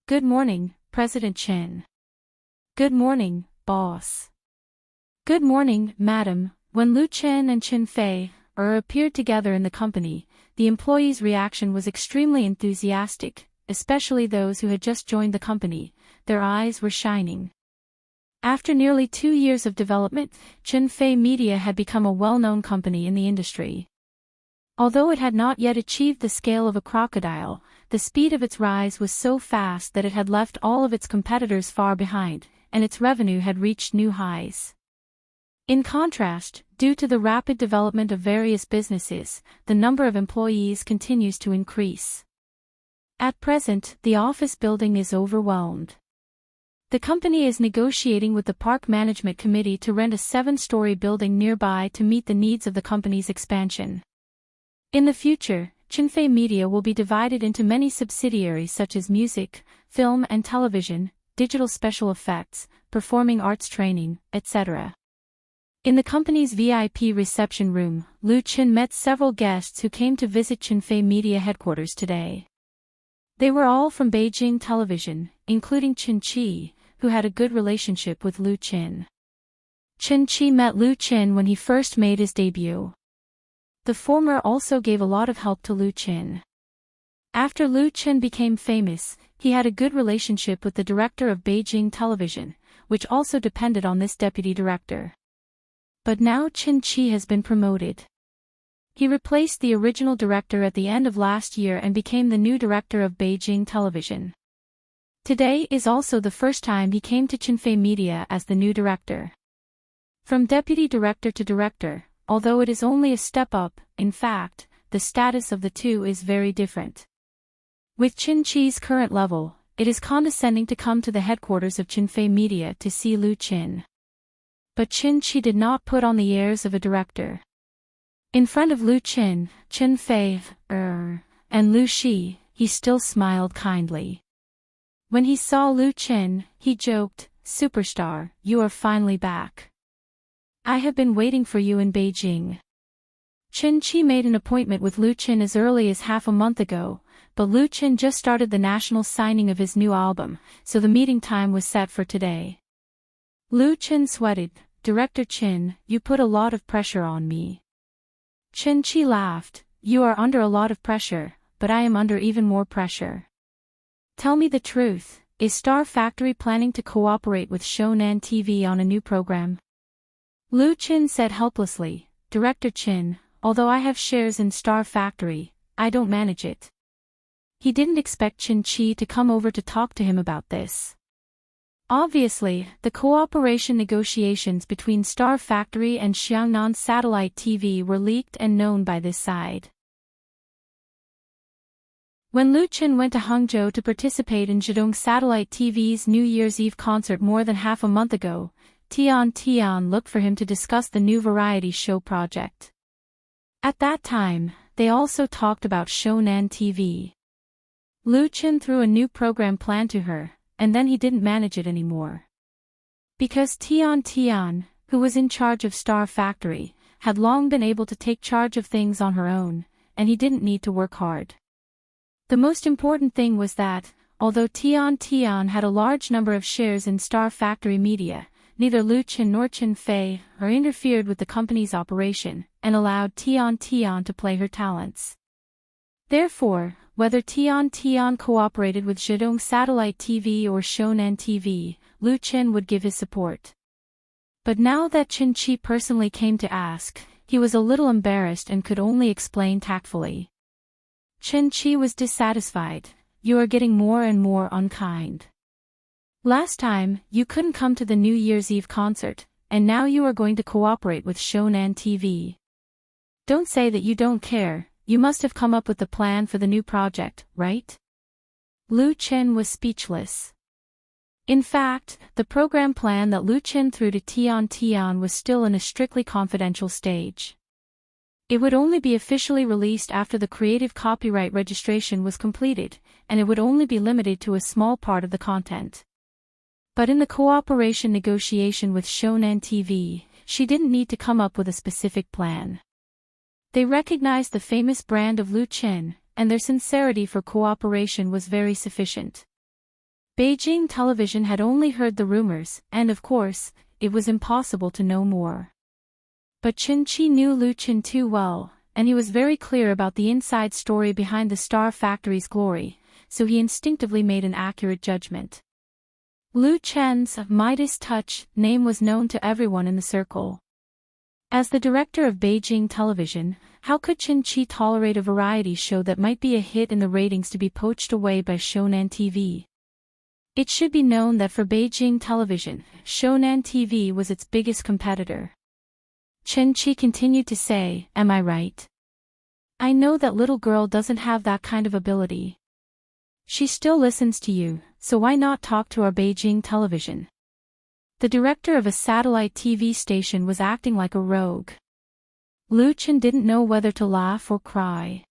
"Good morning, President Chen." "Good morning, boss." "Good morning, madam." When Lu Chen and Chen Fei appeared together in the company, the employees' reaction was extremely enthusiastic, especially those who had just joined the company. Their eyes were shining. After nearly 2 years of development, Chen Fei Media had become a well-known company in the industry. Although it had not yet achieved the scale of a crocodile, the speed of its rise was so fast that it had left all of its competitors far behind, and its revenue had reached new highs. In contrast, due to the rapid development of various businesses, the number of employees continues to increase. At present, the office building is overwhelmed. The company is negotiating with the Park Management Committee to rent a 7-story building nearby to meet the needs of the company's expansion. In the future, Chenfei Media will be divided into many subsidiaries such as music, film and television, digital special effects, performing arts training, etc. In the company's VIP reception room, Lu Chen met several guests who came to visit Chenfei Media headquarters today. They were all from Beijing Television, including Chen Qi, who had a good relationship with Lu Qin. Chen Qi met Lu Qin when he first made his debut. The former also gave a lot of help to Lu Qin. After Lu Qin became famous, he had a good relationship with the director of Beijing Television, which also depended on this deputy director. But now Chen Qi has been promoted. He replaced the original director at the end of last year and became the new director of Beijing Television. Today is also the first time he came to Qinfei Media as the new director. From deputy director to director, although it is only a step up, in fact, the status of the two is very different. With Chen Qi's current level, it is condescending to come to the headquarters of Qinfei Media to see Lu Qin. But Chen Qi did not put on the airs of a director. In front of Lu Qin, Chen Fei, and Lu Shi, he still smiled kindly. When he saw Lu Qin, he joked, "Superstar, you are finally back. I have been waiting for you in Beijing." Chen Qi made an appointment with Lu Qin as early as half a month ago, but Lu Qin just started the national signing of his new album, so the meeting time was set for today. Lu Qin sweated, "Director Qin, you put a lot of pressure on me." Chen Qi laughed, "You are under a lot of pressure, but I am under even more pressure. Tell me the truth, is Star Factory planning to cooperate with Shonan TV on a new program?" Lu Qin said helplessly, "Director Qin, although I have shares in Star Factory, I don't manage it." He didn't expect Chen Qi to come over to talk to him about this. Obviously, the cooperation negotiations between Star Factory and Xiangnan Satellite TV were leaked and known by this side. When Lu Qin went to Hangzhou to participate in Zhidong Satellite TV's New Year's Eve concert more than half a month ago, Tian looked for him to discuss the new variety show project. At that time, they also talked about Shonan TV. Lu Qin threw a new program plan to her, and then he didn't manage it anymore. Because Tian, who was in charge of Star Factory, had long been able to take charge of things on her own, and he didn't need to work hard. The most important thing was that, although Tian had a large number of shares in Star Factory Media, neither Lu Qin nor Chen Fei interfered with the company's operation, and allowed Tian to play her talents. Therefore, whether Tian cooperated with Zhidong Satellite TV or Shonan TV, Lu Qin would give his support. But now that Chen Qi personally came to ask, he was a little embarrassed and could only explain tactfully. Chen Qi was dissatisfied. "You are getting more and more unkind. Last time, you couldn't come to the New Year's Eve concert, and now you are going to cooperate with Shonan TV. Don't say that you don't care, you must have come up with the plan for the new project, right?" Lu Qin was speechless. In fact, the program plan that Lu Qin threw to Tian was still in a strictly confidential stage. It would only be officially released after the creative copyright registration was completed, and it would only be limited to a small part of the content. But in the cooperation negotiation with Shonan TV, she didn't need to come up with a specific plan. They recognized the famous brand of Lu Qin, and their sincerity for cooperation was very sufficient. Beijing Television had only heard the rumors, and of course, it was impossible to know more. But Chen Qi knew Lu Qin too well, and he was very clear about the inside story behind the Star Factory's glory, so he instinctively made an accurate judgment. Lu Qin's Midas touch name was known to everyone in the circle. As the director of Beijing Television, how could Chen Qi tolerate a variety show that might be a hit in the ratings to be poached away by Shonan TV? It should be known that for Beijing Television, Shonan TV was its biggest competitor. Chen Qi continued to say, "Am I right? I know that little girl doesn't have that kind of ability. She still listens to you, so why not talk to our Beijing Television?" The director of a satellite TV station was acting like a rogue. Lu Qin didn't know whether to laugh or cry.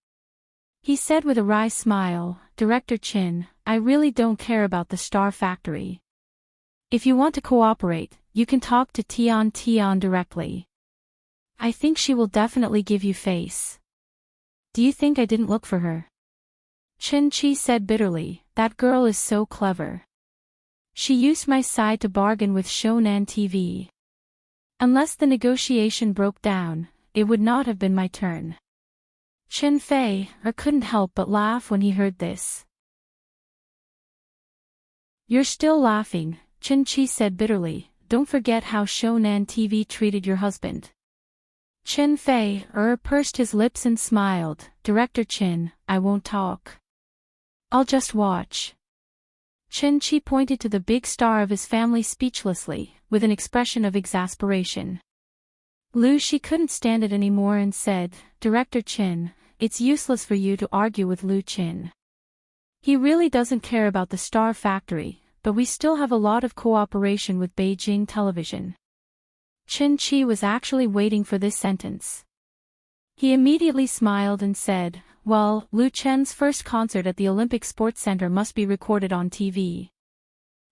He said with a wry smile, "Director Qin, I really don't care about the Star Factory. If you want to cooperate, you can talk to Tian directly. I think she will definitely give you face. Do you think I didn't look for her?" Chen Qi said bitterly, "That girl is so clever. She used my side to bargain with Shonan TV. Unless the negotiation broke down, it would not have been my turn. Chen Fei couldn't help but laugh when he heard this. You're still laughing, Chen Qi said bitterly. Don't forget how Shonan TV treated your husband. Chen Fei pursed his lips and smiled. Director Chen, I won't talk. I'll just watch. Chen Qi pointed to the big star of his family speechlessly, with an expression of exasperation. Lu Shi couldn't stand it anymore and said, Director Chen, it's useless for you to argue with Lu Qin. He really doesn't care about the Star Factory, but we still have a lot of cooperation with Beijing Television. Chen Qi was actually waiting for this sentence. He immediately smiled and said, well, Lu Chen's first concert at the Olympic Sports Center must be recorded on TV.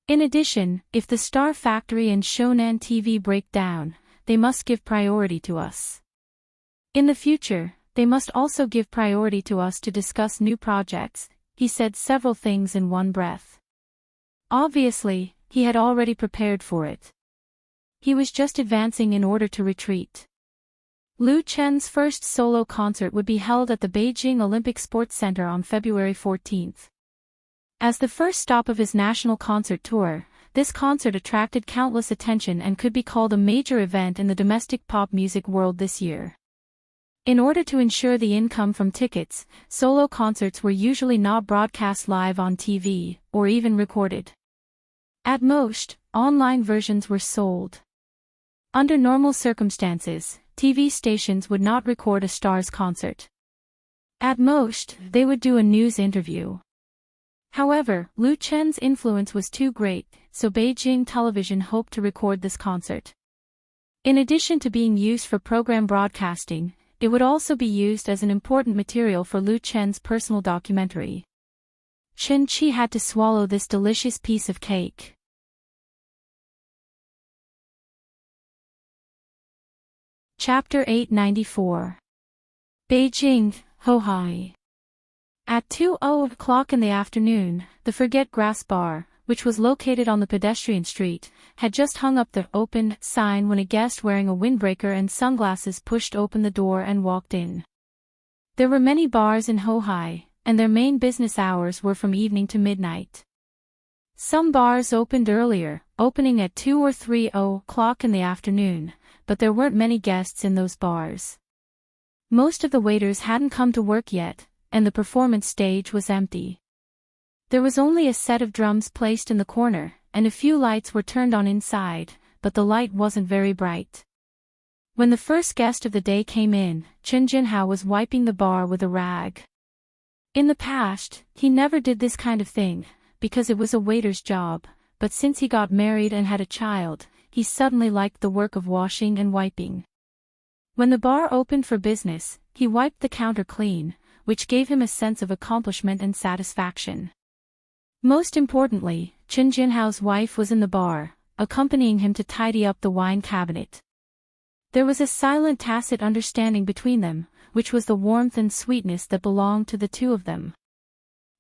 In addition, if the Star Factory and Shonan TV break down, they must give priority to us. In the future, they must also give priority to us to discuss new projects. He said several things in one breath. Obviously, he had already prepared for it. He was just advancing in order to retreat. Lu Chen's first solo concert would be held at the Beijing Olympic Sports Center on February 14th. As the first stop of his national concert tour, this concert attracted countless attention and could be called a major event in the domestic pop music world this year. In order to ensure the income from tickets, solo concerts were usually not broadcast live on TV, or even recorded. At most, online versions were sold. Under normal circumstances, TV stations would not record a star's concert. At most, they would do a news interview. However, Lu Chen's influence was too great, so Beijing Television hoped to record this concert. In addition to being used for program broadcasting, it would also be used as an important material for Lu Chen's personal documentary. Chen Qi had to swallow this delicious piece of cake. Chapter 894. Beijing, Hohai. At 2:00 in the afternoon, the Forget Grass Bar, which was located on the pedestrian street, had just hung up the "Open" sign when a guest wearing a windbreaker and sunglasses pushed open the door and walked in. There were many bars in Hohai, and their main business hours were from evening to midnight. Some bars opened earlier, opening at 2 or 3:00 in the afternoon, but there weren't many guests in those bars. Most of the waiters hadn't come to work yet, and the performance stage was empty. There was only a set of drums placed in the corner, and a few lights were turned on inside, but the light wasn't very bright. When the first guest of the day came in, Chen Jinhao was wiping the bar with a rag. In the past, he never did this kind of thing, because it was a waiter's job, but since he got married and had a child, he suddenly liked the work of washing and wiping. When the bar opened for business, he wiped the counter clean, which gave him a sense of accomplishment and satisfaction. Most importantly, Chen Jinhao's wife was in the bar, accompanying him to tidy up the wine cabinet. There was a silent tacit understanding between them, which was the warmth and sweetness that belonged to the two of them.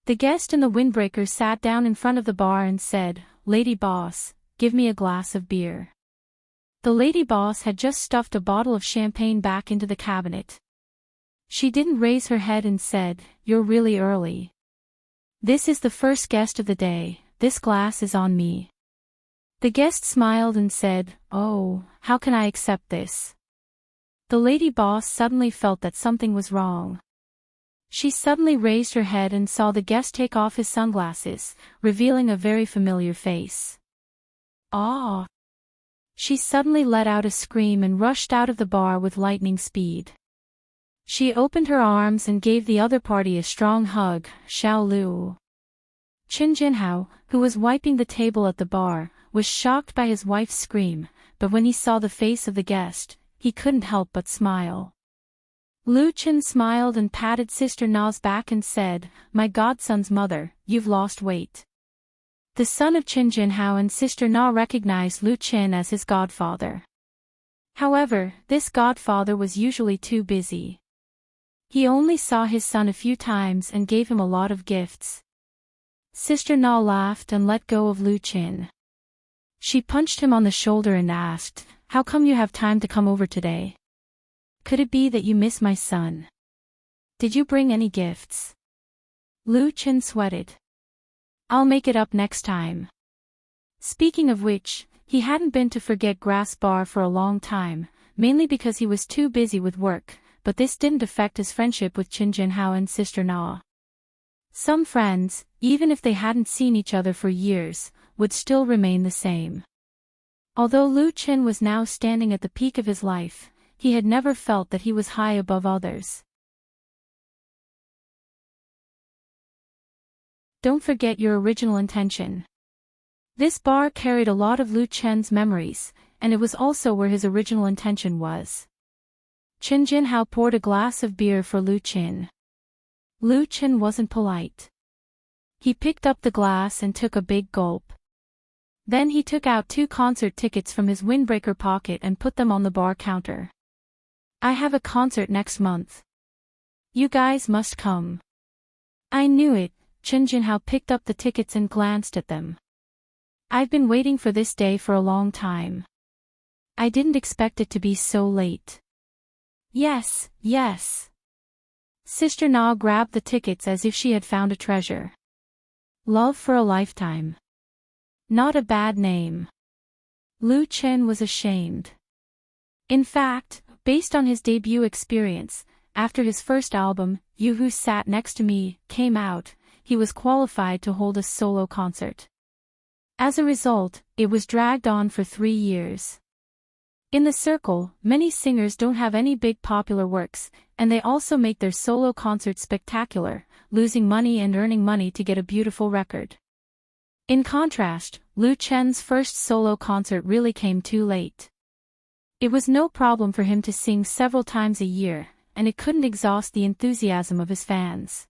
The guest in the windbreaker sat down in front of the bar and said, "Lady boss, give me a glass of beer." The lady boss had just stuffed a bottle of champagne back into the cabinet. She didn't raise her head and said, "You're really early. This is the first guest of the day, this glass is on me." The guest smiled and said, "Oh, how can I accept this?" The lady boss suddenly felt that something was wrong. She suddenly raised her head and saw the guest take off his sunglasses, revealing a very familiar face. "Ah!" She suddenly let out a scream and rushed out of the bar with lightning speed. She opened her arms and gave the other party a strong hug. Xiao Lu. Chen Jinhao, who was wiping the table at the bar, was shocked by his wife's scream, but when he saw the face of the guest, he couldn't help but smile. Lu Chen smiled and patted Sister Na's back and said, "My godson's mother, you've lost weight." The son of Chen Jinhao and Sister Na recognized Lu Chen as his godfather. However, this godfather was usually too busy. He only saw his son a few times and gave him a lot of gifts. Sister Na laughed and let go of Lu Qin. She punched him on the shoulder and asked, "How come you have time to come over today? Could it be that you miss my son? Did you bring any gifts?" Lu Qin sweated. "I'll make it up next time." Speaking of which, he hadn't been to Forget Grass Bar for a long time, mainly because he was too busy with work, but this didn't affect his friendship with Qin Jinhao and Sister Na. Some friends, even if they hadn't seen each other for years, would still remain the same. Although Lu Qin was now standing at the peak of his life, he had never felt that he was high above others. Don't forget your original intention. This bar carried a lot of Lu Qin's memories, and it was also where his original intention was. Qin Jinhao poured a glass of beer for Lu Qin. Lu Qin wasn't polite. He picked up the glass and took a big gulp. Then he took out 2 concert tickets from his windbreaker pocket and put them on the bar counter. "I have a concert next month. You guys must come." "I knew it." Qin Jinhao picked up the tickets and glanced at them. "I've been waiting for this day for a long time. I didn't expect it to be so late." "Yes, yes." Sister Na grabbed the tickets as if she had found a treasure. Love for a Lifetime. Not a bad name. Lu Qin was ashamed. In fact, based on his debut experience, after his first album, You Who Sat Next to Me, came out, he was qualified to hold a solo concert. As a result, it was dragged on for 3 years. In the circle, many singers don't have any big popular works, and they also make their solo concerts spectacular, losing money and earning money to get a beautiful record. In contrast, Lu Qin's first solo concert really came too late. It was no problem for him to sing several times a year, and it couldn't exhaust the enthusiasm of his fans.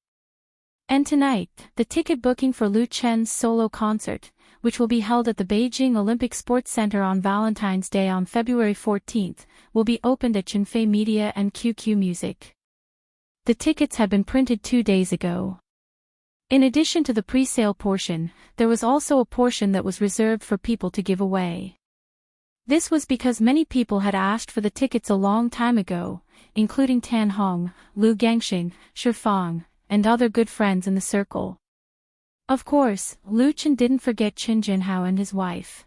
And tonight, the ticket booking for Lu Qin's solo concert, which will be held at the Beijing Olympic Sports Center on Valentine's Day on February 14th, will be opened at Qinfei Media and QQ Music. The tickets had been printed 2 days ago. In addition to the pre-sale portion, there was also a portion that was reserved for people to give away. This was because many people had asked for the tickets a long time ago, including Tan Hong, Lu Gangxing, Shifang, and other good friends in the circle. Of course, Lu Qin didn't forget Qin Jinhao and his wife.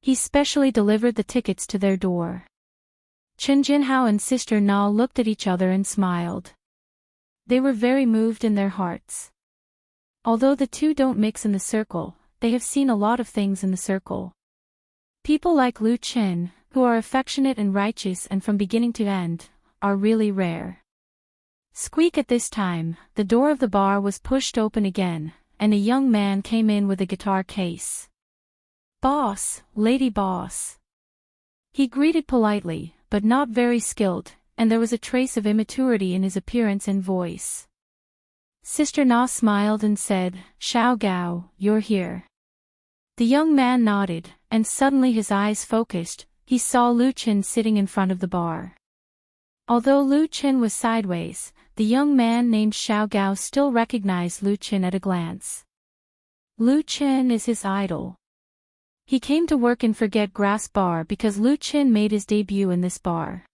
He specially delivered the tickets to their door. Qin Jinhao and Sister Na looked at each other and smiled. They were very moved in their hearts. Although the two don't mix in the circle, they have seen a lot of things in the circle. People like Lu Qin, who are affectionate and righteous and from beginning to end, are really rare. Squeak! At this time, the door of the bar was pushed open again, and a young man came in with a guitar case. "Boss, lady boss." He greeted politely, but not very skilled, and there was a trace of immaturity in his appearance and voice. Sister Na smiled and said, "Xiao Gao, you're here." The young man nodded, and suddenly his eyes focused. He saw Lu Qin sitting in front of the bar. Although Lu Qin was sideways, the young man named Xiao Gao still recognized Lu Qin at a glance. Lu Qin is his idol. He came to work in Forget Grass Bar because Lu Qin made his debut in this bar.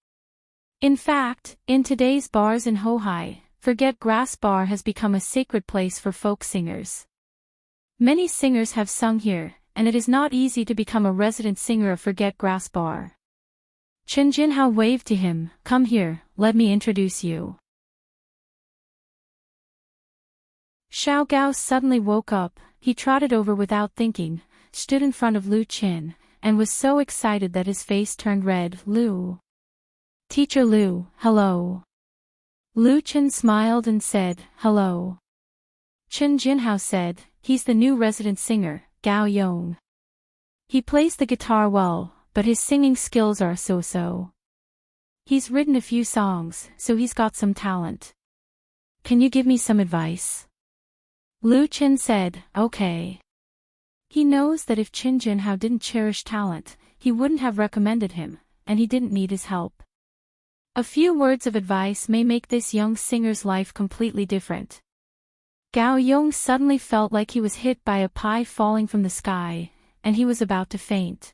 In fact, in today's bars in Hohai, Forget Grass Bar has become a sacred place for folk singers. Many singers have sung here, and it is not easy to become a resident singer of Forget Grass Bar. Qin Jinhao waved to him, "Come here, let me introduce you." Xiao Gao suddenly woke up. He trotted over without thinking, stood in front of Lu Qin, and was so excited that his face turned red. "Lu. Teacher Lu, hello." Lu Qin smiled and said, "Hello." Qin Jinhao said, "He's the new resident singer, Gao Yong. He plays the guitar well, but his singing skills are so-so. He's written a few songs, so he's got some talent. Can you give me some advice?" Lu Qin said, "Okay." He knows that if Qin Jinhao didn't cherish talent, he wouldn't have recommended him, and he didn't need his help. A few words of advice may make this young singer's life completely different. Gao Yong suddenly felt like he was hit by a pie falling from the sky, and he was about to faint.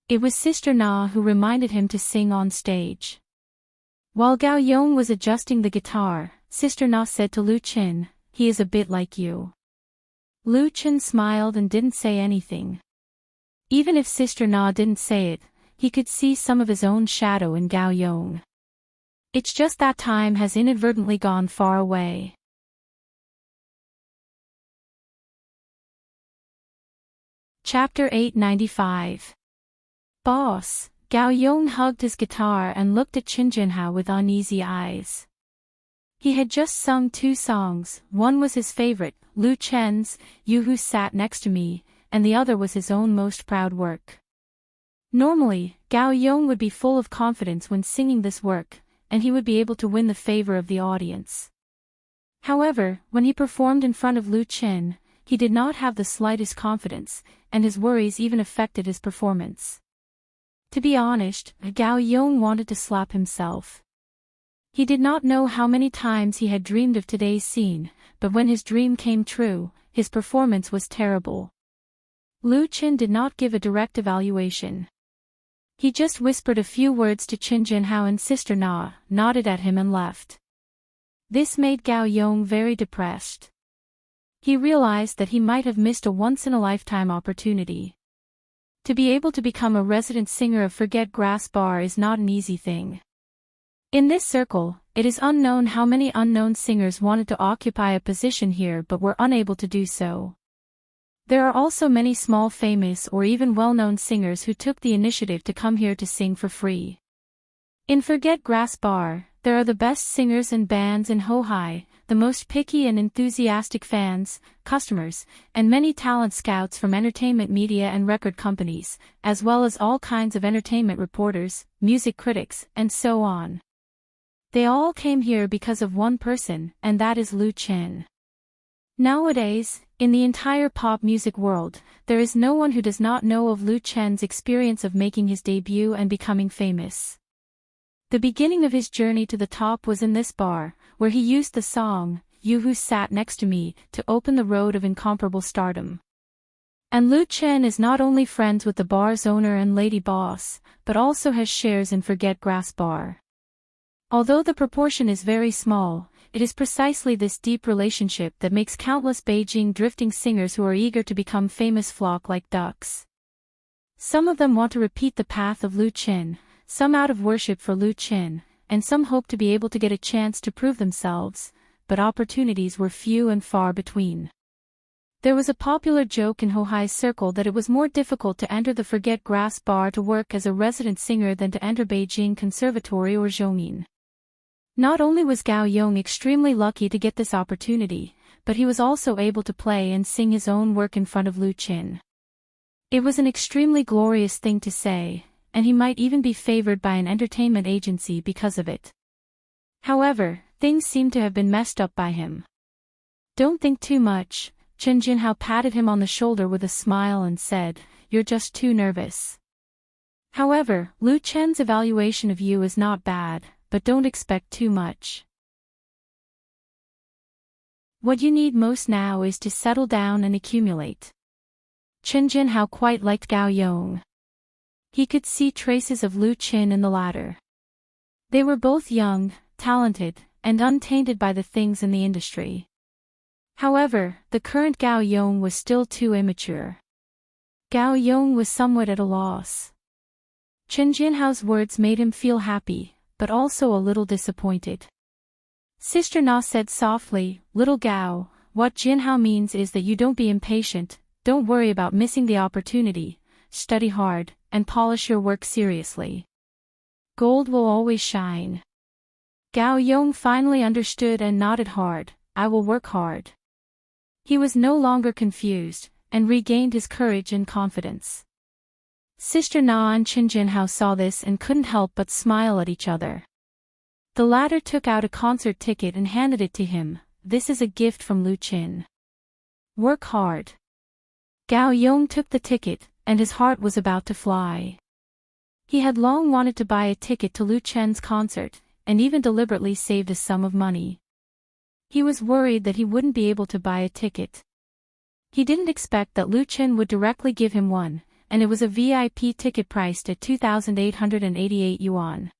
It was Sister Na who reminded him to sing on stage. While Gao Yong was adjusting the guitar, Sister Na said to Lu Qin, "He is a bit like you." Lu Qin smiled and didn't say anything. Even if Sister Na didn't say it, he could see some of his own shadow in Gao Yong. It's just that time has inadvertently gone far away. Chapter 895. Boss. Gao Yong hugged his guitar and looked at Qin Jinhao with uneasy eyes. He had just sung 2 songs, one was his favorite, Lu Chen's, "You Who Sat Next to Me," and the other was his own most proud work. Normally, Gao Yong would be full of confidence when singing this work, and he would be able to win the favor of the audience. However, when he performed in front of Lu Qin, he did not have the slightest confidence, and his worries even affected his performance. To be honest, Gao Yong wanted to slap himself. He did not know how many times he had dreamed of today's scene, but when his dream came true, his performance was terrible. Lu Qin did not give a direct evaluation. He just whispered a few words to Qin Jinhao and Sister Na, nodded at him and left. This made Gao Yong very depressed. He realized that he might have missed a once-in-a-lifetime opportunity. To be able to become a resident singer of Forget Grass Bar is not an easy thing. In this circle, it is unknown how many unknown singers wanted to occupy a position here but were unable to do so. There are also many small famous or even well-known singers who took the initiative to come here to sing for free. In Forget Grass Bar, there are the best singers and bands in Hohai, the most picky and enthusiastic fans, customers, and many talent scouts from entertainment media and record companies, as well as all kinds of entertainment reporters, music critics, and so on. They all came here because of one person, and that is Lu Qin. Nowadays, in the entire pop music world, there is no one who does not know of Lu Qin's experience of making his debut and becoming famous. The beginning of his journey to the top was in this bar, where he used the song, "You Who Sat Next to Me," to open the road of incomparable stardom. And Lu Qin is not only friends with the bar's owner and lady boss, but also has shares in Forget Grass Bar. Although the proportion is very small, it is precisely this deep relationship that makes countless Beijing drifting singers who are eager to become famous flock like ducks. Some of them want to repeat the path of Lu Qin, some out of worship for Lu Qin, and some hope to be able to get a chance to prove themselves, but opportunities were few and far between. There was a popular joke in Hohai's circle that it was more difficult to enter the Forget Grass Bar to work as a resident singer than to enter Beijing Conservatory or Zhongyin. Not only was Gao Yong extremely lucky to get this opportunity, but he was also able to play and sing his own work in front of Lu Qin. It was an extremely glorious thing to say, and he might even be favored by an entertainment agency because of it. However, things seemed to have been messed up by him. "Don't think too much," Qin Jinhao patted him on the shoulder with a smile and said, "You're just too nervous. However, Lu Qin's evaluation of you is not bad, but don't expect too much. What you need most now is to settle down and accumulate." Qin Jinhao quite liked Gao Yong. He could see traces of Lu Qin in the latter. They were both young, talented, and untainted by the things in the industry. However, the current Gao Yong was still too immature. Gao Yong was somewhat at a loss. Qin Jinhao's words made him feel happy, but also a little disappointed. Sister Na said softly, "Little Gao, what Jinhao means is that you don't be impatient, don't worry about missing the opportunity, study hard, and polish your work seriously. Gold will always shine." Gao Yong finally understood and nodded hard, "I will work hard." He was no longer confused, and regained his courage and confidence. Sister Na and Qin Jinhao saw this and couldn't help but smile at each other. The latter took out a concert ticket and handed it to him. "This is a gift from Lu Qin. Work hard." Gao Yong took the ticket, and his heart was about to fly. He had long wanted to buy a ticket to Lu Qin's concert, and even deliberately saved a sum of money. He was worried that he wouldn't be able to buy a ticket. He didn't expect that Lu Chen would directly give him one, and it was a VIP ticket priced at 2,888 yuan.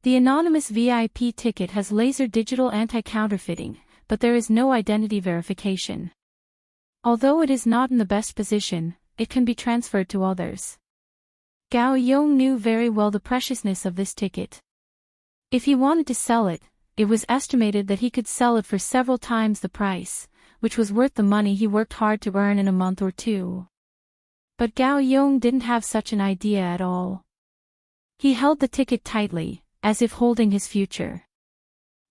The anonymous VIP ticket has laser digital anti-counterfeiting, but there is no identity verification. Although it is not in the best position, it can be transferred to others. Gao Yong knew very well the preciousness of this ticket. If he wanted to sell it, it was estimated that he could sell it for several times the price, which was worth the money he worked hard to earn in a month or two. But Gao Yong didn't have such an idea at all. He held the ticket tightly, as if holding his future.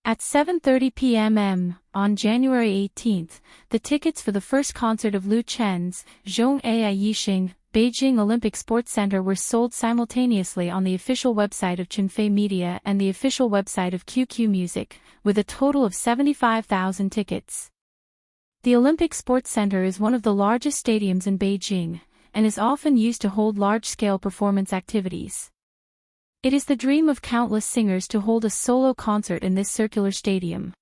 At 7:30 p.m. on January 18, the tickets for the first concert of Lu Chen's Zhong'ai Yixing Beijing Olympic Sports Center were sold simultaneously on the official website of Chunfei Media and the official website of QQ Music, with a total of 75,000 tickets. The Olympic Sports Center is one of the largest stadiums in Beijing, and is often used to hold large-scale performance activities. It is the dream of countless singers to hold a solo concert in this circular stadium.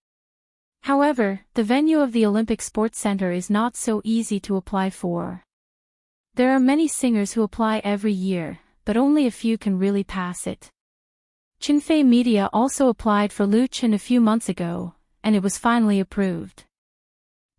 However, the venue of the Olympic Sports Center is not so easy to apply for. There are many singers who apply every year, but only a few can really pass it. Chunfei Media also applied for Lu Chen a few months ago, and it was finally approved.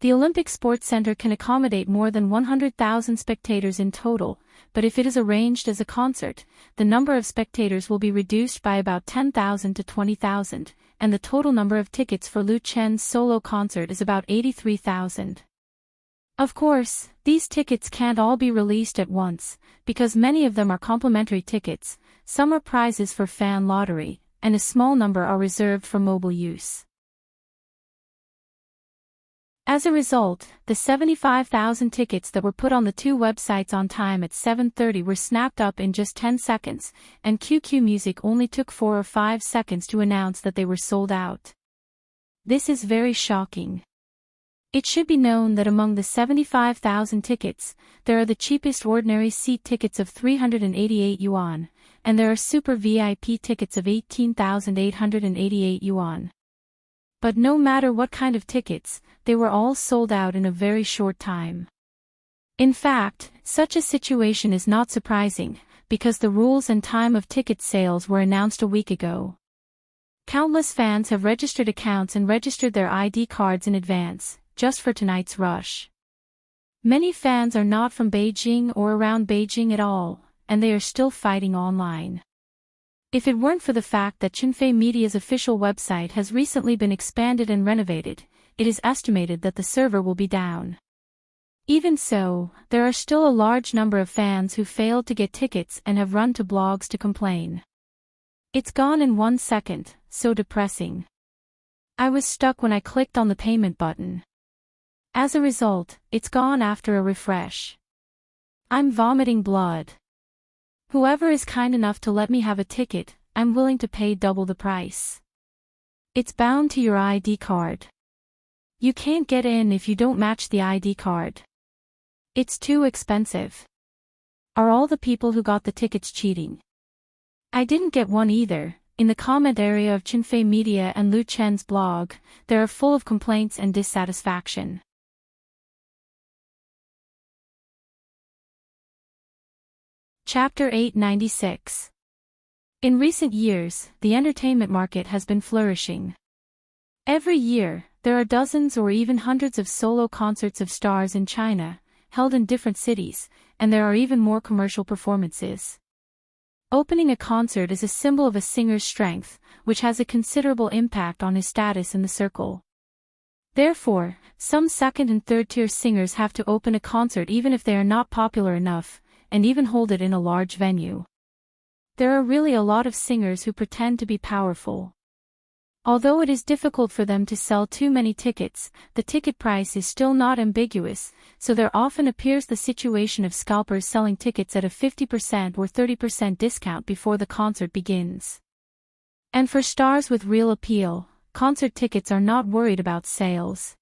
The Olympic Sports Center can accommodate more than 100,000 spectators in total, but if it is arranged as a concert, the number of spectators will be reduced by about 10,000 to 20,000, and the total number of tickets for Lu Chen's solo concert is about 83,000. Of course, these tickets can't all be released at once, because many of them are complimentary tickets, some are prizes for fan lottery, and a small number are reserved for mobile use. As a result, the 75,000 tickets that were put on the two websites on time at 7:30 were snapped up in just 10 seconds, and QQ Music only took 4 or 5 seconds to announce that they were sold out. This is very shocking. It should be known that among the 75,000 tickets, there are the cheapest ordinary seat tickets of 388 yuan, and there are super VIP tickets of 18,888 yuan. But no matter what kind of tickets, they were all sold out in a very short time. In fact, such a situation is not surprising, because the rules and time of ticket sales were announced a week ago. Countless fans have registered accounts and registered their ID cards in advance, just for tonight's rush. Many fans are not from Beijing or around Beijing at all, and they are still fighting online. If it weren't for the fact that Chunfei Media's official website has recently been expanded and renovated, it is estimated that the server will be down. Even so, there are still a large number of fans who failed to get tickets and have run to blogs to complain. It's gone in 1 second, so depressing. I was stuck when I clicked on the payment button. As a result, it's gone after a refresh. I'm vomiting blood. Whoever is kind enough to let me have a ticket, I'm willing to pay double the price. It's bound to your ID card. You can't get in if you don't match the ID card. It's too expensive. Are all the people who got the tickets cheating? I didn't get one either. In the comment area of Chunfei Media and Lu Chen's blog, they are full of complaints and dissatisfaction. Chapter 896. In recent years, the entertainment market has been flourishing. Every year, there are dozens or even hundreds of solo concerts of stars in China, held in different cities, and there are even more commercial performances. Opening a concert is a symbol of a singer's strength, which has a considerable impact on his status in the circle. Therefore, some second and third-tier singers have to open a concert even if they are not popular enough, and even hold it in a large venue. There are really a lot of singers who pretend to be powerful. Although it is difficult for them to sell too many tickets, the ticket price is still not ambiguous, so there often appears the situation of scalpers selling tickets at a 50% or 30% discount before the concert begins. And for stars with real appeal, concert tickets are not worried about sales.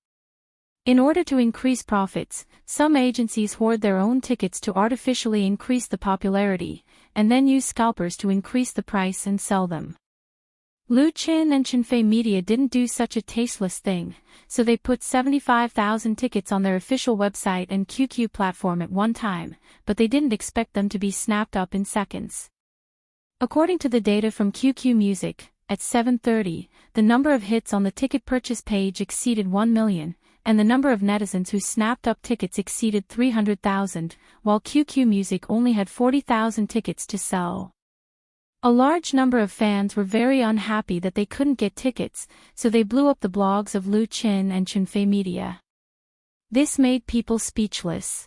In order to increase profits, some agencies hoard their own tickets to artificially increase the popularity, and then use scalpers to increase the price and sell them. Lu Qin and Chenfei Media didn't do such a tasteless thing, so they put 75,000 tickets on their official website and QQ platform at one time, but they didn't expect them to be snapped up in seconds. According to the data from QQ Music, at 7:30, the number of hits on the ticket purchase page exceeded 1 million, and the number of netizens who snapped up tickets exceeded 300,000, while QQ Music only had 40,000 tickets to sell. A large number of fans were very unhappy that they couldn't get tickets, so they blew up the blogs of Lu Qin and Chenfei Media. This made people speechless.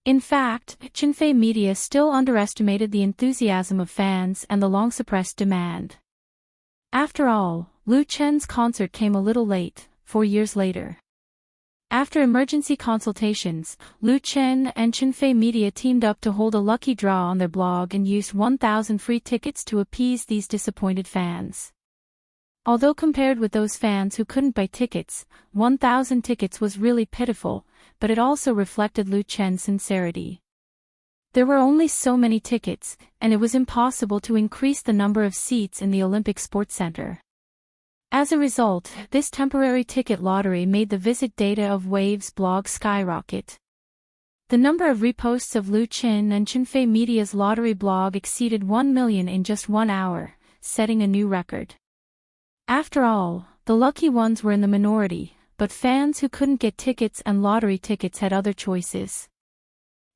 In fact, Chenfei Media still underestimated the enthusiasm of fans and the long-suppressed demand. After all, Lu Chen's concert came a little late, 4 years later. After emergency consultations, Lu Chen and Chenfei Media teamed up to hold a lucky draw on their blog and used 1,000 free tickets to appease these disappointed fans. Although compared with those fans who couldn't buy tickets, 1,000 tickets was really pitiful, but it also reflected Lu Chen's sincerity. There were only so many tickets, and it was impossible to increase the number of seats in the Olympic Sports Center. As a result, this temporary ticket lottery made the visit data of Wave's blog skyrocket. The number of reposts of Lu Qin and Chenfei Media's lottery blog exceeded 1 million in just 1 hour, setting a new record. After all, the lucky ones were in the minority, but fans who couldn't get tickets and lottery tickets had other choices.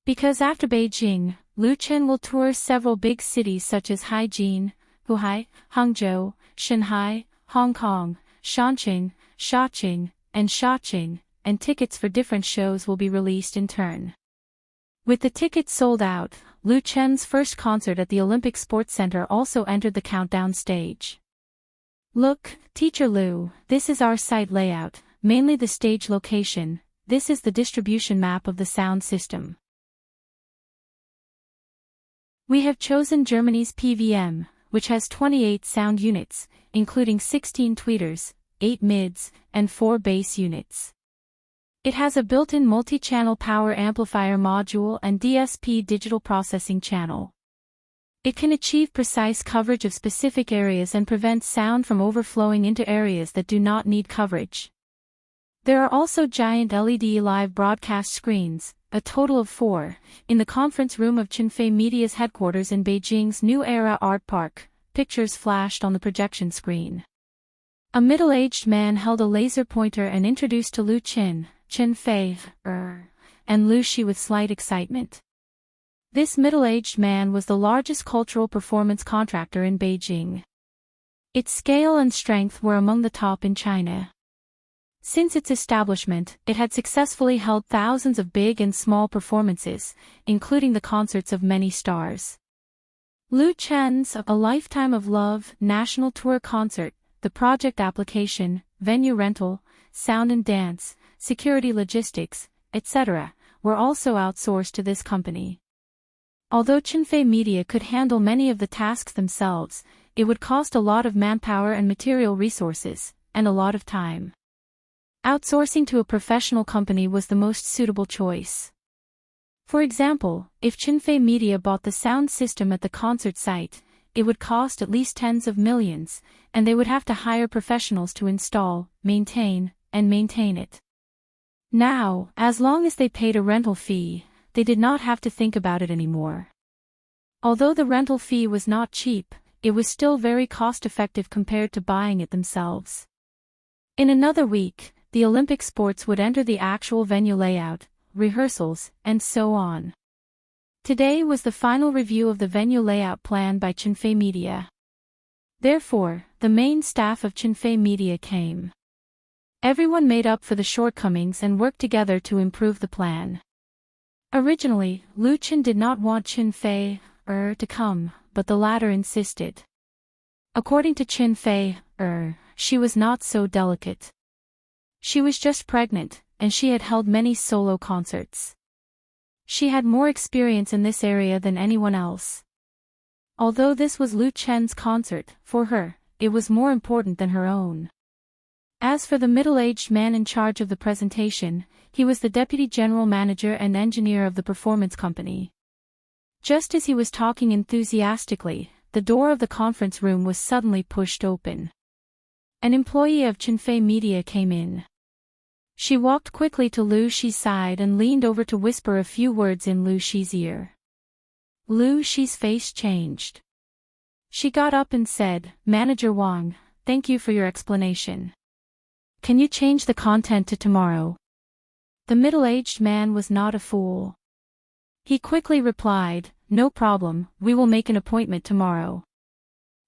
Because after Beijing, Lu Qin will tour several big cities such as Haijin, Huhai, Hangzhou, Shanghai, Hong Kong, Shanqing, Shaoqing, and Shaoqing, and tickets for different shows will be released in turn. With the tickets sold out, Lu Chen's first concert at the Olympic Sports Center also entered the countdown stage. Look, Teacher Lu, this is our site layout, mainly the stage location. This is the distribution map of the sound system. We have chosen Germany's PVM, which has 28 sound units, including 16 tweeters, 8 mids, and 4 bass units. It has a built-in multi-channel power amplifier module and DSP digital processing channel. It can achieve precise coverage of specific areas and prevent sound from overflowing into areas that do not need coverage. There are also giant LED live broadcast screens, a total of 4, in the conference room of Chenfei Media's headquarters in Beijing's New Era Art Park. Pictures flashed on the projection screen. A middle-aged man held a laser pointer and introduced to Lu Qin, Chenfei, and Lu Shi with slight excitement. This middle-aged man was the largest cultural performance contractor in Beijing. Its scale and strength were among the top in China. Since its establishment, it had successfully held thousands of big and small performances, including the concerts of many stars. Lu Chen's A Lifetime of Love national tour concert, the project application, venue rental, sound and dance, security logistics, etc., were also outsourced to this company. Although Chenfei Media could handle many of the tasks themselves, it would cost a lot of manpower and material resources, and a lot of time. Outsourcing to a professional company was the most suitable choice. For example, if Chenfei Media bought the sound system at the concert site, it would cost at least tens of millions, and they would have to hire professionals to install, maintain it. Now, as long as they paid a rental fee, they did not have to think about it anymore. Although the rental fee was not cheap, it was still very cost-effective compared to buying it themselves. In another week, the Olympic sports would enter the actual venue layout, rehearsals, and so on. Today was the final review of the venue layout plan by Chenfei Media. Therefore, the main staff of Chenfei Media came. Everyone made up for the shortcomings and worked together to improve the plan. Originally, Lu Qin did not want Chenfei to come, but the latter insisted. According to Chenfei, she was not so delicate. She was just pregnant, and she had held many solo concerts. She had more experience in this area than anyone else. Although this was Lu Chen's concert, for her, it was more important than her own. As for the middle-aged man in charge of the presentation, he was the deputy general manager and engineer of the performance company. Just as he was talking enthusiastically, the door of the conference room was suddenly pushed open. An employee of Chinfei Media came in. She walked quickly to Lu Shi's side and leaned over to whisper a few words in Lu Shi's ear. Lu Shi's face changed. She got up and said, "Manager Wang, thank you for your explanation. Can you change the content to tomorrow?" The middle-aged man was not a fool. He quickly replied, "No problem, we will make an appointment tomorrow."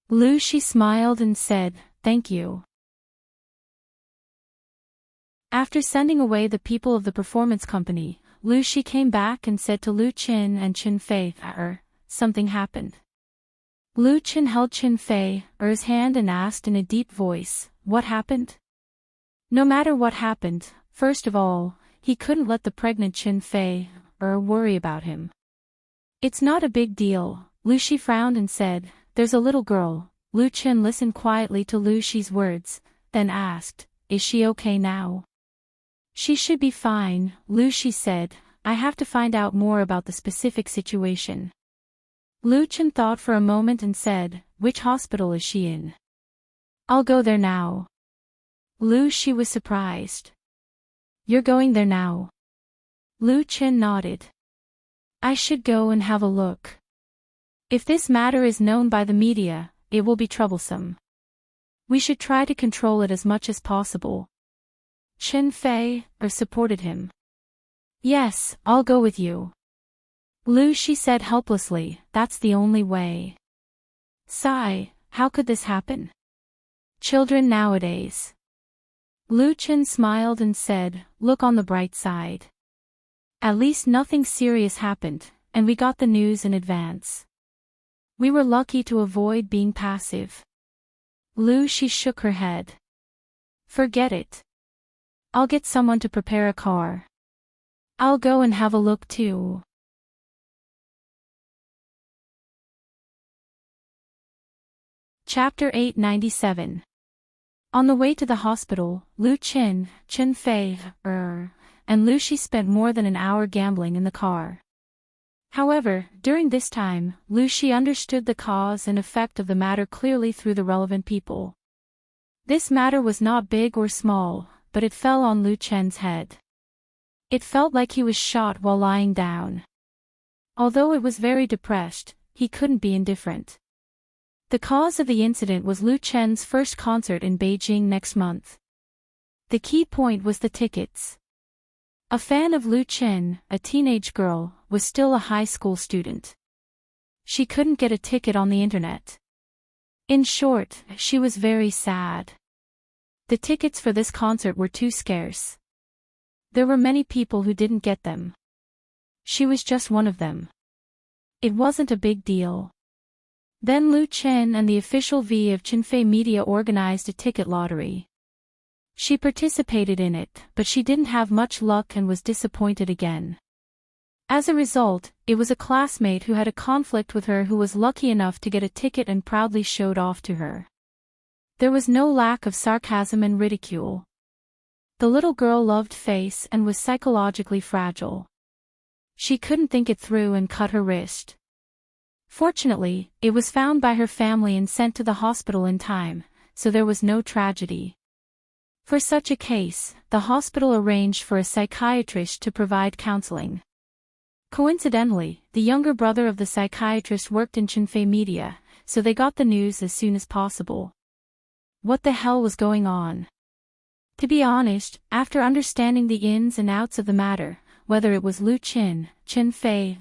Lu Shi smiled and said, "Thank you." After sending away the people of the performance company, Lu Shi came back and said to Lu Qin and Qin Fei, something happened. Lu Qin held Qin Fei's hand and asked in a deep voice, "What happened?" No matter what happened, first of all, he couldn't let the pregnant Qin Fei worry about him. "It's not a big deal," Lu Shi frowned and said, "There's a little girl." Lu Qin listened quietly to Lu Shi's words, then asked, "Is she okay now?" "She should be fine," Lu Shi said. "I have to find out more about the specific situation." Lu Qin thought for a moment and said, "Which hospital is she in?" "I'll go there now." Lu Shi was surprised. "You're going there now?" Lu Qin nodded. "I should go and have a look. If this matter is known by the media, it will be troublesome. We should try to control it as much as possible." Qin Fei supported him. "Yes, I'll go with you." Lu Shi said helplessly, "That's the only way." Sigh, how could this happen? Children nowadays. Lu Qin smiled and said, "Look on the bright side. At least nothing serious happened, and we got the news in advance. We were lucky to avoid being passive." Lu Shi shook her head. "Forget it. I'll get someone to prepare a car. I'll go and have a look too." Chapter 897. On the way to the hospital, Lu Qin, Qin Fei, and Lu Shi spent more than an hour gambling in the car. However, during this time, Lu Shi understood the cause and effect of the matter clearly through the relevant people. This matter was not big or small, but it fell on Lu Chen's head. It felt like he was shot while lying down. Although it was very depressed, he couldn't be indifferent. The cause of the incident was Lu Chen's first concert in Beijing next month. The key point was the tickets. A fan of Lu Chen, a teenage girl, was still a high school student. She couldn't get a ticket on the internet. In short, she was very sad. The tickets for this concert were too scarce. There were many people who didn't get them. She was just one of them. It wasn't a big deal. Then Lu Chen and the official V of Chinfei Media organized a ticket lottery. She participated in it, but she didn't have much luck and was disappointed again. As a result, it was a classmate who had a conflict with her who was lucky enough to get a ticket and proudly showed off to her. There was no lack of sarcasm and ridicule. The little girl loved face and was psychologically fragile. She couldn't think it through and cut her wrist. Fortunately, it was found by her family and sent to the hospital in time, so there was no tragedy. For such a case, the hospital arranged for a psychiatrist to provide counseling. Coincidentally, the younger brother of the psychiatrist worked in Chinfei Media, so they got the news as soon as possible. What the hell was going on? To be honest, after understanding the ins and outs of the matter, whether it was Lu Qin, Qin Fei,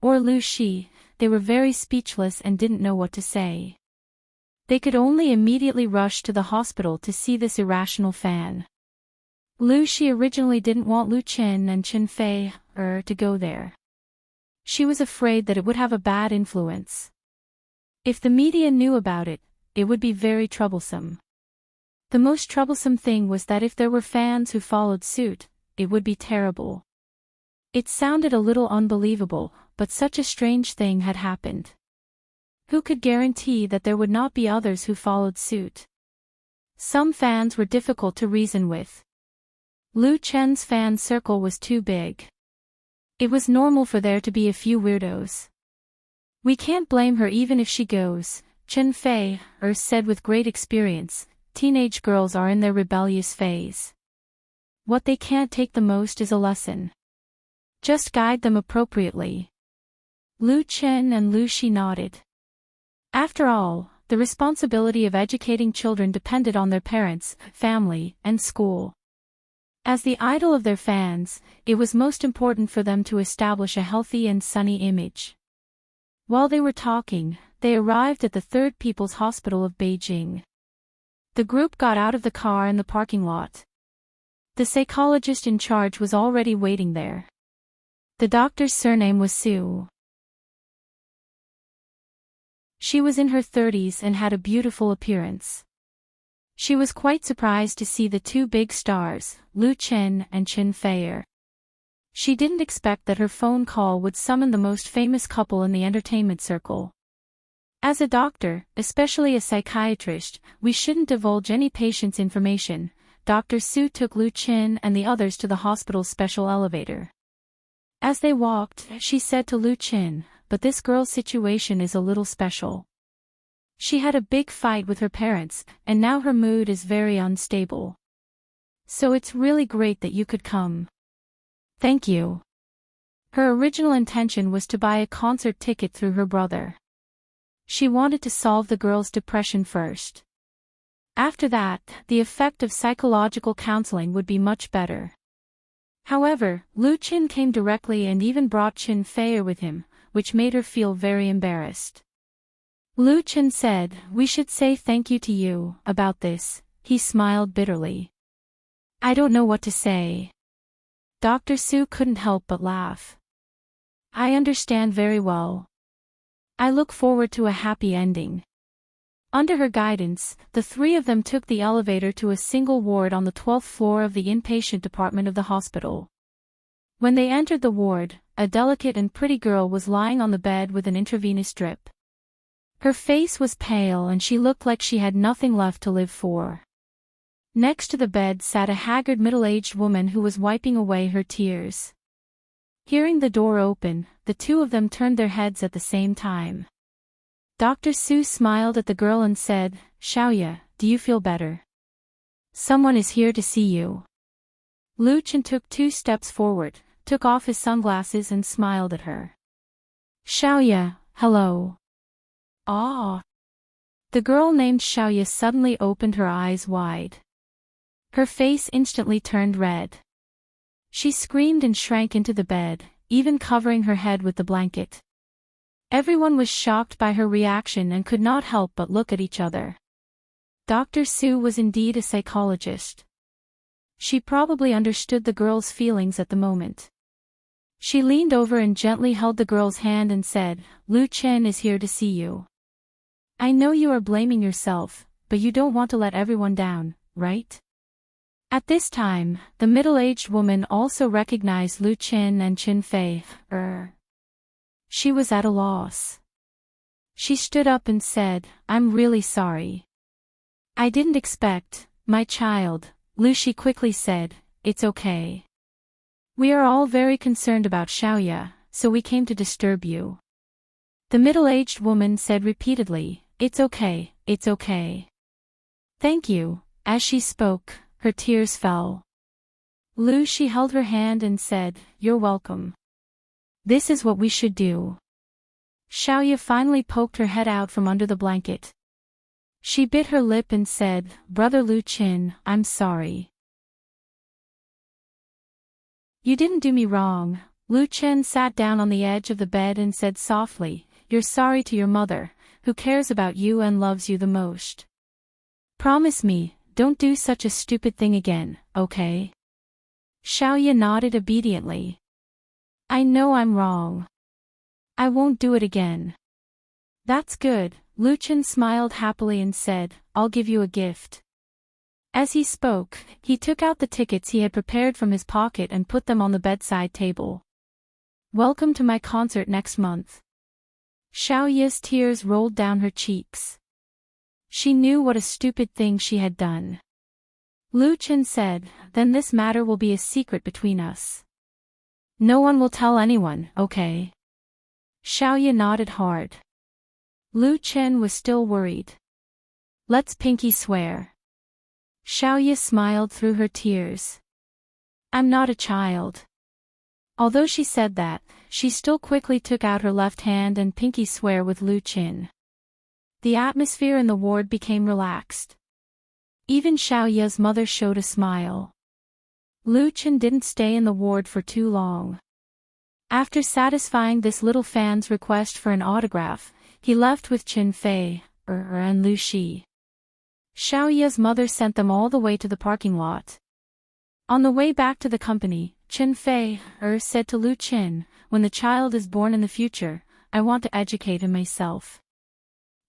or Lu Shi, they were very speechless and didn't know what to say. They could only immediately rush to the hospital to see this irrational fan. Lu Shi originally didn't want Lu Qin and Qin Fei to go there. She was afraid that it would have a bad influence. If the media knew about it, it would be very troublesome. The most troublesome thing was that if there were fans who followed suit, it would be terrible. It sounded a little unbelievable, but such a strange thing had happened. Who could guarantee that there would not be others who followed suit? Some fans were difficult to reason with. Lu Chen's fan circle was too big. It was normal for there to be a few weirdos. We can't blame her even if she goes, Chen Fei said with great experience. Teenage girls are in their rebellious phase. What they can't take the most is a lesson. Just guide them appropriately. Lu Chen and Lu Shi nodded. After all, the responsibility of educating children depended on their parents, family, and school. As the idol of their fans, it was most important for them to establish a healthy and sunny image. While they were talking, they arrived at the Third People's Hospital of Beijing. The group got out of the car in the parking lot. The psychologist in charge was already waiting there. The doctor's surname was Su. She was in her 30s and had a beautiful appearance. She was quite surprised to see the two big stars, Lu Chen and Chen Fei. She didn't expect that her phone call would summon the most famous couple in the entertainment circle. As a doctor, especially a psychiatrist, we shouldn't divulge any patient's information. Dr. Su took Lu Chen and the others to the hospital's special elevator. As they walked, she said to Lu Chen, "But this girl's situation is a little special. She had a big fight with her parents, and now her mood is very unstable. So it's really great that you could come." "Thank you." Her original intention was to buy a concert ticket through her brother. She wanted to solve the girl's depression first. After that, the effect of psychological counseling would be much better. However, Lu Chen came directly and even brought Chen Fei with him, which made her feel very embarrassed. Lu Chen said, "We should say thank you to you about this." He smiled bitterly. "I don't know what to say." Dr. Su couldn't help but laugh. "I understand very well. I look forward to a happy ending." Under her guidance, the three of them took the elevator to a single ward on the 12th floor of the inpatient department of the hospital. When they entered the ward, a delicate and pretty girl was lying on the bed with an intravenous drip. Her face was pale and she looked like she had nothing left to live for. Next to the bed sat a haggard middle-aged woman who was wiping away her tears. Hearing the door open, the two of them turned their heads at the same time. Dr. Su smiled at the girl and said, "Xiaoya, do you feel better? Someone is here to see you." Lu Chen took 2 steps forward, took off his sunglasses and smiled at her. "Xiaoya, hello." "Ah." The girl named Xiaoya suddenly opened her eyes wide. Her face instantly turned red. She screamed and shrank into the bed, even covering her head with the blanket. Everyone was shocked by her reaction and could not help but look at each other. Dr. Su was indeed a psychologist. She probably understood the girl's feelings at the moment. She leaned over and gently held the girl's hand and said, "Lu Chen is here to see you. I know you are blaming yourself, but you don't want to let everyone down, right?" At this time, the middle-aged woman also recognized Lu Chen and Chen Fei. She was at a loss. She stood up and said, "I'm really sorry. I didn't expect, my child." Lu Shi quickly said, "It's okay. We are all very concerned about Xiaoya, so we came to disturb you." The middle-aged woman said repeatedly, "It's okay, it's okay. Thank you." As she spoke, her tears fell. Lu Shi held her hand and said, "You're welcome. This is what we should do." Xiaoya finally poked her head out from under the blanket. She bit her lip and said, "Brother Lu Chen, I'm sorry. You didn't do me wrong." Lu Chen sat down on the edge of the bed and said softly, "You're sorry to your mother, who cares about you and loves you the most. Promise me, don't do such a stupid thing again, okay?" Xiaoya nodded obediently. "I know I'm wrong. I won't do it again." "That's good." Lu Chen smiled happily and said, "I'll give you a gift." As he spoke, he took out the tickets he had prepared from his pocket and put them on the bedside table. "Welcome to my concert next month." Xiaoya's tears rolled down her cheeks. She knew what a stupid thing she had done. Lu Chen said, "Then this matter will be a secret between us. No one will tell anyone, okay?" Xiaoya nodded hard. Lu Chen was still worried. Let's pinky swear. Xiaoya smiled through her tears. I'm not a child. Although she said that, she still quickly took out her left hand and pinky swear with Lu Chen. The atmosphere in the ward became relaxed. Even Xiaoya's mother showed a smile. Lu Chen didn't stay in the ward for too long. After satisfying this little fan's request for an autograph, he left with Chen Fei, and Lu Shi. Xiaoya's mother sent them all the way to the parking lot. On the way back to the company, Chen Fei, said to Lu Chen, when the child is born in the future, I want to educate him myself.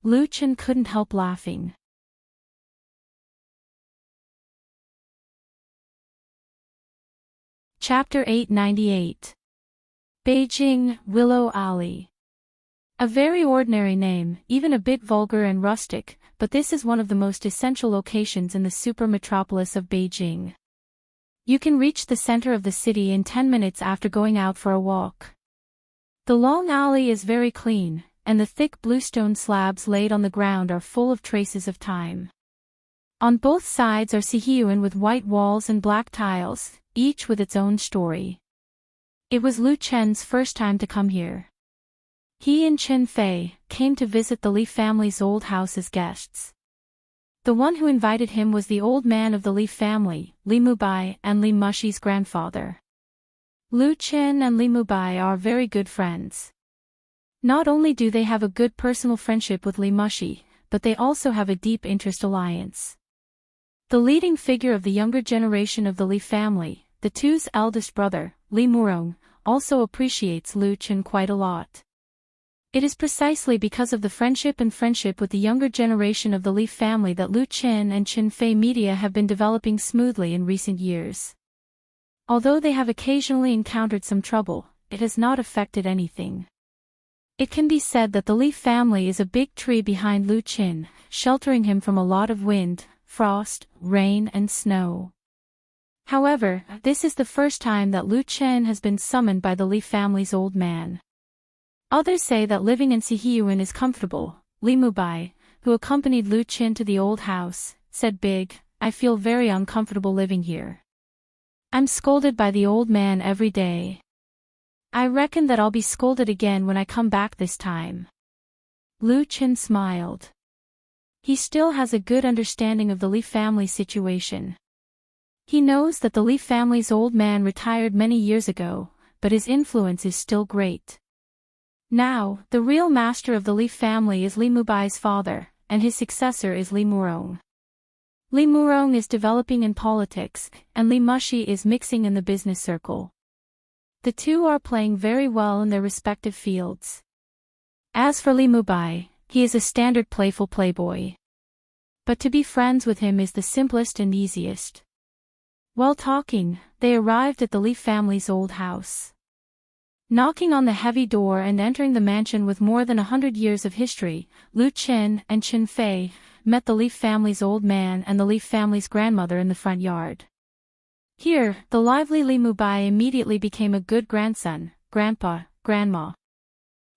Lu Chen couldn't help laughing. Chapter 898. Beijing, Willow Alley. A very ordinary name, even a bit vulgar and rustic, but this is one of the most essential locations in the super metropolis of Beijing. You can reach the center of the city in 10 minutes after going out for a walk. The long alley is very clean, and the thick bluestone slabs laid on the ground are full of traces of time. On both sides are Sihyuan with white walls and black tiles, each with its own story. It was Lu Chen's first time to come here. He and Chen Fei came to visit the Li family's old house as guests. The one who invited him was the old man of the Li family, Li Mubai and Li Mushi's grandfather. Lu Chen and Li Mubai are very good friends. Not only do they have a good personal friendship with Li Mushi, but they also have a deep interest alliance. The leading figure of the younger generation of the Li family, the two's eldest brother, Li Murong, also appreciates Lu Chen quite a lot. It is precisely because of the friendship with the younger generation of the Li family that Lu Chen and Chen Fei media have been developing smoothly in recent years. Although they have occasionally encountered some trouble, it has not affected anything. It can be said that the Li family is a big tree behind Lu Chen, sheltering him from a lot of wind, frost, rain and snow. However, this is the first time that Lu Chen has been summoned by the Li family's old man. Others say that living in Sihyuan is comfortable. Li Mubai, who accompanied Lu Chen to the old house, said big, I feel very uncomfortable living here. I'm scolded by the old man every day. I reckon that I'll be scolded again when I come back this time. Lu Chen smiled. He still has a good understanding of the Li family situation. He knows that the Li family's old man retired many years ago, but his influence is still great. Now, the real master of the Li family is Li Mubai's father, and his successor is Li Murong. Li Murong is developing in politics, and Li Mushi is mixing in the business circle. The two are playing very well in their respective fields. As for Li Mubai, he is a standard playful playboy. But to be friends with him is the simplest and easiest. While talking, they arrived at the Li family's old house. Knocking on the heavy door and entering the mansion with more than 100 years of history, Lu Chen and Chen Fei met the Li family's old man and the Li family's grandmother in the front yard. Here, the lively Li Mubai immediately became a good grandson, grandpa, grandma.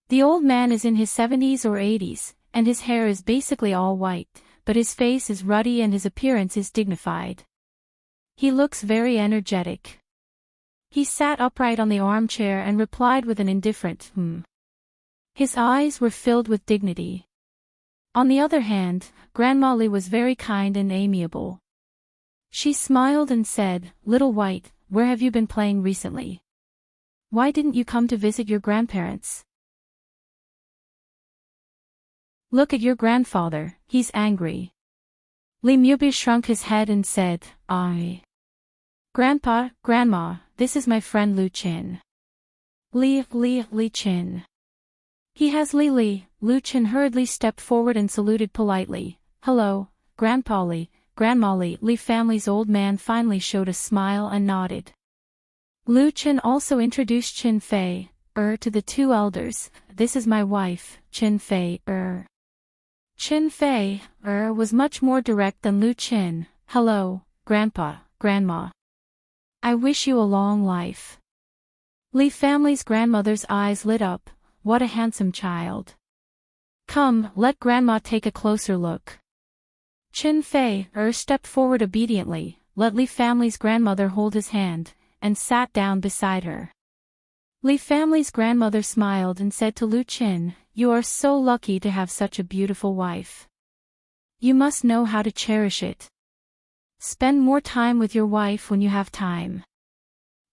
The old man is in his 70s or 80s, and his hair is basically all white, but his face is ruddy and his appearance is dignified. He looks very energetic. He sat upright on the armchair and replied with an indifferent His eyes were filled with dignity. On the other hand, Grandma Li was very kind and amiable. She smiled and said, Little White, where have you been playing recently? Why didn't you come to visit your grandparents? Look at your grandfather, he's angry. Li Mubi shrunk his head and said, Grandpa, Grandma, this is my friend Lu Chen. Li Chen. He has Li. Lu Chen hurriedly stepped forward and saluted politely. Hello, Grandpa Li, Grandma Li. Li family's old man finally showed a smile and nodded. Lu Chen also introduced Chen Fei, to the two elders. This is my wife, Chen Fei, Chen Fei, was much more direct than Lu Chen. Hello, Grandpa, Grandma. I wish you a long life. Li family's grandmother's eyes lit up. what a handsome child. Come, let Grandma take a closer look. Chen Fei stepped forward obediently, let Li family's grandmother hold his hand, and sat down beside her. Li family's grandmother smiled and said to Lu Qin, "You are so lucky to have such a beautiful wife. You must know how to cherish it. Spend more time with your wife when you have time.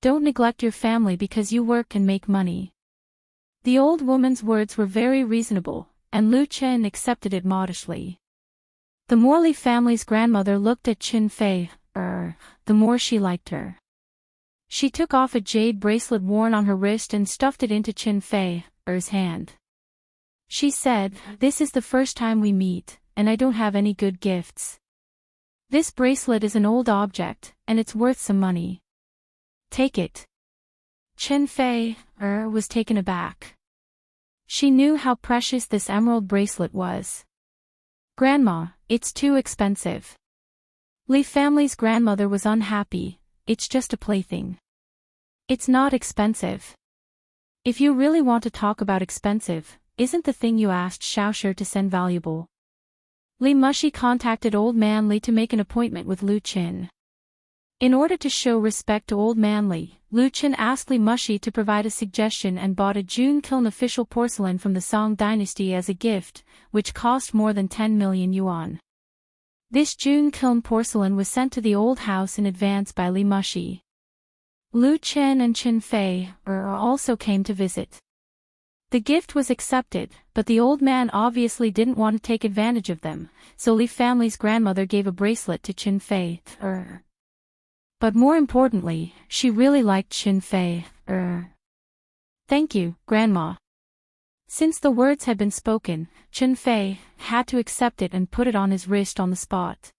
Don't neglect your family because you work and make money." The old woman's words were very reasonable, and Lu Chen accepted it modestly. The more Li family's grandmother looked at Chen Fei, the more she liked her. She took off a jade bracelet worn on her wrist and stuffed it into Chen Fei's hand. She said, "This is the first time we meet, and I don't have any good gifts. This bracelet is an old object, and it's worth some money. Take it." Chen Fei was taken aback. She knew how precious this emerald bracelet was. "Grandma, it's too expensive." Li family's grandmother was unhappy. "It's just a plaything. It's not expensive." "If you really want to talk about expensive, isn't the thing you asked Xiaoshi to send valuable?" Li Mushi contacted Old Man Li to make an appointment with Lu Qin. In order to show respect to Old Man Li, Lu Qin asked Li Mushi to provide a suggestion and bought a June kiln official porcelain from the Song dynasty as a gift, which cost more than 10 million yuan. This June kiln porcelain was sent to the old house in advance by Li Mushi. Lu Qin and Chen Fei also came to visit. The gift was accepted, but the old man obviously didn't want to take advantage of them, so Li family's grandmother gave a bracelet to Chen Fei. But more importantly, she really liked Chen Fei. "Thank you, Grandma." Since the words had been spoken, Chen Fei had to accept it and put it on his wrist on the spot.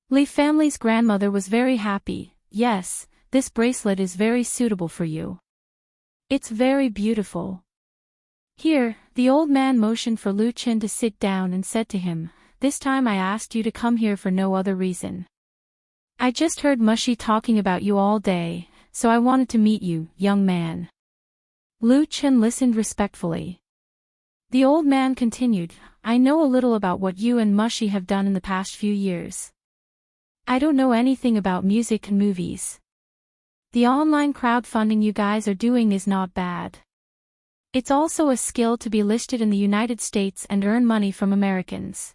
Li family's grandmother was very happy. "Yes, this bracelet is very suitable for you. It's very beautiful." Here, the old man motioned for Lu Qin to sit down and said to him, "This time I asked you to come here for no other reason. I just heard Mushi talking about you all day, so I wanted to meet you, young man." Lu Qin listened respectfully. The old man continued, "I know a little about what you and Mushi have done in the past few years. I don't know anything about music and movies. The online crowdfunding you guys are doing is not bad. It's also a skill to be listed in the United States and earn money from Americans.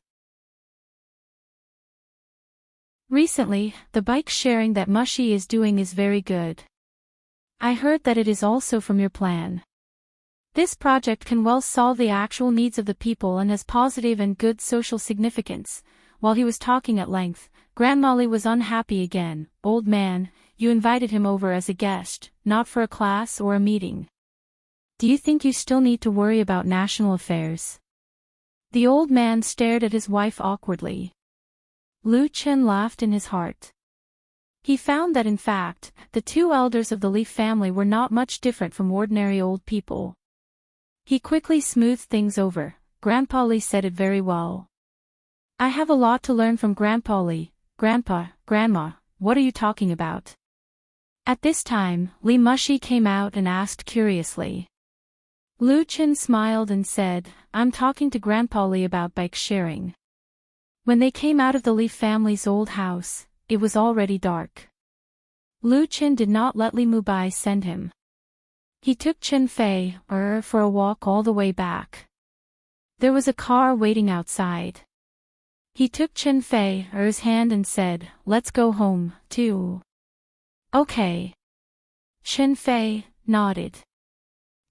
Recently, the bike sharing that Mushi is doing is very good. I heard that it is also from your plan. This project can well solve the actual needs of the people and has positive and good social significance." While he was talking at length, Grandma Li was unhappy again. "Old man, you invited him over as a guest, not for a class or a meeting. Do you think you still need to worry about national affairs?" The old man stared at his wife awkwardly. Lu Qin laughed in his heart. He found that in fact, the two elders of the Li family were not much different from ordinary old people. He quickly smoothed things over. "Grandpa Li said it very well. I have a lot to learn from Grandpa Li." "Grandpa, Grandma, what are you talking about?" At this time, Li Mushi came out and asked curiously. Lu Qin smiled and said, "I'm talking to Grandpa Li about bike sharing." When they came out of the Li family's old house, it was already dark. Lu Qin did not let Li Mubai send him. He took Chen Fei for a walk all the way back. There was a car waiting outside. He took Chen Fei's hand and said, "Let's go home, too." "Okay." Chen Fei nodded.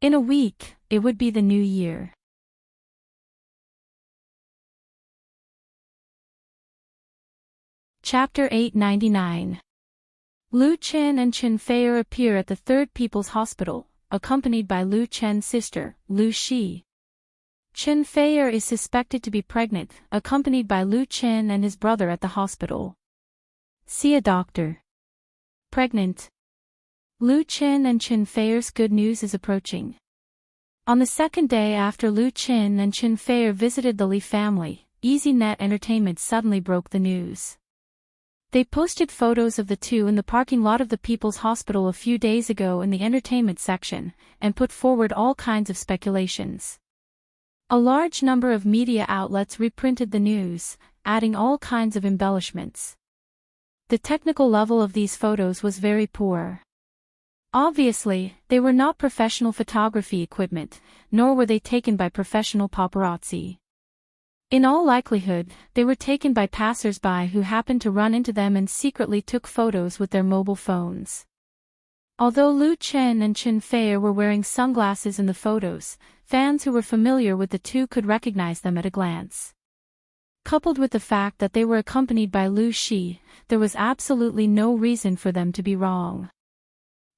In a week, it would be the new year. Chapter 899. Lu Qin and Chen Fei appear at the Third People's Hospital, accompanied by Lu Chen's sister, Lu Shi. Chen Fei is suspected to be pregnant, accompanied by Lu Qin and his brother at the hospital. "See a doctor." Pregnant. Lu Qin and Chen Fei's good news is approaching. On the second day after Lu Qin and Chen Fei visited the Li family, EasyNet Entertainment suddenly broke the news. They posted photos of the two in the parking lot of the People's Hospital a few days ago in the entertainment section, and put forward all kinds of speculations. A large number of media outlets reprinted the news, adding all kinds of embellishments. The technical level of these photos was very poor. Obviously, they were not professional photography equipment, nor were they taken by professional paparazzi. In all likelihood, they were taken by passers-by who happened to run into them and secretly took photos with their mobile phones. Although Lu Chen and Chen Fei were wearing sunglasses in the photos, fans who were familiar with the two could recognize them at a glance. Coupled with the fact that they were accompanied by Lu Shi, there was absolutely no reason for them to be wrong.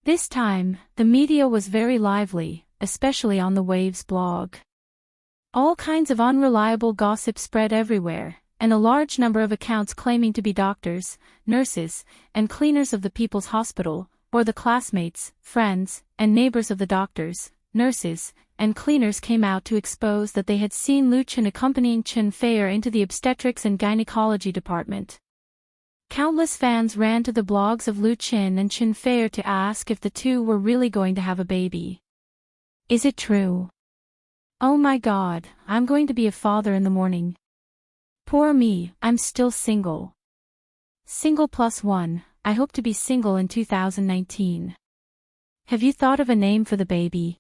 This time, the media was very lively, especially on the Waves blog. All kinds of unreliable gossip spread everywhere, and a large number of accounts claiming to be doctors, nurses, and cleaners of the People's Hospital, or the classmates, friends, and neighbors of the doctors, nurses, and cleaners came out to expose that they had seen Lu Chen accompanying Chen Fei into the obstetrics and gynecology department. Countless fans ran to the blogs of Lu Chen and Chen Fei to ask if the two were really going to have a baby. Is it true? Oh my God, I'm going to be a father in the morning. Poor me, I'm still single. Single +1, I hope to be single in 2019. Have you thought of a name for the baby?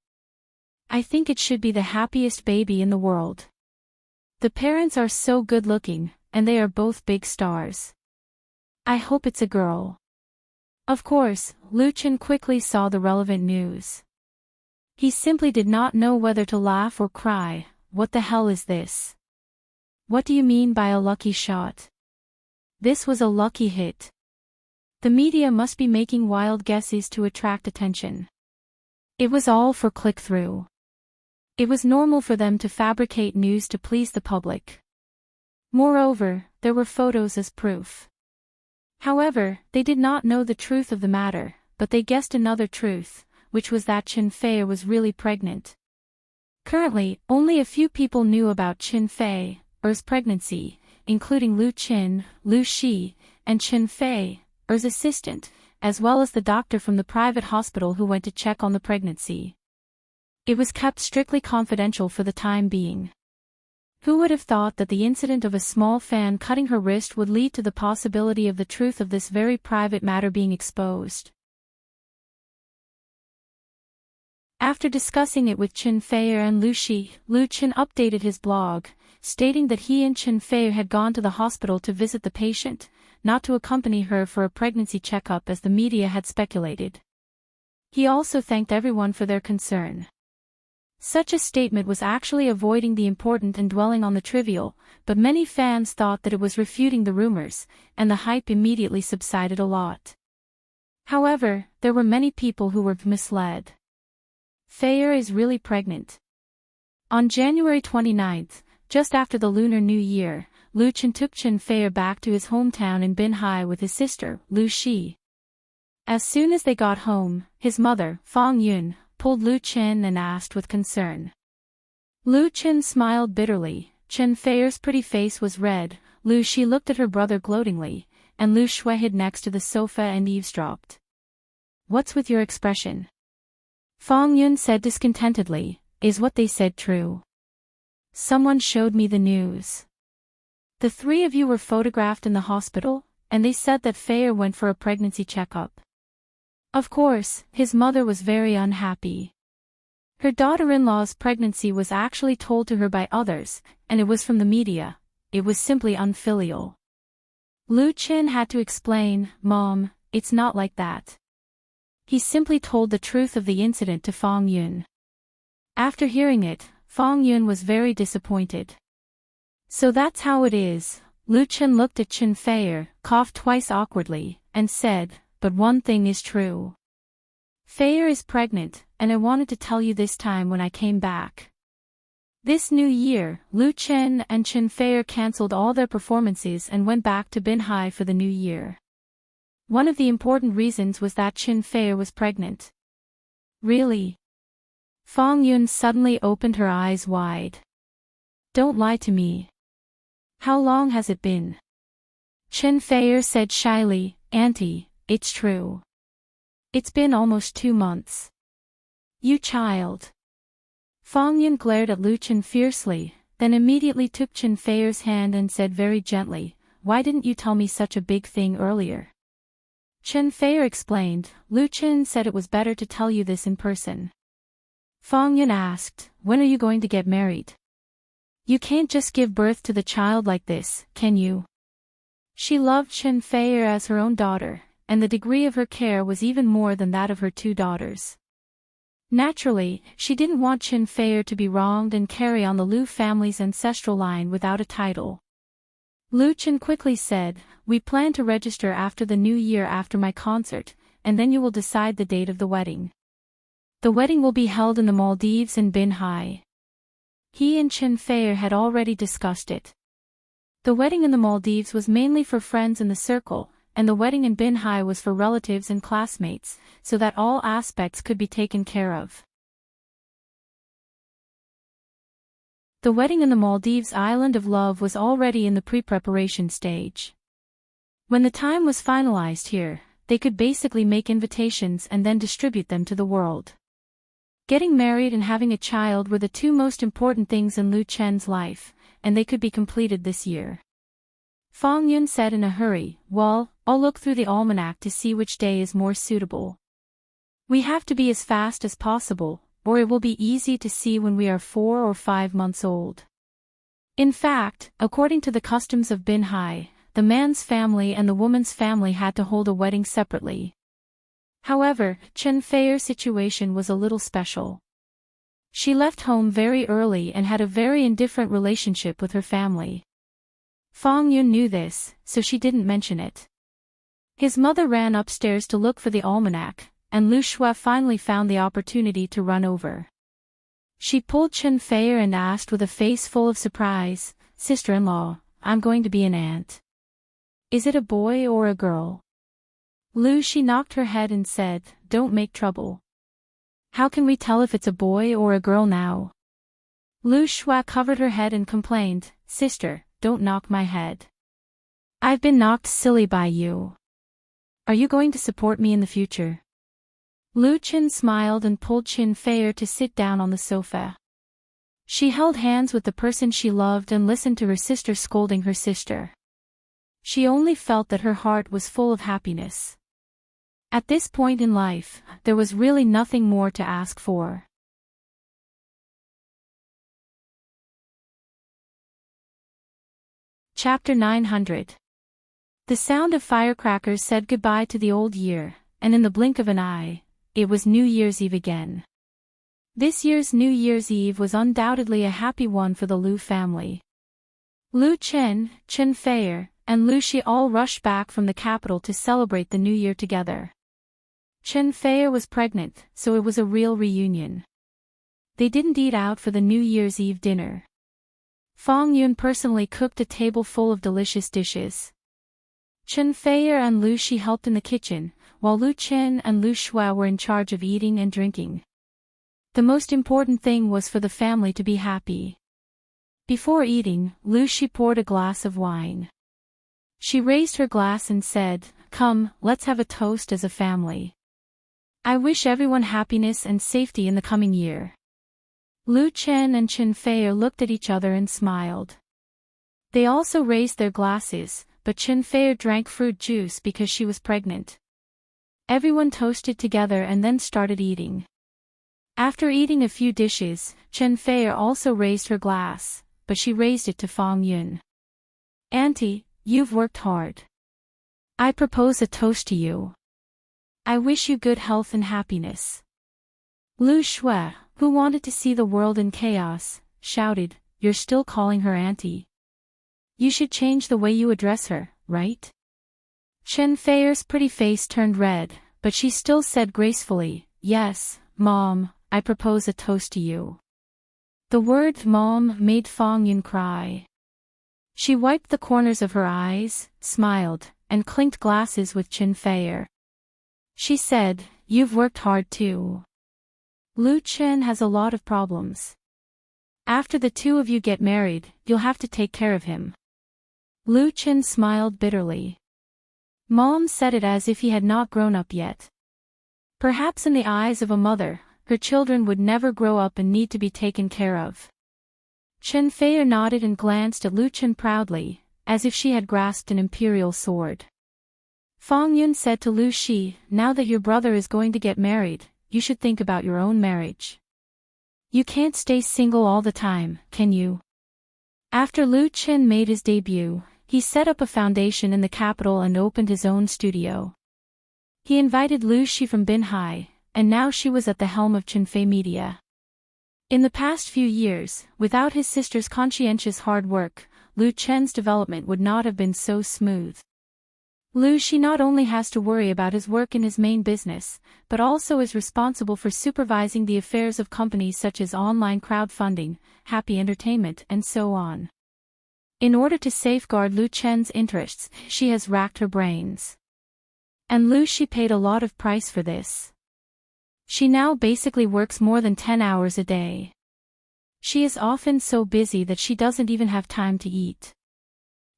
I think it should be the happiest baby in the world. The parents are so good looking, and they are both big stars. I hope it's a girl. Of course, Lu Chen quickly saw the relevant news. He simply did not know whether to laugh or cry. What the hell is this? What do you mean by a lucky shot? This was a lucky hit. The media must be making wild guesses to attract attention. It was all for click-through. It was normal for them to fabricate news to please the public. Moreover, there were photos as proof. However, they did not know the truth of the matter, but they guessed another truth, which was that Chen Fei was really pregnant. Currently, only a few people knew about Chen Fei's pregnancy, including Lu Chen, Lu Shi, and Chen Fei's assistant, as well as the doctor from the private hospital who went to check on the pregnancy. It was kept strictly confidential for the time being. Who would have thought that the incident of a small fan cutting her wrist would lead to the possibility of the truth of this very private matter being exposed? After discussing it with Chen Fei and Lu Shi, Lu Chen updated his blog, stating that he and Chen Fei had gone to the hospital to visit the patient, not to accompany her for a pregnancy checkup as the media had speculated. He also thanked everyone for their concern. Such a statement was actually avoiding the important and dwelling on the trivial, but many fans thought that it was refuting the rumors, and the hype immediately subsided a lot. However, there were many people who were misled. Fei is really pregnant. On January 29th, just after the Lunar New Year, Lu Chen took Chen Fei back to his hometown in Binhai with his sister, Lu Shi. As soon as they got home, his mother, Fang Yun, pulled Lu Chen and asked with concern. Lu Chen smiled bitterly, Chen Fei's pretty face was red, Lu Shi looked at her brother gloatingly, and Lu Shui hid next to the sofa and eavesdropped. What's with your expression? Fang Yun said discontentedly, is what they said true? Someone showed me the news. The three of you were photographed in the hospital, and they said that Fei went for a pregnancy checkup. Of course, his mother was very unhappy. Her daughter-in-law's pregnancy was actually told to her by others, and it was from the media. It was simply unfilial. Lu Chen had to explain, Mom, it's not like that. He simply told the truth of the incident to Fang Yun. After hearing it, Fang Yun was very disappointed. So that's how it is. Lu Chen looked at Chen Fei, coughed twice awkwardly, and said, but one thing is true. Fei is pregnant, and I wanted to tell you this time when I came back. This new year, Lu Chen and Chen Fei cancelled all their performances and went back to Binhai for the new year. One of the important reasons was that Chen Fei was pregnant. Really? Fang Yun suddenly opened her eyes wide. Don't lie to me. How long has it been? Chen Feier said shyly, Auntie, it's true. It's been almost 2 months. You child. Fang Yun glared at Lu Chen fiercely, then immediately took Chen Feier's hand and said very gently, Why didn't you tell me such a big thing earlier? Chen Feier explained, Lu Chen said it was better to tell you this in person. Fang Yun asked, When are you going to get married? You can't just give birth to the child like this, can you? She loved Chen Feier as her own daughter, and the degree of her care was even more than that of her 2 daughters. Naturally, she didn't want Chen Feier to be wronged and carry on the Lu family's ancestral line without a title. Lu Chen quickly said, We plan to register after the new year after my concert, and then you will decide the date of the wedding. The wedding will be held in the Maldives in Binhai. He and Chen Feier had already discussed it. The wedding in the Maldives was mainly for friends in the circle, and the wedding in Binhai was for relatives and classmates, so that all aspects could be taken care of. The wedding in the Maldives island of love was already in the pre-preparation stage. When the time was finalized here, they could basically make invitations and then distribute them to the world. Getting married and having a child were the 2 most important things in Lu Chen's life, and they could be completed this year. Fang Yun said in a hurry, Well, I'll look through the almanac to see which day is more suitable. We have to be as fast as possible, or it will be easy to see when we are 4 or 5 months old. In fact, according to the customs of Binhai, the man's family and the woman's family had to hold a wedding separately. However, Chen Feier's situation was a little special. She left home very early and had a very indifferent relationship with her family. Fang Yun knew this, so she didn't mention it. His mother ran upstairs to look for the almanac, and Lu Shue finally found the opportunity to run over. She pulled Chen Feier and asked with a face full of surprise, Sister-in-law, I'm going to be an aunt. Is it a boy or a girl? Lu Shi knocked her head and said, Don't make trouble. How can we tell if it's a boy or a girl now? Lu Shue covered her head and complained, Sister, don't knock my head. I've been knocked silly by you. Are you going to support me in the future? Lu Chen smiled and pulled Chen Feier to sit down on the sofa. She held hands with the person she loved and listened to her sister scolding her sister. She only felt that her heart was full of happiness. At this point in life, there was really nothing more to ask for. Chapter 900. The sound of firecrackers said goodbye to the old year, and in the blink of an eye, it was New Year's Eve again. This year's New Year's Eve was undoubtedly a happy one for the Lu family. Lu Chen, Chen Feier, and Lu Shi all rushed back from the capital to celebrate the new year together. Chen Feier was pregnant, so it was a real reunion. They didn't eat out for the New Year's Eve dinner. Fang Yun personally cooked a table full of delicious dishes. Chen Feier and Lu Shi helped in the kitchen, while Lu Chen and Lu Shue were in charge of eating and drinking. The most important thing was for the family to be happy. Before eating, Lu Shi poured a glass of wine. She raised her glass and said, Come, let's have a toast as a family. I wish everyone happiness and safety in the coming year. Lu Chen and Chen Feier looked at each other and smiled. They also raised their glasses, but Chen Feier drank fruit juice because she was pregnant. Everyone toasted together and then started eating. After eating a few dishes, Chen Feier also raised her glass, but she raised it to Fang Yun. Auntie, you've worked hard. I propose a toast to you. I wish you good health and happiness. Lu Shue, who wanted to see the world in chaos, shouted, You're still calling her auntie? You should change the way you address her, right? Chen Feier's pretty face turned red, but she still said gracefully, Yes, Mom, I propose a toast to you. The word Mom made Fang Yun cry. She wiped the corners of her eyes, smiled, and clinked glasses with Chen Feier. She said, You've worked hard too. Lu Chen has a lot of problems. After the 2 of you get married, you'll have to take care of him. Lu Chen smiled bitterly. Mom said it as if he had not grown up yet. Perhaps in the eyes of a mother, her children would never grow up and need to be taken care of. Chen Fei nodded and glanced at Lu Chen proudly, as if she had grasped an imperial sword. Fang Yun said to Lu Shi, now that your brother is going to get married, you should think about your own marriage. You can't stay single all the time, can you? After Lu Chen made his debut, he set up a foundation in the capital and opened his own studio. He invited Lu Shi from Binhai, and now she was at the helm of Chenfei Media. In the past few years, without his sister's conscientious hard work, Lu Chen's development would not have been so smooth. Lu Shi not only has to worry about his work in his main business, but also is responsible for supervising the affairs of companies such as online crowdfunding, Happy Entertainment, and so on. In order to safeguard Lu Chen's interests, she has racked her brains. And Lu Shi paid a lot of price for this. She now basically works more than 10 hours a day. She is often so busy that she doesn't even have time to eat.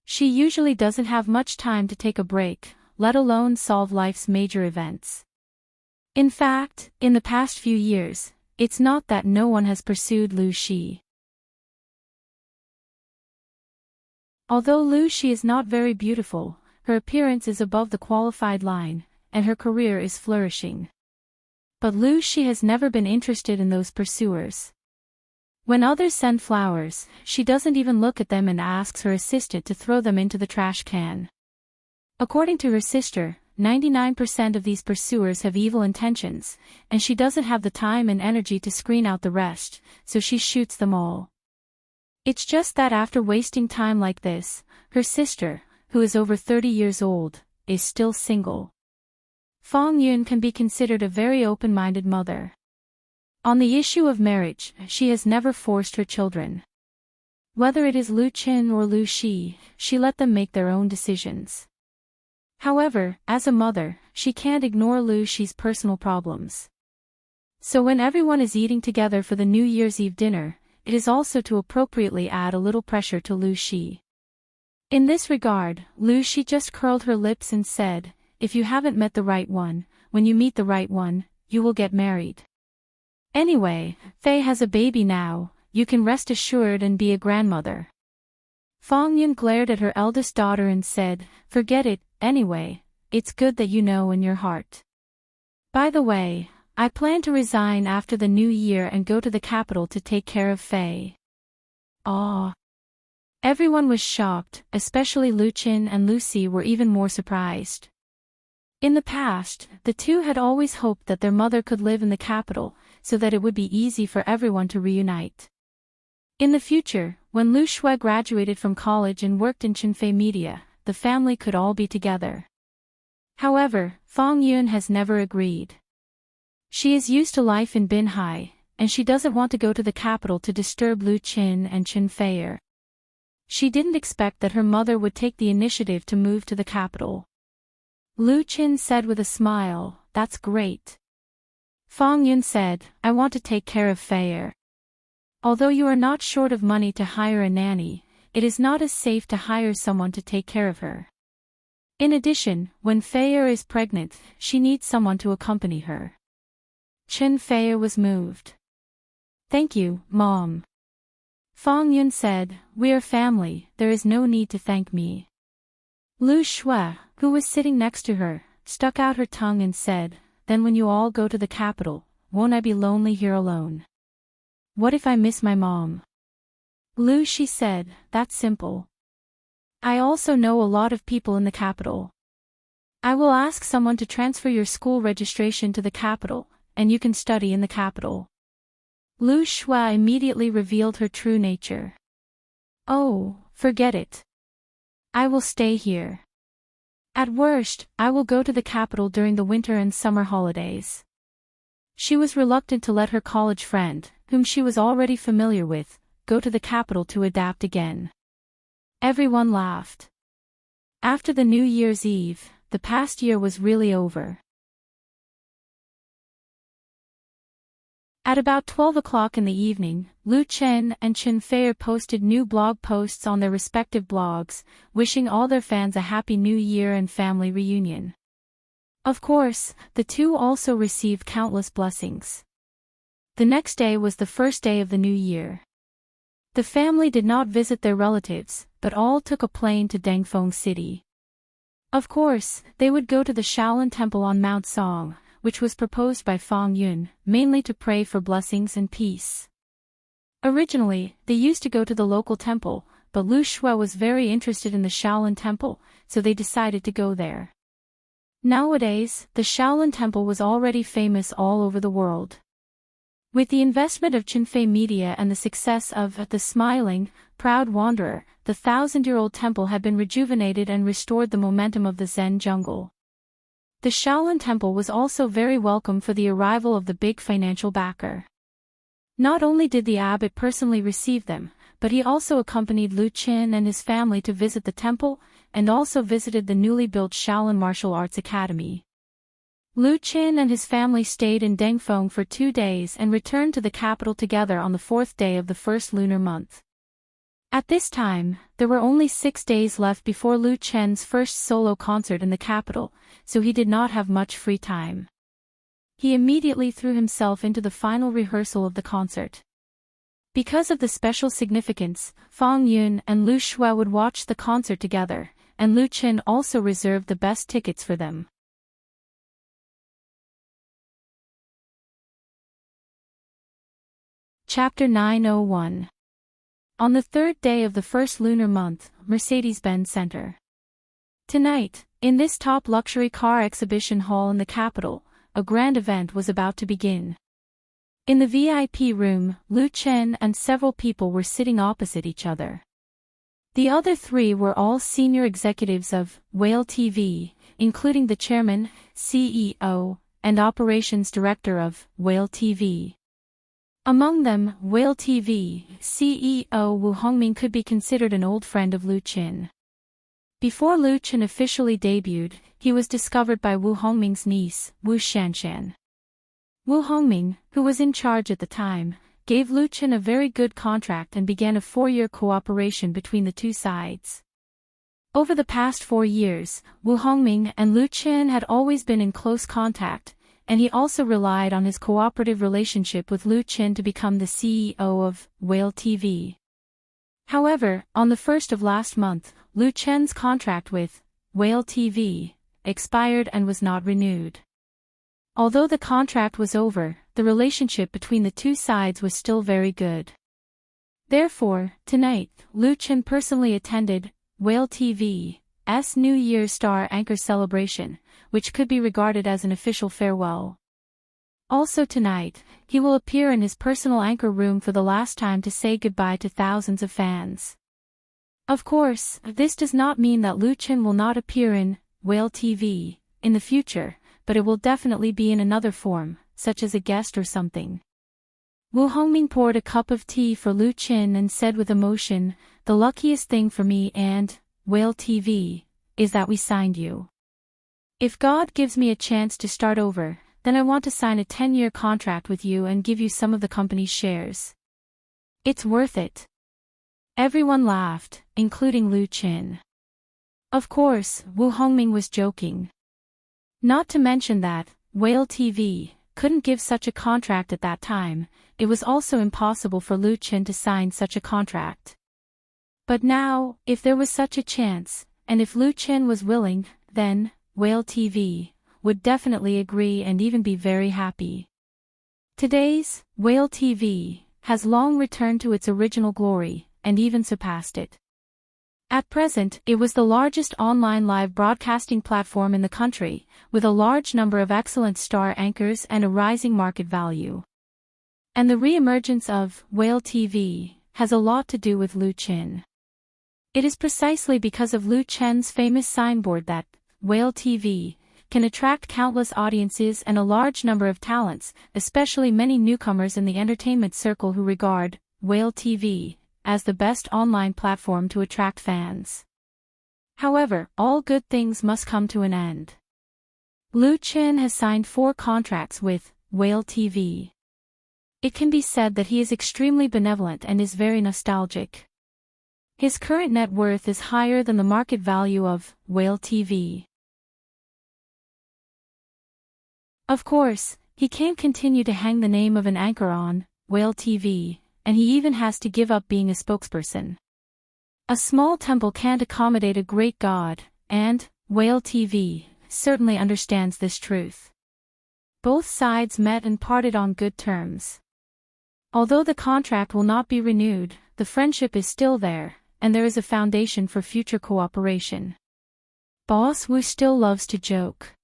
She usually doesn't have much time to take a break, let alone solve life's major events. In fact, in the past few years, it's not that no one has pursued Lu Shi. Although Lu Shi is not very beautiful, her appearance is above the qualified line, and her career is flourishing. But Lu Shi has never been interested in those pursuers. When others send flowers, she doesn't even look at them and asks her assistant to throw them into the trash can. According to her sister, 99% of these pursuers have evil intentions, and she doesn't have the time and energy to screen out the rest, so she shoots them all. It's just that after wasting time like this, her sister, who is over 30 years old, is still single. Fang Yun can be considered a very open-minded mother. On the issue of marriage, she has never forced her children. Whether it is Lu Chen or Lu Shi, she let them make their own decisions. However, as a mother, she can't ignore Lu Shi's personal problems. So when everyone is eating together for the New Year's Eve dinner, it is also to appropriately add a little pressure to Lu Shi. In this regard, Lu Shi just curled her lips and said, if you haven't met the right one, when you meet the right one, you will get married. Anyway, Fei has a baby now, you can rest assured and be a grandmother. Fang Yun glared at her eldest daughter and said, forget it, anyway, it's good that you know in your heart. By the way, I plan to resign after the new year and go to the capital to take care of Fei. Aw. Everyone was shocked, especially Lu Chen and Lucy were even more surprised. In the past, the two had always hoped that their mother could live in the capital, so that it would be easy for everyone to reunite. In the future, when Lu Shui graduated from college and worked in Chenfei Media, the family could all be together. However, Fang Yun has never agreed. She is used to life in Binhai, and she doesn't want to go to the capital to disturb Lu Chen and Chen Fei. She didn't expect that her mother would take the initiative to move to the capital. Lu Chen said with a smile, that's great. Fang Yun said, I want to take care of Fei. Although you are not short of money to hire a nanny, it is not as safe to hire someone to take care of her. In addition, when Fei is pregnant, she needs someone to accompany her. Chen Fei was moved. Thank you, Mom. Fang Yun said, we are family, there is no need to thank me. Lu Shui, who was sitting next to her, stuck out her tongue and said, then when you all go to the capital, won't I be lonely here alone? What if I miss my mom? Lu Shi said, that's simple. I also know a lot of people in the capital. I will ask someone to transfer your school registration to the capital, and you can study in the capital. Lu Shui immediately revealed her true nature. Oh, forget it. I will stay here. At worst, I will go to the capital during the winter and summer holidays. She was reluctant to let her college friend, whom she was already familiar with, go to the capital to adapt again. Everyone laughed. After the New Year's Eve, the past year was really over. At about 12 o'clock in the evening, Lu Chen and Chen Fei posted new blog posts on their respective blogs, wishing all their fans a happy new year and family reunion. Of course, the two also received countless blessings. The next day was the first day of the new year. The family did not visit their relatives, but all took a plane to Dangfeng City. Of course, they would go to the Shaolin Temple on Mount Song, which was proposed by Fang Yun, mainly to pray for blessings and peace. Originally, they used to go to the local temple, but Lu Shui was very interested in the Shaolin Temple, so they decided to go there. Nowadays, the Shaolin Temple was already famous all over the world. With the investment of Qinfei Media and the success of The Smiling, Proud Wanderer, the 1,000-year-old temple had been rejuvenated and restored the momentum of the Zen jungle. The Shaolin Temple was also very welcome for the arrival of the big financial backer. Not only did the abbot personally receive them, but he also accompanied Lu Qin and his family to visit the temple, and also visited the newly built Shaolin Martial Arts Academy. Lu Qin and his family stayed in Dangfeng for 2 days and returned to the capital together on the 4th day of the first lunar month. At this time, there were only 6 days left before Lu Chen's first solo concert in the capital, so he did not have much free time. He immediately threw himself into the final rehearsal of the concert. Because of the special significance, Fang Yun and Lu Shui would watch the concert together, and Lu Chen also reserved the best tickets for them. Chapter 901. On the 3rd day of the first lunar month, Mercedes-Benz Center. Tonight, in this top luxury car exhibition hall in the capital, a grand event was about to begin. In the VIP room, Lu Chen and several people were sitting opposite each other. The other 3 were all senior executives of Whale TV, including the chairman, CEO, and operations director of Whale TV. Among them, Whale TV CEO Wu Hongming could be considered an old friend of Lu Qin. Before Lu Qin officially debuted, he was discovered by Wu Hongming's niece, Wu Shanshan. Wu Hongming, who was in charge at the time, gave Lu Qin a very good contract and began a 4-year cooperation between the two sides. Over the past 4 years, Wu Hongming and Lu Qin had always been in close contact, and he also relied on his cooperative relationship with Lu Qin to become the CEO of Whale TV. However, on the 1st of last month, Lu Chen's contract with Whale TV expired and was not renewed. Although the contract was over, the relationship between the two sides was still very good. Therefore, tonight, Lu Qin personally attended Whale TV's New Year's Star Anchor celebration, which could be regarded as an official farewell. Also tonight, he will appear in his personal anchor room for the last time to say goodbye to thousands of fans. Of course, this does not mean that Lu Qin will not appear in Whale TV in the future, but it will definitely be in another form, such as a guest or something. Wu Hongming poured a cup of tea for Lu Qin and said with emotion, "The luckiest thing for me and Whale TV is that we signed you. If God gives me a chance to start over, then I want to sign a 10-year contract with you and give you some of the company's shares. It's worth it." Everyone laughed, including Lu Qin. Of course, Wu Hongming was joking. Not to mention that Whale TV couldn't give such a contract at that time. It was also impossible for Lu Qin to sign such a contract. But now, if there was such a chance, and if Lu Qin was willing, then Whale TV would definitely agree and even be very happy. Today's Whale TV has long returned to its original glory, and even surpassed it. At present, it was the largest online live broadcasting platform in the country, with a large number of excellent star anchors and a rising market value. And the re-emergence of Whale TV has a lot to do with Lu Qin. It is precisely because of Lu Chen's famous signboard that Whale TV can attract countless audiences and a large number of talents, especially many newcomers in the entertainment circle who regard Whale TV as the best online platform to attract fans. However, all good things must come to an end. Lu Qin has signed 4 contracts with Whale TV. It can be said that he is extremely benevolent and is very nostalgic. His current net worth is higher than the market value of Whale TV. Of course, he can't continue to hang the name of an anchor on Whale TV, and he even has to give up being a spokesperson. A small temple can't accommodate a great god, and Whale TV certainly understands this truth. Both sides met and parted on good terms. Although the contract will not be renewed, the friendship is still there, and there is a foundation for future cooperation. Boss Wu still loves to joke,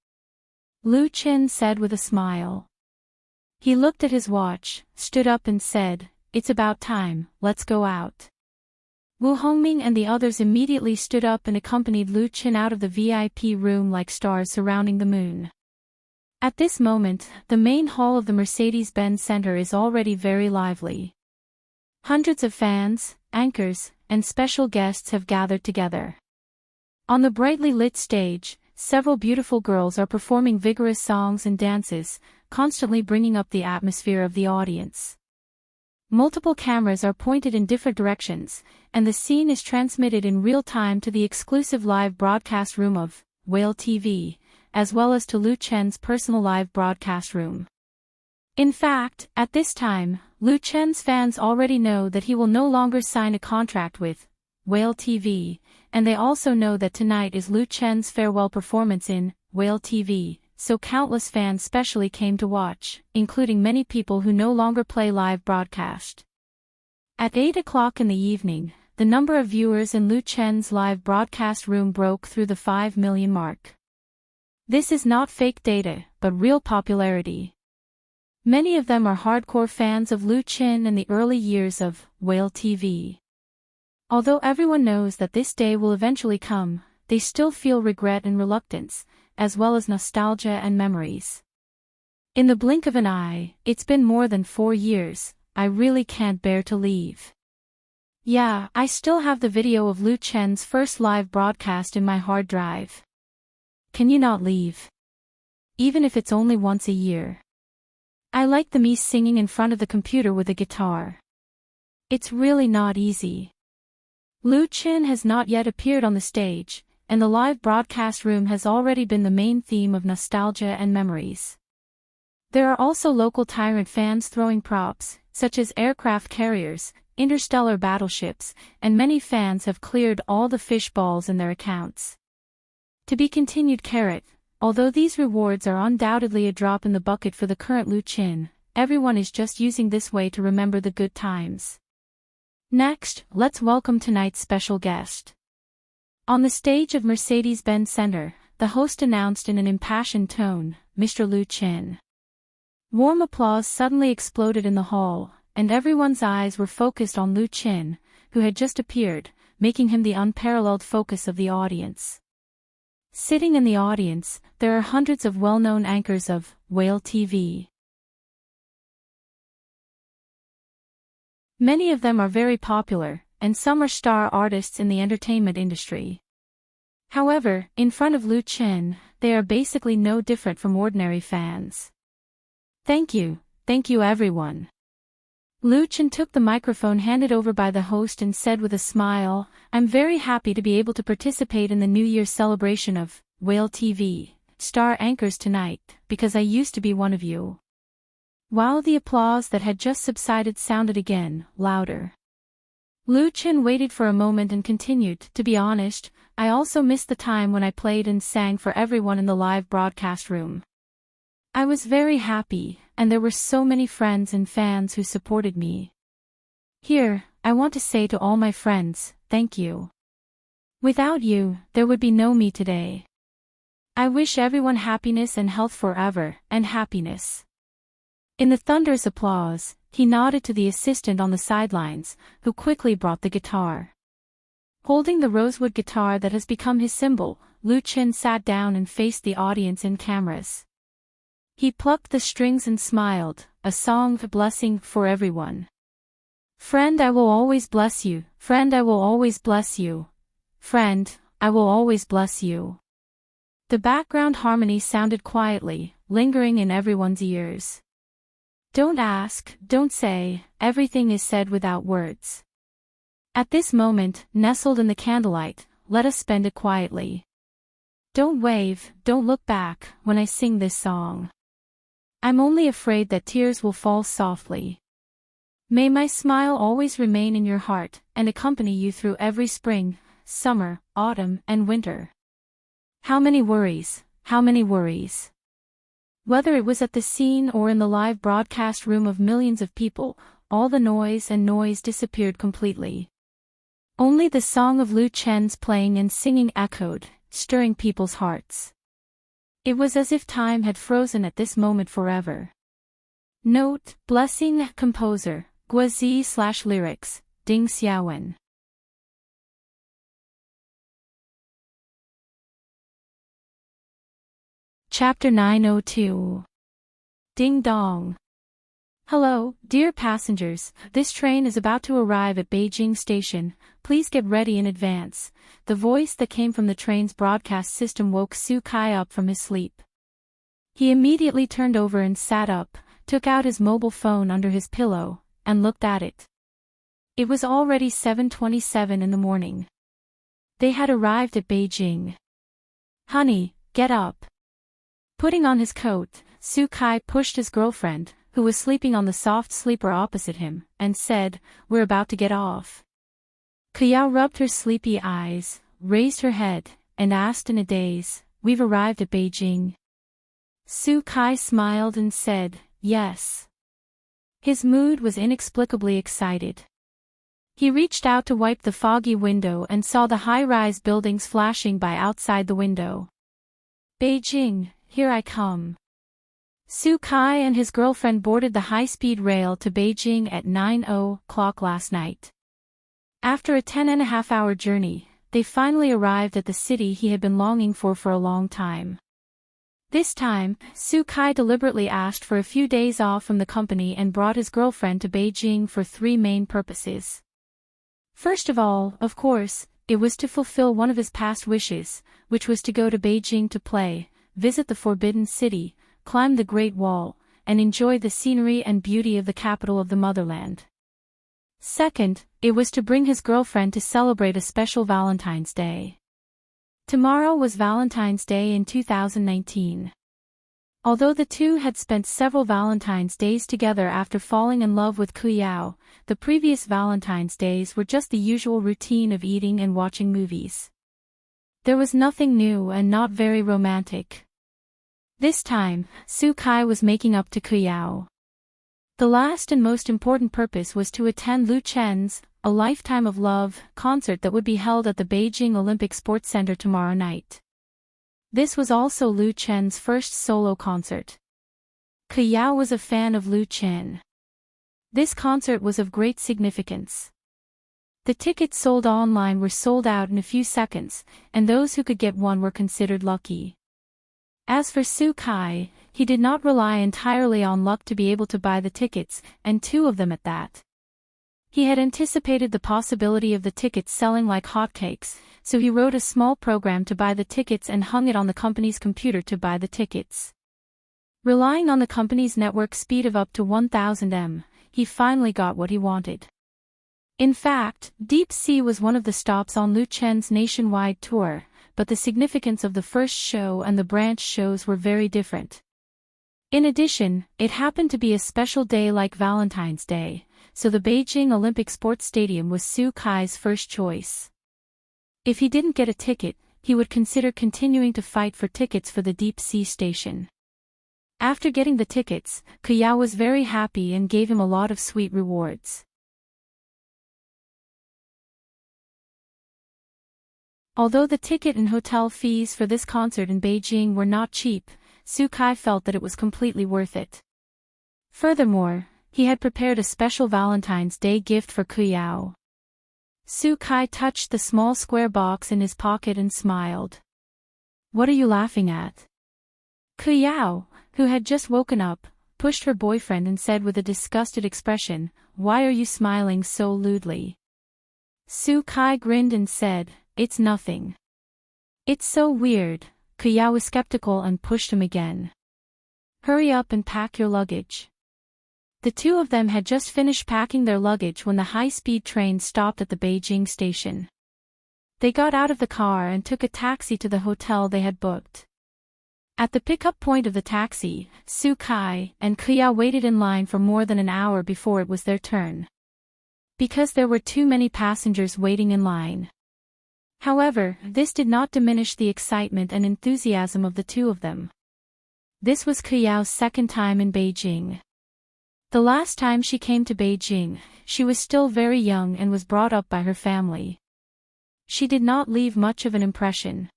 Lu Qin said with a smile. He looked at his watch, stood up and said, "It's about time, let's go out." Wu Hongming and the others immediately stood up and accompanied Lu Qin out of the VIP room like stars surrounding the moon. At this moment, the main hall of the Mercedes-Benz Center is already very lively. Hundreds of fans, anchors, and special guests have gathered together. On the brightly lit stage, several beautiful girls are performing vigorous songs and dances, constantly bringing up the atmosphere of the audience. Multiple cameras are pointed in different directions, and the scene is transmitted in real time to the exclusive live broadcast room of Whale TV, as well as to Lu Chen's personal live broadcast room. In fact, at this time, Lu Chen's fans already know that he will no longer sign a contract with Whale TV, and they also know that tonight is Lu Chen's farewell performance in Whale TV, so countless fans specially came to watch, including many people who no longer play live broadcast. At 8 o'clock in the evening, the number of viewers in Lu Chen's live broadcast room broke through the 5 million mark. This is not fake data, but real popularity. Many of them are hardcore fans of Lu Chen and the early years of Whale TV. Although everyone knows that this day will eventually come, they still feel regret and reluctance, as well as nostalgia and memories. In the blink of an eye, it's been more than 4 years, I really can't bear to leave. Yeah, I still have the video of Lu Chen's first live broadcast in my hard drive. Can you not leave? Even if it's only once a year. I like the me singing in front of the computer with a guitar. It's really not easy. Lu Chen has not yet appeared on the stage, and the live broadcast room has already been the main theme of nostalgia and memories. There are also local tyrant fans throwing props, such as aircraft carriers, interstellar battleships, and many fans have cleared all the fish balls in their accounts. To be continued. Although these rewards are undoubtedly a drop in the bucket for the current Lu Chen, everyone is just using this way to remember the good times. Next, let's welcome tonight's special guest. On the stage of Mercedes-Benz Center, the host announced in an impassioned tone, Mr. Lu Chen. Warm applause suddenly exploded in the hall, and everyone's eyes were focused on Lu Chen, who had just appeared, making him the unparalleled focus of the audience. Sitting in the audience, there are hundreds of well-known anchors of Whale TV. Many of them are very popular, and some are star artists in the entertainment industry. However, in front of Lu Chen, they are basically no different from ordinary fans. Thank you everyone. Lu Chen took the microphone handed over by the host and said with a smile, "I'm very happy to be able to participate in the New Year's celebration of Whale TV, star anchors tonight, because I used to be one of you." While the applause that had just subsided sounded again, louder. Lu Chen waited for a moment and continued, "To be honest, I also missed the time when I played and sang for everyone in the live broadcast room. I was very happy, and there were so many friends and fans who supported me. Here, I want to say to all my friends, thank you. Without you, there would be no me today. I wish everyone happiness and health forever, and happiness." In the thunderous applause, he nodded to the assistant on the sidelines, who quickly brought the guitar. Holding the rosewood guitar that has become his symbol, Lu Chen sat down and faced the audience and cameras. He plucked the strings and smiled, a song of blessing for everyone. "Friend, I will always bless you. Friend, I will always bless you. Friend, I will always bless you." The background harmony sounded quietly, lingering in everyone's ears. Don't ask, don't say, everything is said without words. At this moment, nestled in the candlelight, let us spend it quietly. Don't wave, don't look back, when I sing this song. I'm only afraid that tears will fall softly. May my smile always remain in your heart, and accompany you through every spring, summer, autumn, and winter. How many worries, how many worries. Whether it was at the scene or in the live broadcast room of millions of people, all the noise and noise disappeared completely. Only the song of Lu Chen's playing and singing echoed, stirring people's hearts. It was as if time had frozen at this moment forever. Note, blessing, composer, Guazi/lyrics, Ding Xiaowen. Chapter 902. Ding Dong. Hello, dear passengers, this train is about to arrive at Beijing Station, please get ready in advance. The voice that came from the train's broadcast system woke Su Kai up from his sleep. He immediately turned over and sat up, took out his mobile phone under his pillow, and looked at it. It was already 7:27 in the morning. They had arrived at Beijing. Honey, get up. Putting on his coat, Su Kai pushed his girlfriend, who was sleeping on the soft sleeper opposite him, and said, "We're about to get off." Kuyao rubbed her sleepy eyes, raised her head, and asked in a daze, "We've arrived at Beijing?" Su Kai smiled and said, "Yes." His mood was inexplicably excited. He reached out to wipe the foggy window and saw the high-rise buildings flashing by outside the window. Beijing, here I come. Su Kai and his girlfriend boarded the high-speed rail to Beijing at 9:00 last night. After a 10.5-hour journey, they finally arrived at the city he had been longing for a long time. This time, Su Kai deliberately asked for a few days off from the company and brought his girlfriend to Beijing for three main purposes. First of all, of course, it was to fulfill one of his past wishes, which was to go to Beijing to play, visit the Forbidden City, climb the Great Wall, and enjoy the scenery and beauty of the capital of the motherland. Second, it was to bring his girlfriend to celebrate a special Valentine's Day. Tomorrow was Valentine's Day in 2019. Although the two had spent several Valentine's Days together after falling in love with Kuyao, the previous Valentine's Days were just the usual routine of eating and watching movies. There was nothing new and not very romantic. This time, Su Kai was making up to Kuyao. The last and most important purpose was to attend Lu Chen's A Lifetime of Love concert that would be held at the Beijing Olympic Sports Center tomorrow night. This was also Lu Chen's first solo concert. Kuyao was a fan of Lu Chen. This concert was of great significance. The tickets sold online were sold out in a few seconds, and those who could get one were considered lucky. As for Su Kai, he did not rely entirely on luck to be able to buy the tickets, and two of them at that. He had anticipated the possibility of the tickets selling like hotcakes, so he wrote a small program to buy the tickets and hung it on the company's computer to buy the tickets. Relying on the company's network speed of up to 1000 m, he finally got what he wanted. In fact, Deep Sea was one of the stops on Lu Chen's nationwide tour, but the significance of the first show and the branch shows were very different. In addition, it happened to be a special day like Valentine's Day, so the Beijing Olympic Sports Stadium was Su Kai's first choice. If he didn't get a ticket, he would consider continuing to fight for tickets for the Deep Sea station. After getting the tickets, Kuyao was very happy and gave him a lot of sweet rewards. Although the ticket and hotel fees for this concert in Beijing were not cheap, Su Kai felt that it was completely worth it. Furthermore, he had prepared a special Valentine's Day gift for Kuyao. Su Kai touched the small square box in his pocket and smiled. "What are you laughing at?" Kuyao, who had just woken up, pushed her boyfriend and said with a disgusted expression, "Why are you smiling so lewdly?" Su Kai grinned and said, "It's nothing." "It's so weird." Kuyao was skeptical and pushed him again. "Hurry up and pack your luggage." The two of them had just finished packing their luggage when the high-speed train stopped at the Beijing station. They got out of the car and took a taxi to the hotel they had booked. At the pickup point of the taxi, Su Kai and Kuya waited in line for more than an hour before it was their turn. Because there were too many passengers waiting in line. However, this did not diminish the excitement and enthusiasm of the two of them. This was Kuya's second time in Beijing. The last time she came to Beijing, she was still very young and was brought up by her family. She did not leave much of an impression.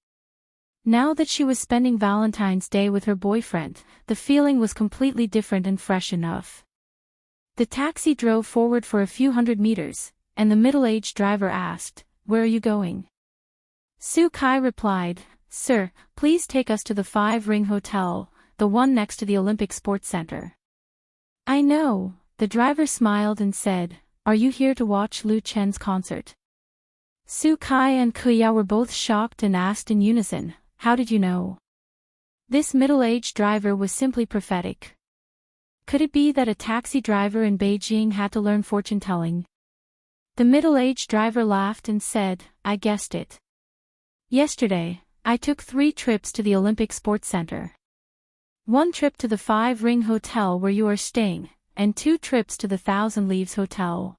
Now that she was spending Valentine's Day with her boyfriend, the feeling was completely different and fresh enough. The taxi drove forward for a few hundred meters, and the middle-aged driver asked, "Where are you going?" Su Kai replied, "Sir, please take us to the 5-Ring Hotel, the one next to the Olympic Sports Center." "I know," the driver smiled and said, "Are you here to watch Lu Chen's concert?" Su Kai and Kuya were both shocked and asked in unison, "How did you know?" This middle-aged driver was simply prophetic. Could it be that a taxi driver in Beijing had to learn fortune-telling? The middle-aged driver laughed and said, "I guessed it. Yesterday, I took 3 trips to the Olympic Sports Center. 1 trip to the 5-Ring Hotel where you are staying, and 2 trips to the Thousand Leaves Hotel.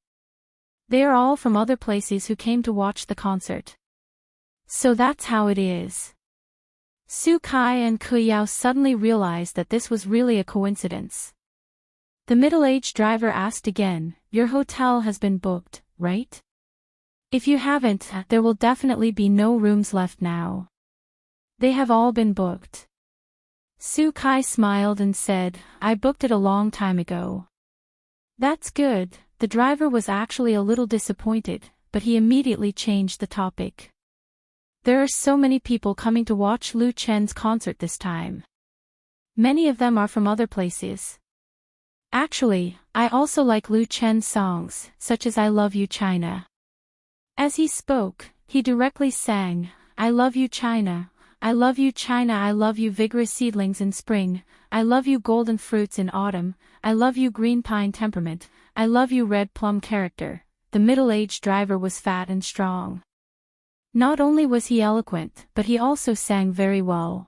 They are all from other places who came to watch the concert. So that's how it is." Su Kai and Kuya suddenly realized that this was really a coincidence. The middle-aged driver asked again, "Your hotel has been booked, right? If you haven't, there will definitely be no rooms left now. They have all been booked." Su Kai smiled and said, "I booked it a long time ago." "That's good." The driver was actually a little disappointed, but he immediately changed the topic. "There are so many people coming to watch Lu Chen's concert this time. Many of them are from other places. Actually, I also like Lu Chen's songs, such as I Love You China." As he spoke, he directly sang, "I love you China, I love you China, I love you vigorous seedlings in spring, I love you golden fruits in autumn, I love you green pine temperament, I love you red plum character." The middle-aged driver was fat and strong. Not only was he eloquent, but he also sang very well.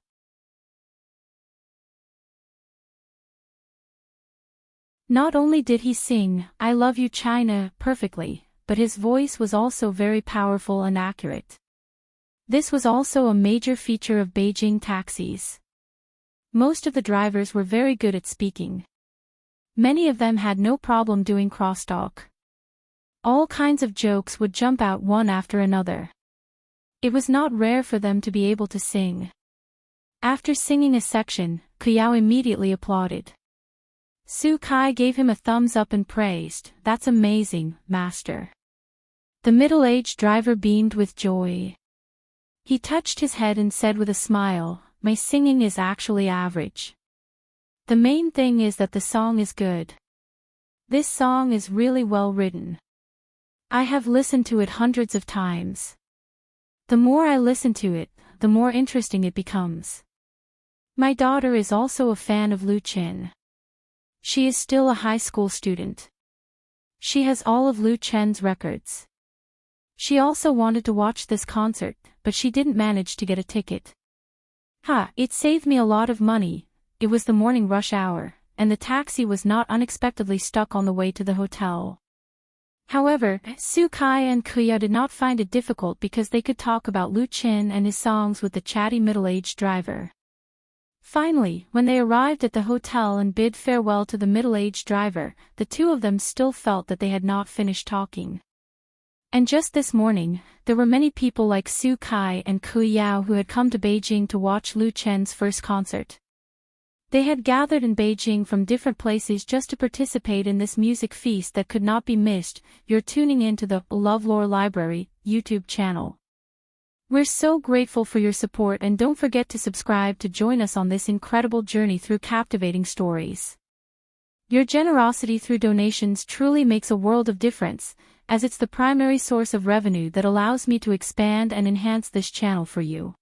Not only did he sing, "I Love You China," perfectly, but his voice was also very powerful and accurate. This was also a major feature of Beijing taxis. Most of the drivers were very good at speaking. Many of them had no problem doing crosstalk. All kinds of jokes would jump out one after another. It was not rare for them to be able to sing. After singing a section, Kuyao immediately applauded. Su Kai gave him a thumbs up and praised, "That's amazing, master." The middle-aged driver beamed with joy. He touched his head and said with a smile, "My singing is actually average. The main thing is that the song is good. This song is really well written. I have listened to it hundreds of times. The more I listen to it, the more interesting it becomes. My daughter is also a fan of Lu Chen. She is still a high school student. She has all of Lu Chen's records. She also wanted to watch this concert, but she didn't manage to get a ticket. It saved me a lot of money." It was the morning rush hour, and the taxi was not unexpectedly stuck on the way to the hotel. However, Su Kai and Kuya did not find it difficult because they could talk about Lu Chen and his songs with the chatty middle-aged driver. Finally, when they arrived at the hotel and bid farewell to the middle-aged driver, the two of them still felt that they had not finished talking. And just this morning, there were many people like Su Kai and Kuya who had come to Beijing to watch Lu Chen's first concert. They had gathered in Beijing from different places just to participate in this music feast that could not be missed. You're tuning in to the LoveLore Library YouTube channel. We're so grateful for your support, and don't forget to subscribe to join us on this incredible journey through captivating stories. Your generosity through donations truly makes a world of difference, as it's the primary source of revenue that allows me to expand and enhance this channel for you.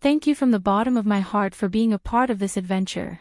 Thank you from the bottom of my heart for being a part of this adventure.